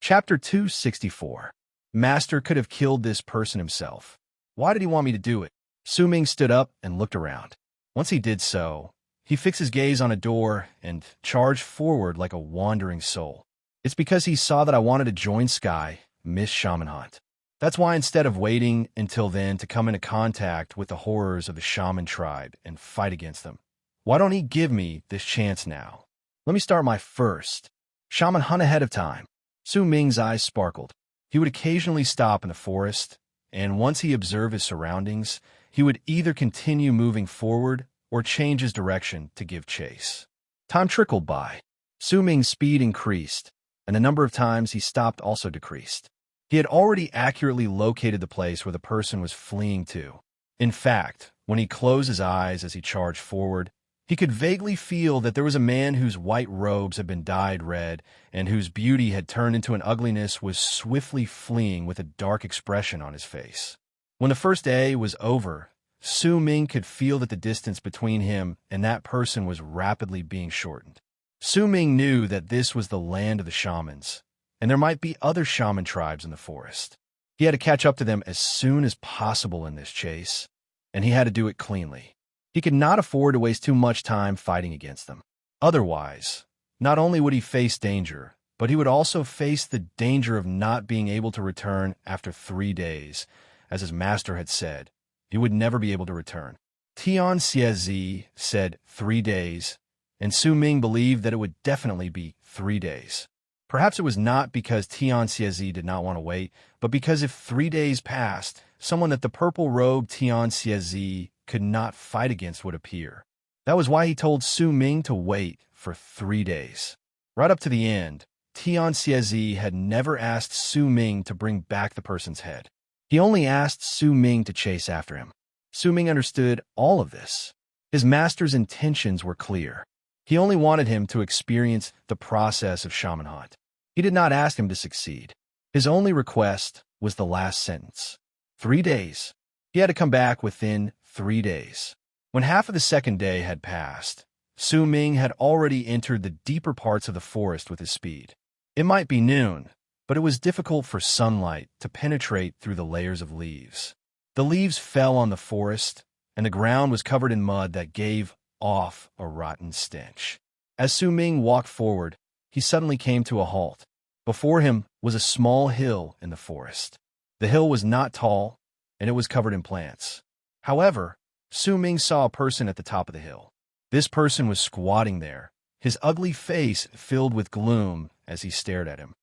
[SPEAKER 1] Chapter 264. Master could have killed this person himself. Why did he want me to do it? Su Ming stood up and looked around. Once he did so, he fixed his gaze on a door and charged forward like a wandering soul. It's because he saw that I wanted to join Sky, Miss Shaman Hunt. That's why instead of waiting until then to come into contact with the horrors of the shaman tribe and fight against them, why don't he give me this chance now? Let me start my first shaman hunt ahead of time. Su Ming's eyes sparkled. He would occasionally stop in the forest, and once he observed his surroundings, he would either continue moving forward or change his direction to give chase. Time trickled by. Su Ming's speed increased, and the number of times he stopped also decreased. He had already accurately located the place where the person was fleeing to. In fact, when he closed his eyes as he charged forward, he could vaguely feel that there was a man whose white robes had been dyed red and whose beauty had turned into an ugliness was swiftly fleeing with a dark expression on his face. When the first day was over, Su Ming could feel that the distance between him and that person was rapidly being shortened. Su Ming knew that this was the land of the shamans, and there might be other shaman tribes in the forest. He had to catch up to them as soon as possible in this chase, and he had to do it cleanly. He could not afford to waste too much time fighting against them. Otherwise, not only would he face danger, but he would also face the danger of not being able to return after 3 days. As his master had said, he would never be able to return. Tian Xiezi said 3 days, and Su Ming believed that it would definitely be 3 days. Perhaps it was not because Tian Xiezi did not want to wait, but because if 3 days passed, someone that the purple-robed Tian Xiezi could not fight against would appear. That was why he told Su Ming to wait for 3 days. Right up to the end, Tian Xiezi had never asked Su Ming to bring back the person's head. He only asked Su Ming to chase after him. Su Ming understood all of this. His master's intentions were clear. He only wanted him to experience the process of shaman hunt. He did not ask him to succeed. His only request was the last sentence. 3 days. He had to come back within 3 days. When half of the second day had passed, Su Ming had already entered the deeper parts of the forest with his speed. It might be noon, but it was difficult for sunlight to penetrate through the layers of leaves. The leaves fell on the forest, and the ground was covered in mud that gave off a rotten stench. As Su Ming walked forward, he suddenly came to a halt. Before him was a small hill in the forest. The hill was not tall, and it was covered in plants. However, Su Ming saw a person at the top of the hill. This person was squatting there, his ugly face filled with gloom as he stared at him.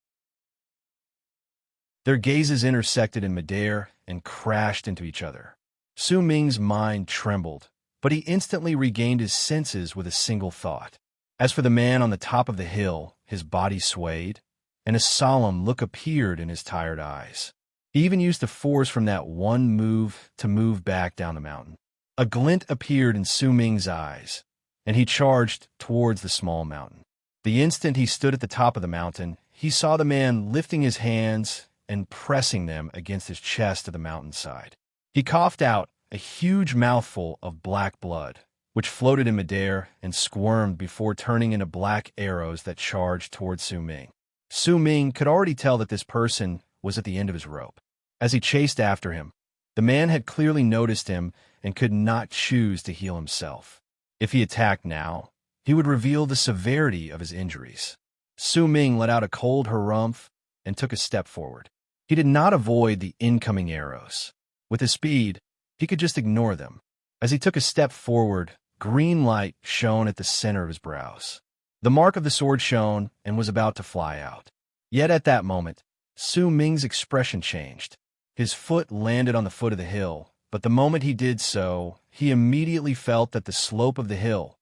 [SPEAKER 1] Their gazes intersected in midair and crashed into each other. Su Ming's mind trembled, but he instantly regained his senses with a single thought. As for the man on the top of the hill, his body swayed, and a solemn look appeared in his tired eyes. He even used the force from that one move to move back down the mountain. A glint appeared in Su Ming's eyes, and he charged towards the small mountain. The instant he stood at the top of the mountain, he saw the man lifting his hands and pressing them against his chest to the mountainside. He coughed out a huge mouthful of black blood, which floated in midair and squirmed before turning into black arrows that charged towards Su Ming. Su Ming could already tell that this person was at the end of his rope. As he chased after him, the man had clearly noticed him and could not choose to heal himself. If he attacked now, he would reveal the severity of his injuries. Su Ming let out a cold harumph and took a step forward. He did not avoid the incoming arrows. With his speed, he could just ignore them. As he took a step forward, green light shone at the center of his brows. The mark of the sword shone and was about to fly out. Yet at that moment, Su Ming's expression changed. His foot landed on the foot of the hill, but the moment he did so, he immediately felt that the slope of the hill,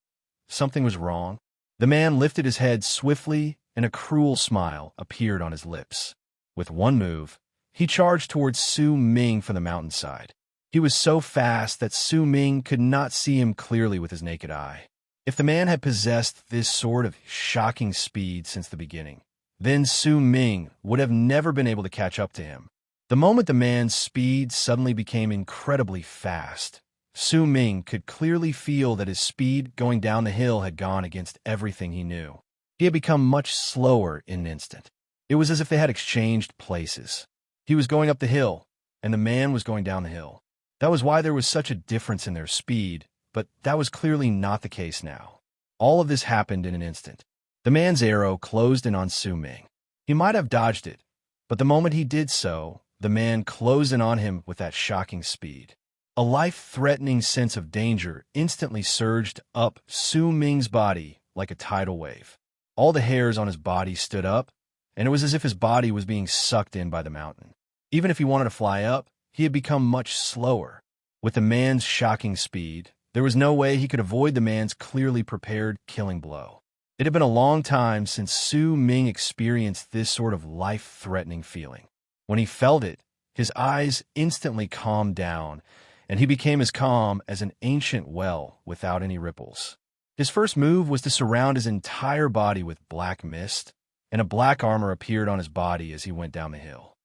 [SPEAKER 1] something was wrong. The man lifted his head swiftly, and a cruel smile appeared on his lips. With one move, he charged towards Su Ming from the mountainside. He was so fast that Su Ming could not see him clearly with his naked eye. If the man had possessed this sort of shocking speed since the beginning, then Su Ming would have never been able to catch up to him. The moment the man's speed suddenly became incredibly fast, Su Ming could clearly feel that his speed going down the hill had gone against everything he knew. He had become much slower in an instant. It was as if they had exchanged places. He was going up the hill, and the man was going down the hill. That was why there was such a difference in their speed, but that was clearly not the case now. All of this happened in an instant. The man's arrow closed in on Su Ming. He might have dodged it, but the moment he did so, the man closed in on him with that shocking speed. A life-threatening sense of danger instantly surged up Su Ming's body like a tidal wave. All the hairs on his body stood up, and it was as if his body was being sucked in by the mountain. Even if he wanted to fly up, he had become much slower. With the man's shocking speed, there was no way he could avoid the man's clearly prepared killing blow. It had been a long time since Su Ming experienced this sort of life-threatening feeling. When he felt it, his eyes instantly calmed down, and he became as calm as an ancient well without any ripples. His first move was to surround his entire body with black mist, and a black armor appeared on his body as he went down the hill.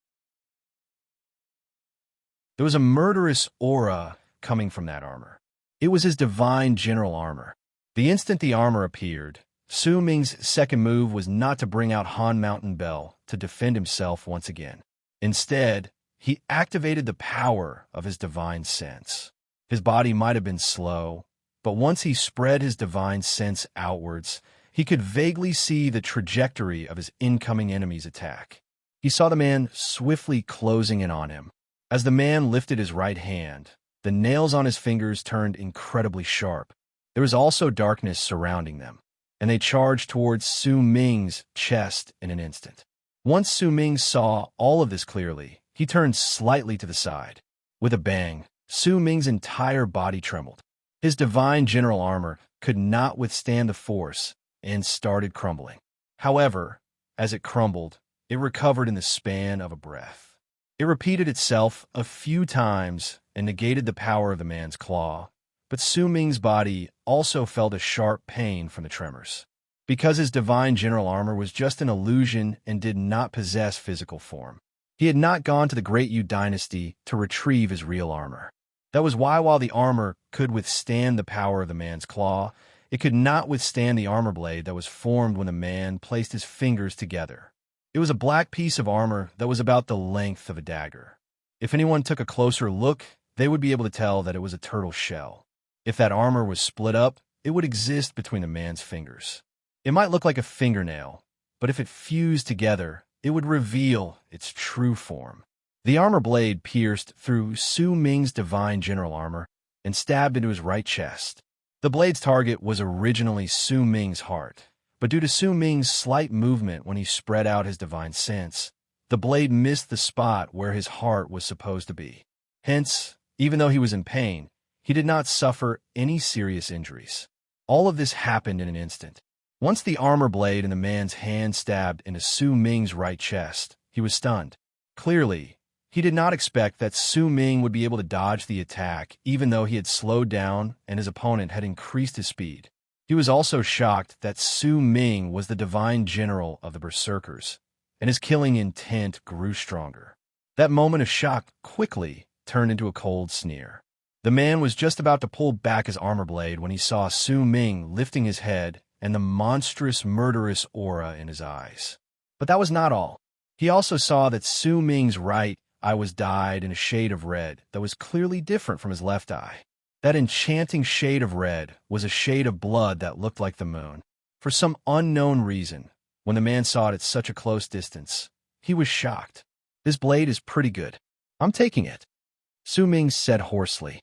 [SPEAKER 1] There was a murderous aura coming from that armor. It was his divine general armor. The instant the armor appeared, Su Ming's second move was not to bring out Han Mountain Bell to defend himself once again. Instead, he activated the power of his divine sense. His body might have been slow, but once he spread his divine sense outwards, he could vaguely see the trajectory of his incoming enemy's attack. He saw the man swiftly closing in on him. As the man lifted his right hand, the nails on his fingers turned incredibly sharp. There was also darkness surrounding them, and they charged towards Su Ming's chest in an instant. Once Su Ming saw all of this clearly, he turned slightly to the side. With a bang, Su Ming's entire body trembled. His divine general armor could not withstand the force and started crumbling. However, as it crumbled, it recovered in the span of a breath. It repeated itself a few times and negated the power of the man's claw, but Su Ming's body also felt a sharp pain from the tremors. Because his divine general armor was just an illusion and did not possess physical form, he had not gone to the Great Yu Dynasty to retrieve his real armor. That was why, while the armor could withstand the power of the man's claw, it could not withstand the armor blade that was formed when the man placed his fingers together. It was a black piece of armor that was about the length of a dagger. If anyone took a closer look, they would be able to tell that it was a turtle shell. If that armor was split up, it would exist between the man's fingers. It might look like a fingernail, but if it fused together, it would reveal its true form. The armor blade pierced through Su Ming's divine general armor and stabbed into his right chest. The blade's target was originally Su Ming's heart, but due to Su Ming's slight movement when he spread out his divine sense, the blade missed the spot where his heart was supposed to be. Hence, even though he was in pain, he did not suffer any serious injuries. All of this happened in an instant. Once the armor blade in the man's hand stabbed into Su Ming's right chest, he was stunned. Clearly, he did not expect that Su Ming would be able to dodge the attack, even though he had slowed down and his opponent had increased his speed. He was also shocked that Su Ming was the divine general of the Berserkers, and his killing intent grew stronger. That moment of shock quickly turned into a cold sneer. The man was just about to pull back his armor blade when he saw Su Ming lifting his head and the monstrous, murderous aura in his eyes. But that was not all. He also saw that Su Ming's right eye was dyed in a shade of red that was clearly different from his left eye. That enchanting shade of red was a shade of blood that looked like the moon. For some unknown reason, when the man saw it at such a close distance, he was shocked. "This blade is pretty good. I'm taking it," Su Ming said hoarsely.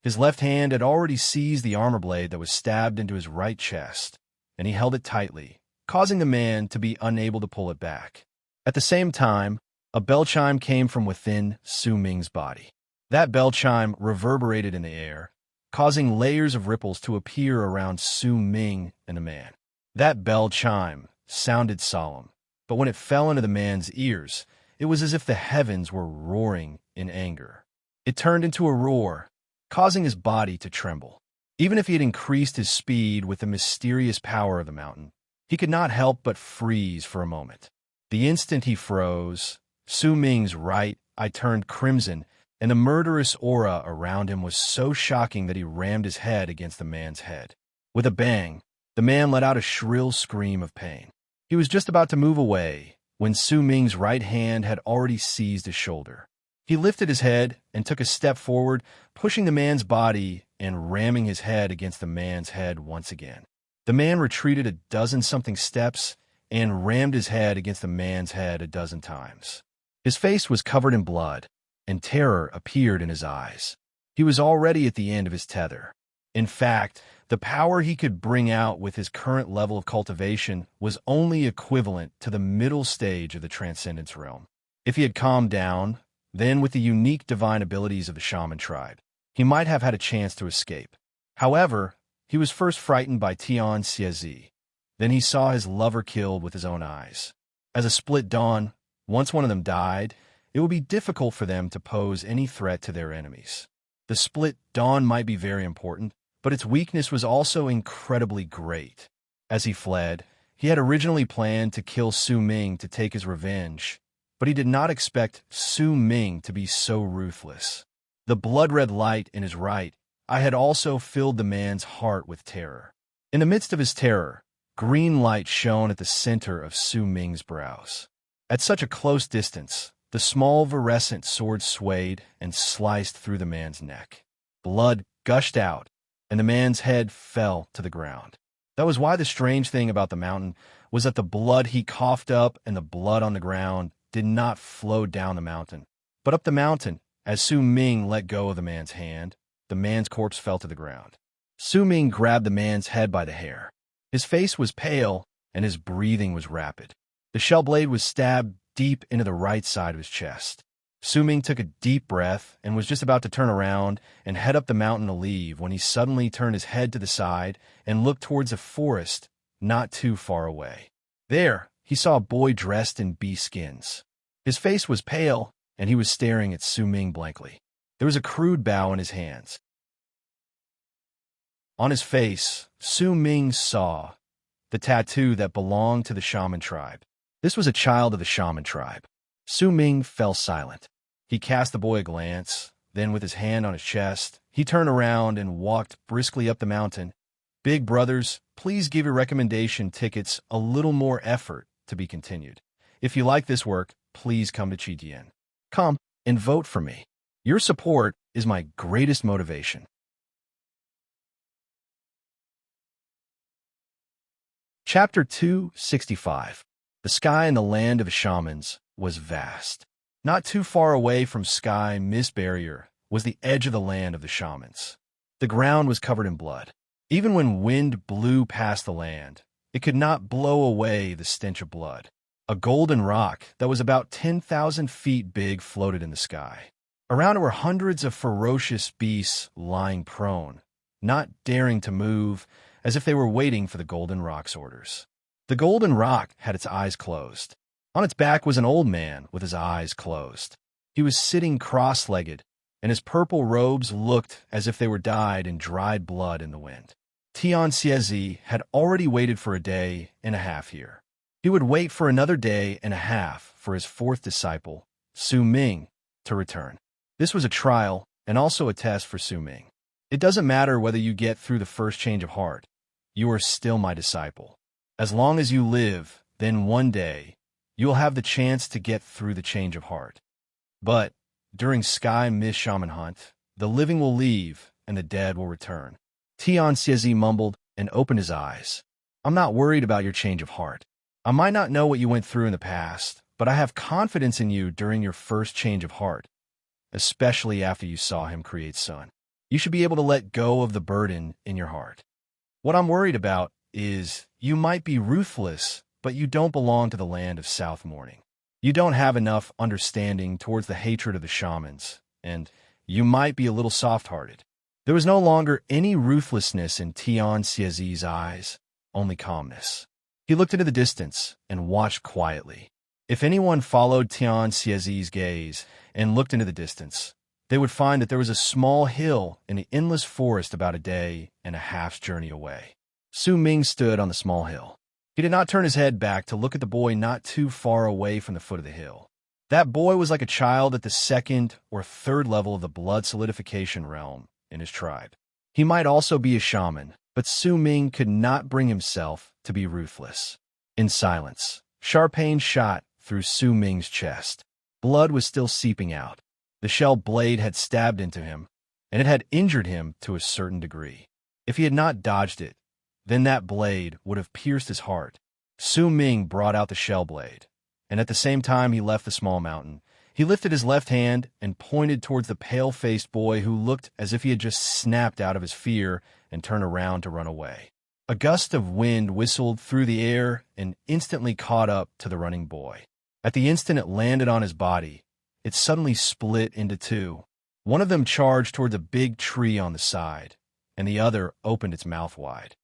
[SPEAKER 1] His left hand had already seized the armor blade that was stabbed into his right chest, and he held it tightly, causing the man to be unable to pull it back. At the same time, a bell chime came from within Su Ming's body. That bell chime reverberated in the air, causing layers of ripples to appear around Su Ming and the man. That bell chime sounded solemn, but when it fell into the man's ears, it was as if the heavens were roaring in anger. It turned into a roar, causing his body to tremble. Even if he had increased his speed with the mysterious power of the mountain, he could not help but freeze for a moment. The instant he froze, Su Ming's right eye turned crimson, and the murderous aura around him was so shocking that he rammed his head against the man's head. With a bang, the man let out a shrill scream of pain. He was just about to move away when Su Ming's right hand had already seized his shoulder. He lifted his head and took a step forward, pushing the man's body and ramming his head against the man's head once again. The man retreated a dozen-something steps and rammed his head against the man's head a dozen times. His face was covered in blood, and terror appeared in his eyes. He was already at the end of his tether. In fact, the power he could bring out with his current level of cultivation was only equivalent to the middle stage of the Transcendence realm. If he had calmed down, then with the unique divine abilities of the shaman tribe, he might have had a chance to escape. However, he was first frightened by Tian Xiezi. Then he saw his lover killed with his own eyes. As a split dawn, once one of them died, it would be difficult for them to pose any threat to their enemies. The split dawn might be very important, but its weakness was also incredibly great. As he fled, he had originally planned to kill Su Ming to take his revenge, but he did not expect Su Ming to be so ruthless. The blood-red light in his right eye had also filled the man's heart with terror. In the midst of his terror, green light shone at the center of Su Ming's brows. At such a close distance, the small virescent sword swayed and sliced through the man's neck. Blood gushed out, and the man's head fell to the ground. That was why the strange thing about the mountain was that the blood he coughed up and the blood on the ground did not flow down the mountain, but up the mountain. As Su Ming let go of the man's hand, the man's corpse fell to the ground. Su Ming grabbed the man's head by the hair. His face was pale, and his breathing was rapid. The shell blade was stabbed deep into the right side of his chest. Su Ming took a deep breath and was just about to turn around and head up the mountain to leave when he suddenly turned his head to the side and looked towards a forest not too far away. There, he saw a boy dressed in bee skins. His face was pale, and he was staring at Su Ming blankly. There was a crude bow in his hands. On his face, Su Ming saw the tattoo that belonged to the shaman tribe. This was a child of the shaman tribe. Su Ming fell silent. He cast the boy a glance, then with his hand on his chest, he turned around and walked briskly up the mountain. Big brothers, please give your recommendation tickets a little more effort to be continued. If you like this work, please come to Chitian. Come and vote for me. Your support is my greatest motivation. Chapter 265. The sky in the land of shamans was vast. Not too far away from sky mist barrier was the edge of the land of the shamans. The ground was covered in blood. Even when wind blew past the land, it could not blow away the stench of blood. A golden rock that was about 10,000 feet big floated in the sky. Around it were hundreds of ferocious beasts lying prone, not daring to move, as if they were waiting for the golden rock's orders. The golden rock had its eyes closed. On its back was an old man with his eyes closed. He was sitting cross-legged, and his purple robes looked as if they were dyed in dried blood in the wind. Tian Xiezi had already waited for a day and a half here. He would wait for another day and a half for his fourth disciple, Su Ming, to return. This was a trial and also a test for Su Ming. It doesn't matter whether you get through the first change of heart. You are still my disciple. As long as you live, then one day, you will have the chance to get through the change of heart. But during Sky Mist Shaman Hunt, the living will leave and the dead will return. Tian Xiezi mumbled and opened his eyes. I'm not worried about your change of heart. I might not know what you went through in the past, but I have confidence in you during your first change of heart, especially after you saw him create sun. You should be able to let go of the burden in your heart. What I'm worried about is you might be ruthless, but you don't belong to the land of South Morning. You don't have enough understanding towards the hatred of the shamans, and you might be a little soft-hearted. There was no longer any ruthlessness in Tian Xiezi's eyes, only calmness. He looked into the distance and watched quietly. If anyone followed Tian Xiezi's gaze and looked into the distance, they would find that there was a small hill in the endless forest about a day and a half's journey away. Su Ming stood on the small hill. He did not turn his head back to look at the boy not too far away from the foot of the hill. That boy was like a child at the second or third level of the blood solidification realm in his tribe. He might also be a shaman, but Su Ming could not bring himself to be ruthless. In silence, sharp pain shot through Su Ming's chest. Blood was still seeping out. The shell blade had stabbed into him, and it had injured him to a certain degree. If he had not dodged it, then that blade would have pierced his heart. Su Ming brought out the shell blade, and at the same time he left the small mountain, he lifted his left hand and pointed towards the pale-faced boy who looked as if he had just snapped out of his fear and turned around to run away. A gust of wind whistled through the air and instantly caught up to the running boy. At the instant it landed on his body, it suddenly split into two. One of them charged towards a big tree on the side, and the other opened its mouth wide.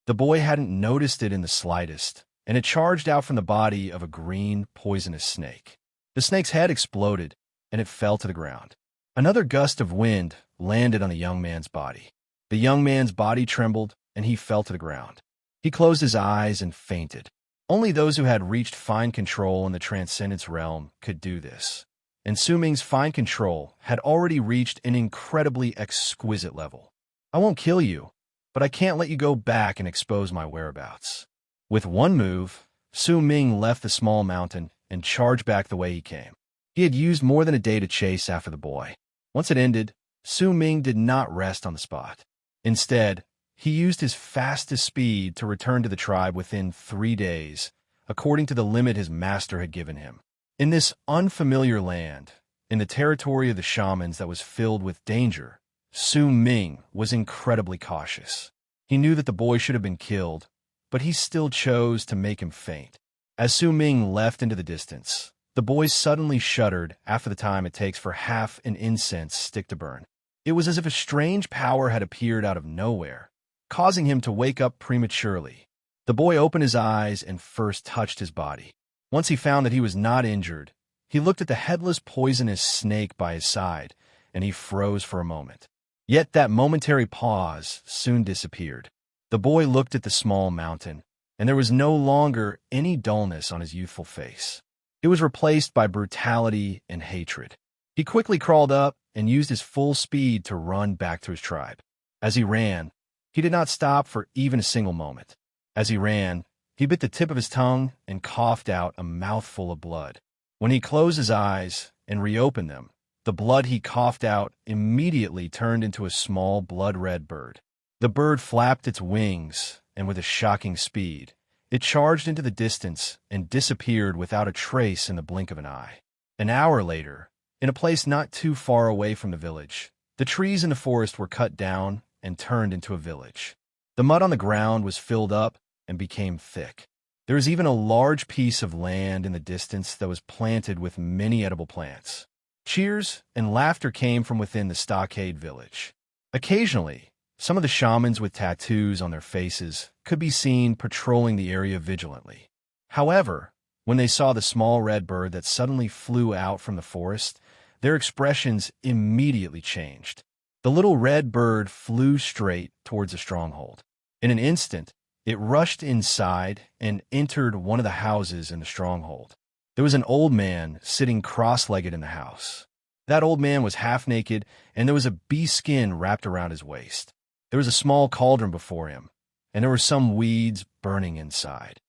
[SPEAKER 1] The boy hadn't noticed it in the slightest, and it charged out from the body of a green, poisonous snake. The snake's head exploded, and it fell to the ground. Another gust of wind landed on the young man's body. The young man's body trembled, and he fell to the ground. He closed his eyes and fainted. Only those who had reached fine control in the transcendence realm could do this, and Su Ming's fine control had already reached an incredibly exquisite level. I won't kill you, but I can't let you go back and expose my whereabouts. With one move, Su Ming left the small mountain and charged back the way he came. He had used more than a day to chase after the boy. Once it ended, Su Ming did not rest on the spot. Instead, he used his fastest speed to return to the tribe within 3 days, according to the limit his master had given him. In this unfamiliar land, in the territory of the shamans that was filled with danger, Su Ming was incredibly cautious. He knew that the boy should have been killed, but he still chose to make him faint. As Su Ming left into the distance, the boy suddenly shuddered after the time it takes for half an incense stick to burn. It was as if a strange power had appeared out of nowhere, causing him to wake up prematurely. The boy opened his eyes and first touched his body. Once he found that he was not injured, he looked at the headless poisonous snake by his side, and he froze for a moment. Yet that momentary pause soon disappeared. The boy looked at the small mountain, and there was no longer any dullness on his youthful face. It was replaced by brutality and hatred. He quickly crawled up and used his full speed to run back to his tribe. As he ran, he did not stop for even a single moment. As he ran, he bit the tip of his tongue and coughed out a mouthful of blood. When he closed his eyes and reopened them, the blood he coughed out immediately turned into a small blood-red bird. The bird flapped its wings, and with a shocking speed, it charged into the distance and disappeared without a trace in the blink of an eye. An hour later, in a place not too far away from the village, the trees in the forest were cut down and turned into a village. The mud on the ground was filled up and became thick. There was even a large piece of land in the distance that was planted with many edible plants. Cheers and laughter came from within the stockade village. Occasionally, some of the shamans with tattoos on their faces could be seen patrolling the area vigilantly. However, when they saw the small red bird that suddenly flew out from the forest, their expressions immediately changed. The little red bird flew straight towards the stronghold. In an instant, it rushed inside and entered one of the houses in the stronghold. There was an old man sitting cross-legged in the house. That old man was half naked, and there was a bee skin wrapped around his waist. There was a small cauldron before him, and there were some weeds burning inside.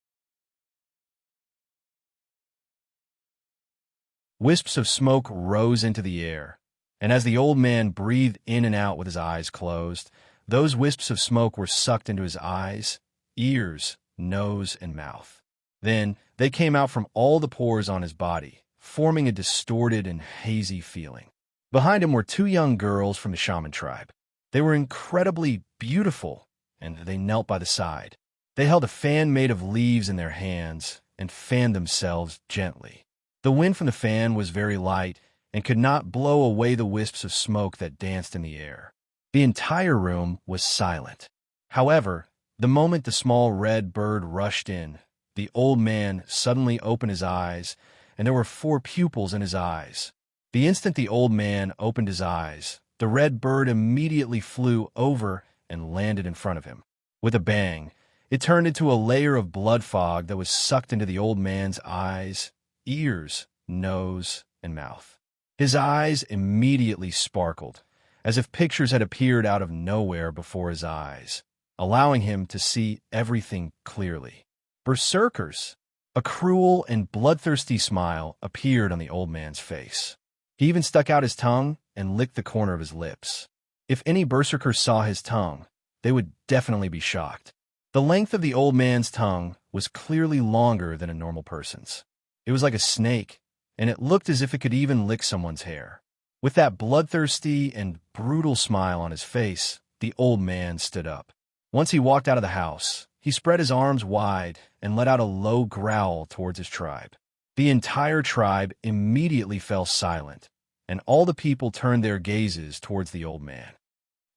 [SPEAKER 1] Wisps of smoke rose into the air, and as the old man breathed in and out with his eyes closed, those wisps of smoke were sucked into his eyes, ears, nose, and mouth. Then they came out from all the pores on his body, forming a distorted and hazy feeling. Behind him were 2 young girls from the shaman tribe. They were incredibly beautiful, and they knelt by the side. They held a fan made of leaves in their hands and fanned themselves gently. The wind from the fan was very light and could not blow away the wisps of smoke that danced in the air. The entire room was silent. However, the moment the small red bird rushed in, the old man suddenly opened his eyes, and there were 4 pupils in his eyes. The instant the old man opened his eyes, the red bird immediately flew over and landed in front of him. With a bang, it turned into a layer of blood fog that was sucked into the old man's eyes, ears, nose, and mouth. His eyes immediately sparkled, as if pictures had appeared out of nowhere before his eyes, allowing him to see everything clearly. Berserkers! A cruel and bloodthirsty smile appeared on the old man's face. He even stuck out his tongue and licked the corner of his lips. If any berserker saw his tongue, they would definitely be shocked. The length of the old man's tongue was clearly longer than a normal person's. It was like a snake, and it looked as if it could even lick someone's hair. With that bloodthirsty and brutal smile on his face, the old man stood up. Once he walked out of the house, he spread his arms wide and let out a low growl towards his tribe. The entire tribe immediately fell silent, and all the people turned their gazes towards the old man.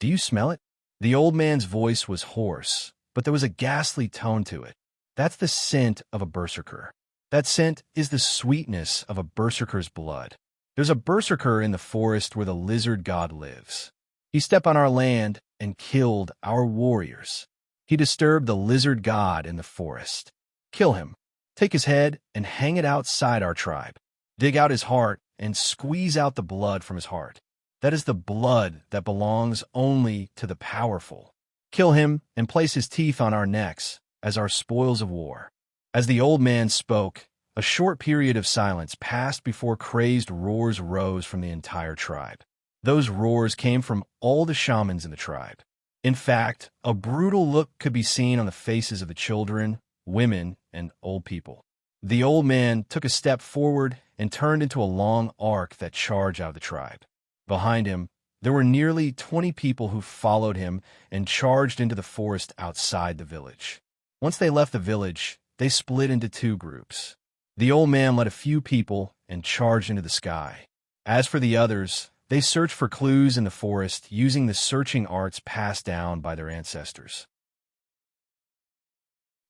[SPEAKER 1] "Do you smell it?" The old man's voice was hoarse, but there was a ghastly tone to it. "That's the scent of a berserker. That scent is the sweetness of a berserker's blood. There's a berserker in the forest where the lizard god lives. He stepped on our land and killed our warriors. He disturbed the lizard god in the forest. Kill him. Take his head and hang it outside our tribe. Dig out his heart and squeeze out the blood from his heart. That is the blood that belongs only to the powerful. Kill him and place his teeth on our necks as our spoils of war." As the old man spoke, a short period of silence passed before crazed roars rose from the entire tribe. Those roars came from all the shamans in the tribe. In fact, a brutal look could be seen on the faces of the children, women, and old people. The old man took a step forward and turned into a long arc that charged out of the tribe. Behind him, there were nearly 20 people who followed him and charged into the forest outside the village. Once they left the village, they split into two groups. The old man led a few people and charged into the sky. As for the others, they searched for clues in the forest using the searching arts passed down by their ancestors.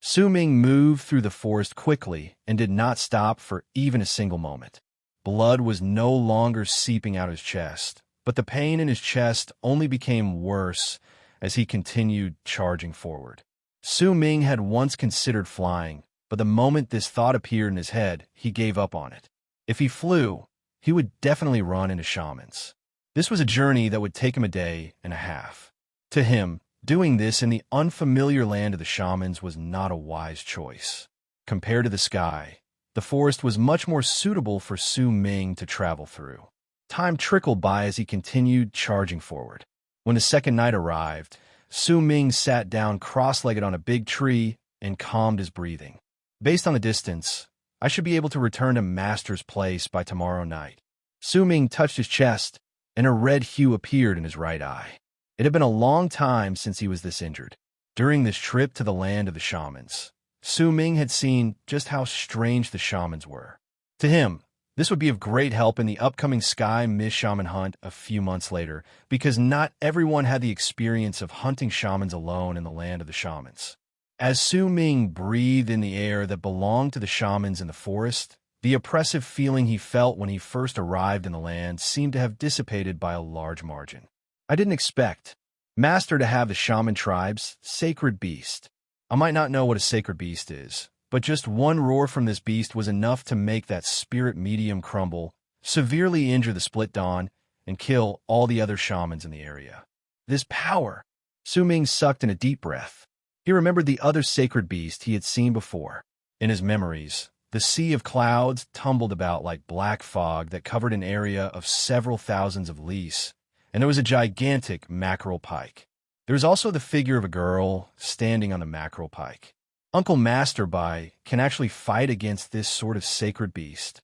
[SPEAKER 1] Su Ming moved through the forest quickly and did not stop for even a single moment. Blood was no longer seeping out his chest, but the pain in his chest only became worse as he continued charging forward. Su Ming had once considered flying, but the moment this thought appeared in his head, he gave up on it. If he flew, he would definitely run into shamans. This was a journey that would take him a day and a half. To him, doing this in the unfamiliar land of the shamans was not a wise choice. Compared to the sky, the forest was much more suitable for Su Ming to travel through. Time trickled by as he continued charging forward. When the second night arrived, Su Ming sat down cross-legged on a big tree and calmed his breathing. Based on the distance, I should be able to return to Master's place by tomorrow night. Su Ming touched his chest, and a red hue appeared in his right eye. It had been a long time since he was this injured. During this trip to the land of the shamans, Su Ming had seen just how strange the shamans were. To him, this would be of great help in the upcoming Sky Mist Shaman hunt a few months later, because not everyone had the experience of hunting shamans alone in the land of the shamans. As Su Ming breathed in the air that belonged to the shamans in the forest, the oppressive feeling he felt when he first arrived in the land seemed to have dissipated by a large margin. "I didn't expect Master to have the shaman tribe's sacred beast. I might not know what a sacred beast is, but just one roar from this beast was enough to make that spirit medium crumble, severely injure the Split Dawn, and kill all the other shamans in the area. This power!" Su Ming sucked in a deep breath. He remembered the other sacred beast he had seen before. In his memories, the sea of clouds tumbled about like black fog that covered an area of several thousands of lease, and there was a gigantic mackerel pike. There was also the figure of a girl standing on the mackerel pike. Uncle Masterby can actually fight against this sort of sacred beast.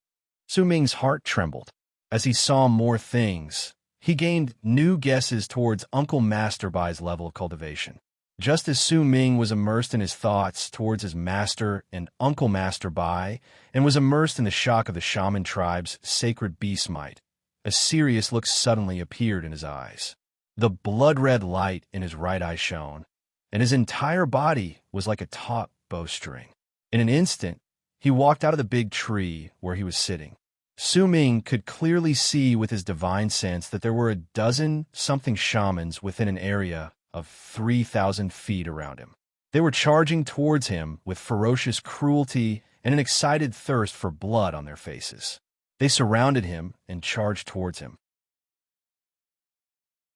[SPEAKER 1] Su Ming's heart trembled. As he saw more things, he gained new guesses towards Uncle Masterby's level of cultivation. Just as Su Ming was immersed in his thoughts towards his master and Uncle Masterby, and was immersed in the shock of the shaman tribe's sacred beast might, a serious look suddenly appeared in his eyes. The blood-red light in his right eye shone, and his entire body was like a taut bowstring. In an instant, he walked out of the big tree where he was sitting. Su Ming could clearly see with his divine sense that there were a dozen-something shamans within an area of 3,000 feet around him. They were charging towards him with ferocious cruelty and an excited thirst for blood on their faces. They surrounded him and charged towards him.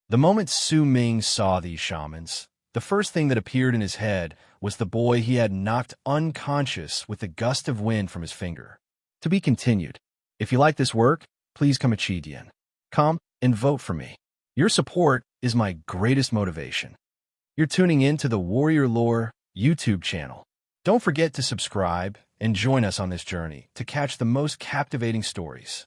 [SPEAKER 1] The moment Su Ming saw these shamans, The first thing that appeared in his head was the boy he had knocked unconscious with a gust of wind from his finger. To be continued. If you like this work, please come come and vote for me. Your support is my greatest motivation. You're tuning in to the Warrior Lore YouTube channel. Don't forget to subscribe and join us on this journey to catch the most captivating stories.